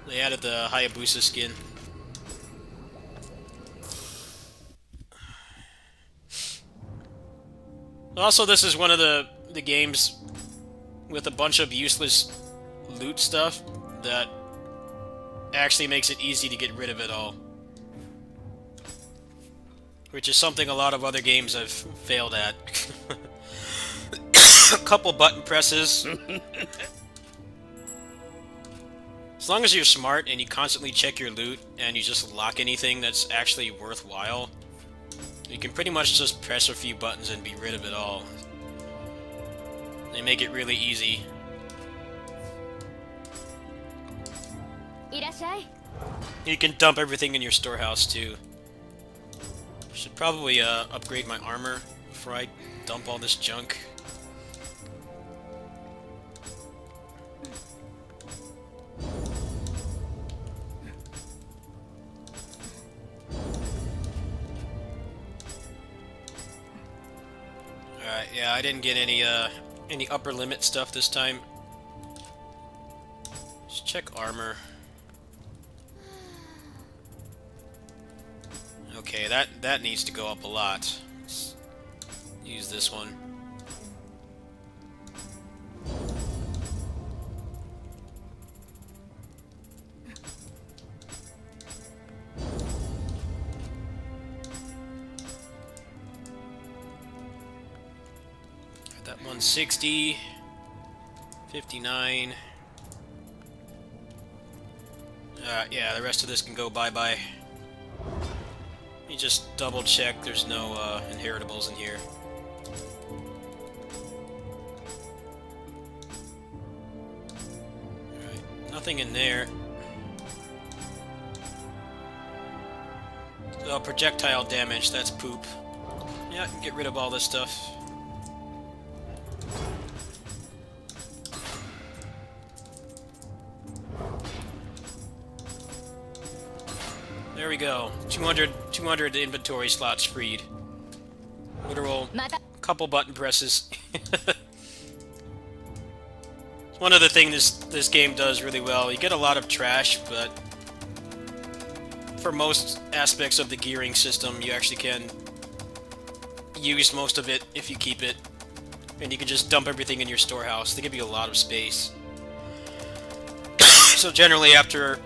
They added the Hayabusa skin. Also, this is one of the games with a bunch of useless loot stuff that actually makes it easy to get rid of it all. Which is something a lot of other games have failed at. A couple button presses. As long as you're smart and you constantly check your loot and you just lock anything that's actually worthwhile, you can pretty much just press a few buttons and be rid of it all. They make it really easy. You can dump everything in your storehouse too. Should probably upgrade my armor before I dump all this junk. Alright, yeah, I didn't get any upper limit stuff this time. Let's check armor. Okay, that needs to go up a lot. Let's use this one. That 160, 59. Yeah, the rest of this can go bye-bye. Let me just double check there's no inheritables in here. Alright, nothing in there. Oh, projectile damage, that's poop. Yeah, get rid of all this stuff. There we go. 200 inventory slots freed. Literal couple button presses. One other thing this game does really well. You get a lot of trash, but for most aspects of the gearing system, you actually can use most of it if you keep it. And you can just dump everything in your storehouse. They give you a lot of space. So generally after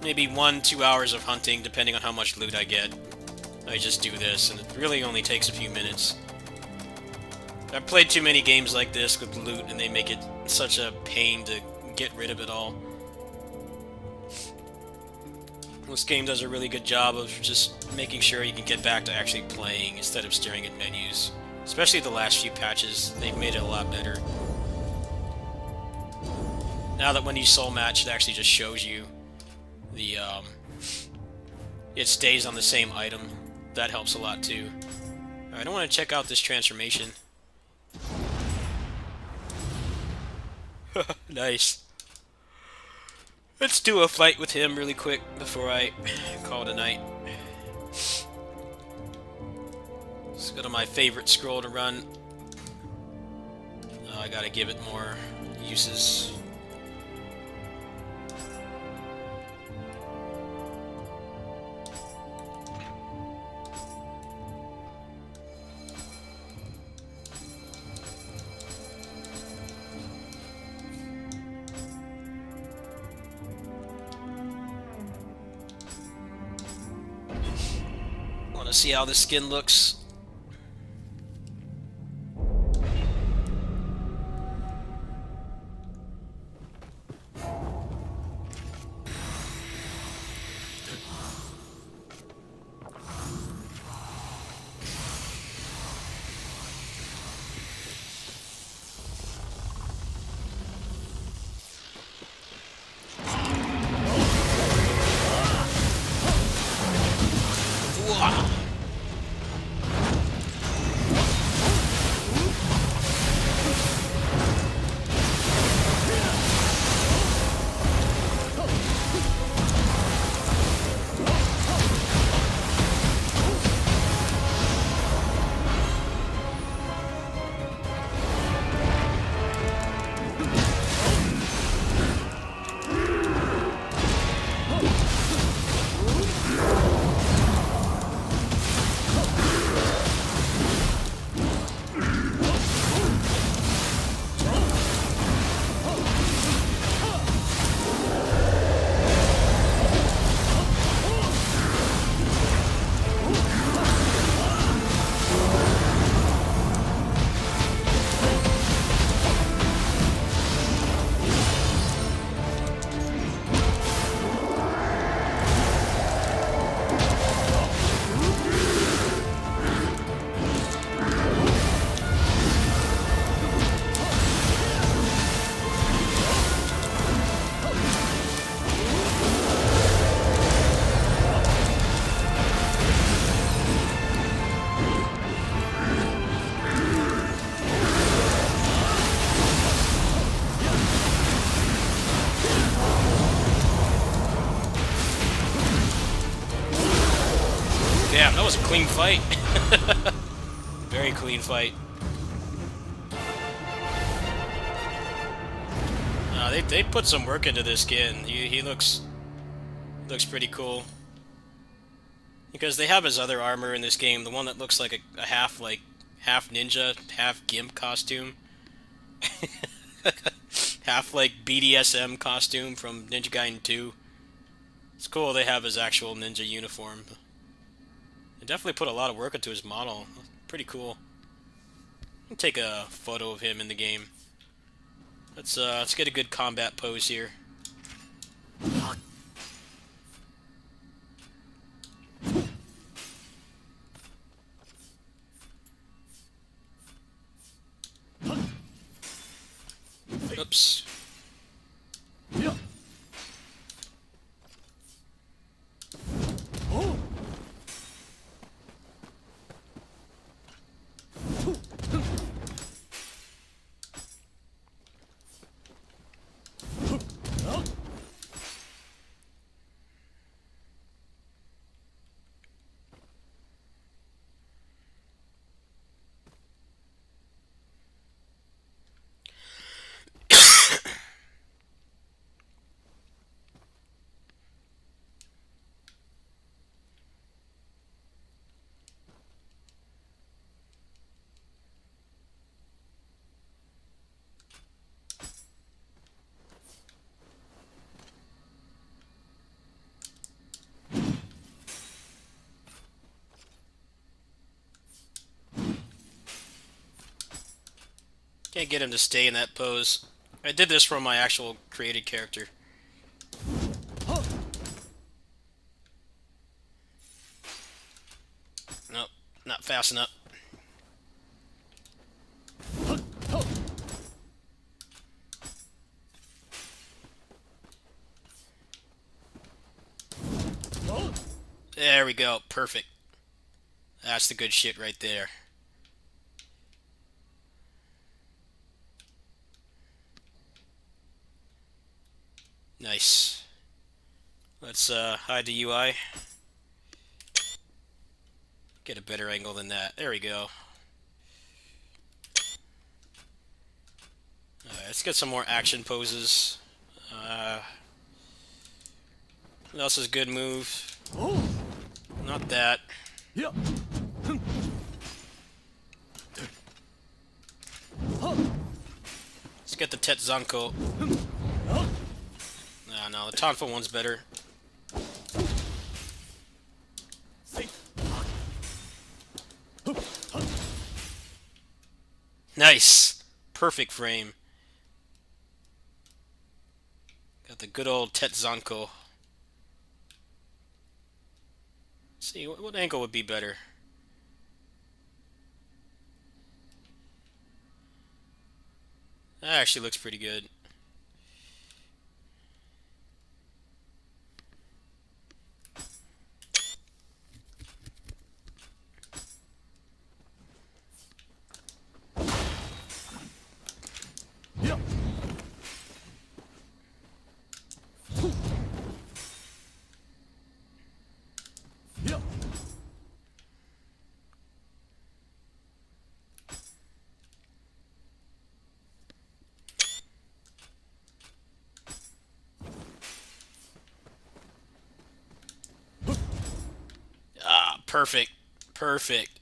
maybe 1-2 hours of hunting, depending on how much loot I get, I just do this, and it really only takes a few minutes. I've played too many games like this with loot, and they make it such a pain to get rid of it all. This game does a really good job of just making sure you can get back to actually playing instead of staring at menus. Especially the last few patches, they've made it a lot better. Now that when you soul match, it actually just shows you the, it stays on the same item. That helps a lot too. Alright, I want to check out this transformation. Nice. Let's do a fight with him really quick before I call it a night. Let's go to my favorite scroll to run. I gotta give it more uses. Want to see how the skin looks. Damn, that was a clean fight. Very clean fight. They put some work into this skin. He looks pretty cool. Because they have his other armor in this game, the one that looks like a half ninja, half gimp costume. Half like BDSM costume from Ninja Gaiden 2. It's cool they have his actual ninja uniform. They definitely put a lot of work into his model. Pretty cool. I'll take a photo of him in the game. Let's get a good combat pose here. Oops. Can't get him to stay in that pose. I did this from my actual created character. Nope, not fast enough. There we go, perfect. That's the good shit right there. Nice. Let's hide the UI. Get a better angle than that. There we go. Alright, let's get some more action poses. What else is good move? Not that. Yeah. Let's get the Tetzanko. No, the Tonfa one's better. Nice! Perfect frame. Got the good old Tetzanko. See, what angle would be better? That actually looks pretty good. Yeah. Yeah. Ah, perfect. Perfect.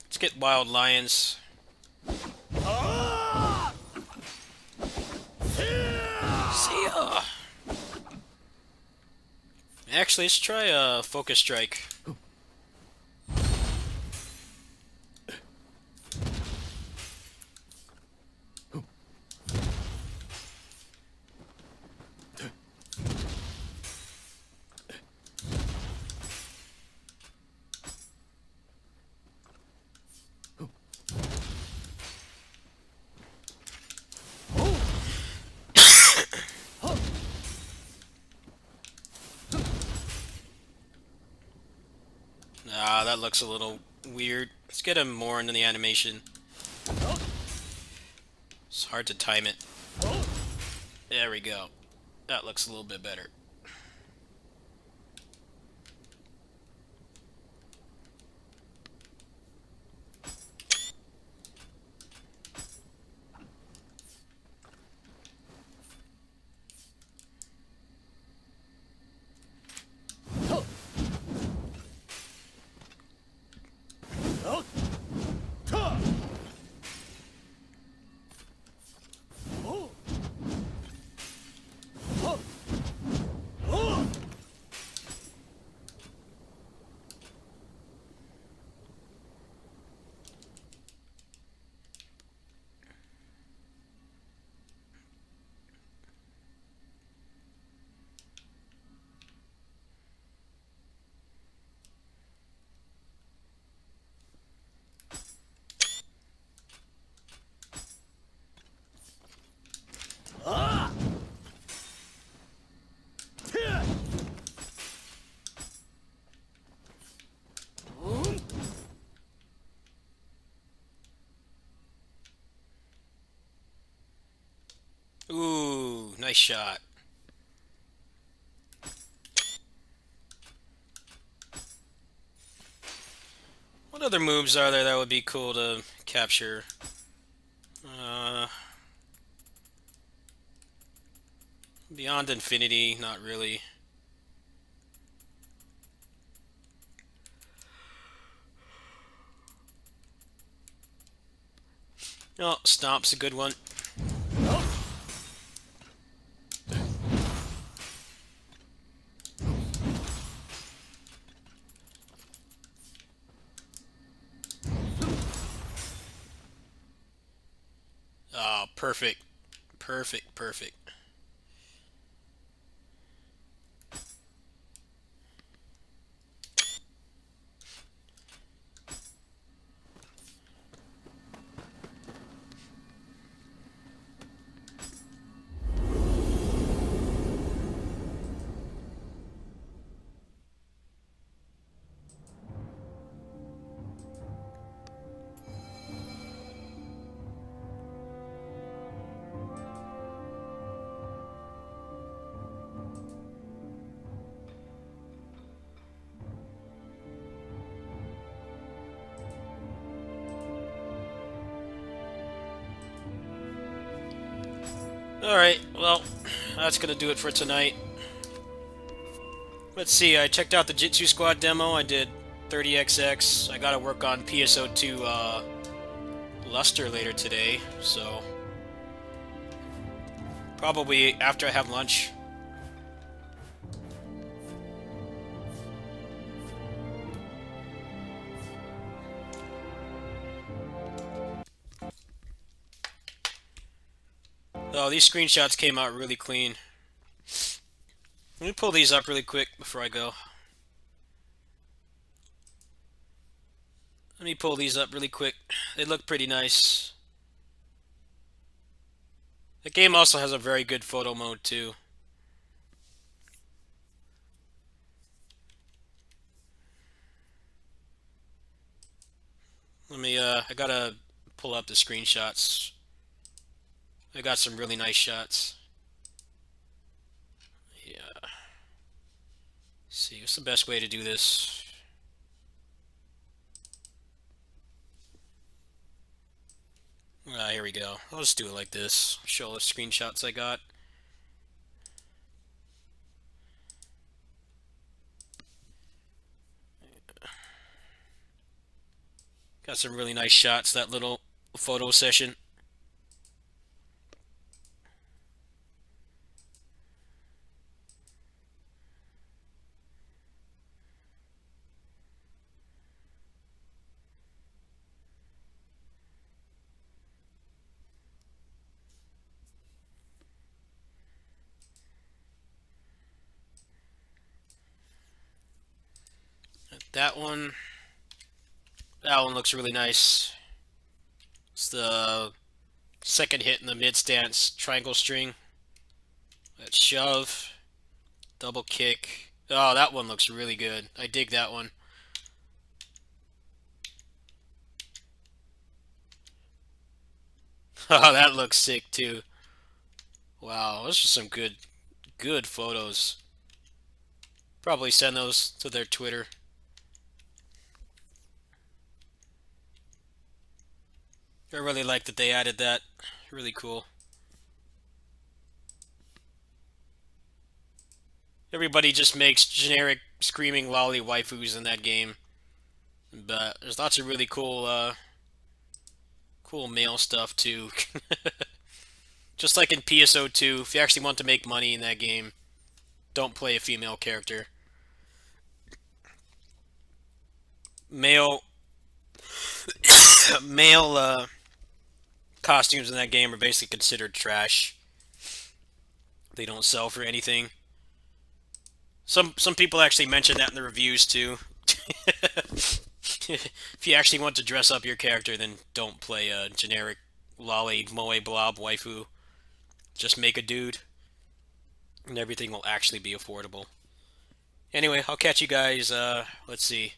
Let's get Wild Lions. See ya! Actually, let's try a Focus Strike. Ah, that looks a little weird. Let's get him more into the animation. It's hard to time it. There we go. That looks a little bit better. Ooh, nice shot. What other moves are there that would be cool to capture? Beyond Infinity, not really. Oh, Stomp's a good one. Oh, perfect. Perfect, perfect. Alright, well, that's gonna do it for tonight. Let's see, I checked out the Jitsu Squad demo, I did 30XX, I gotta work on PSO2 Luster later today, so probably after I have lunch. Oh, these screenshots came out really clean. Let me pull these up really quick before I go. Let me pull these up really quick. They look pretty nice. The game also has a very good photo mode too. Let me, I gotta pull up the screenshots. I got some really nice shots. Yeah. Let's see, what's the best way to do this? Ah, here we go. I'll just do it like this. Show all the screenshots I got. Got some really nice shots, that little photo session. That one looks really nice. It's the second hit in the mid stance triangle string. That shove, double kick. Oh, that one looks really good. I dig that one. Oh, that looks sick too. Wow, those are some good photos. Probably send those to their Twitter. I really like that they added that. Really cool. Everybody just makes generic screaming lolly waifus in that game. But there's lots of really cool male stuff too. Just like in PSO2, if you actually want to make money in that game, don't play a female character. Male male costumes in that game are basically considered trash. They don't sell for anything. Some people actually mention that in the reviews too. If you actually want to dress up your character, then don't play a generic lolly moe blob waifu. Just make a dude, and everything will actually be affordable. Anyway, I'll catch you guys. Let's see.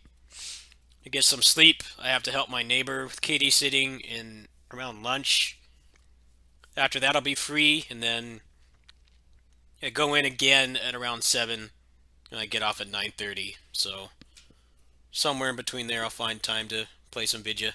To get some sleep, I have to help my neighbor with kitty sitting in around lunch. After that, I'll be free, and then I go in again at around 7, and I get off at 9:30. So somewhere in between there, I'll find time to play some Vidya.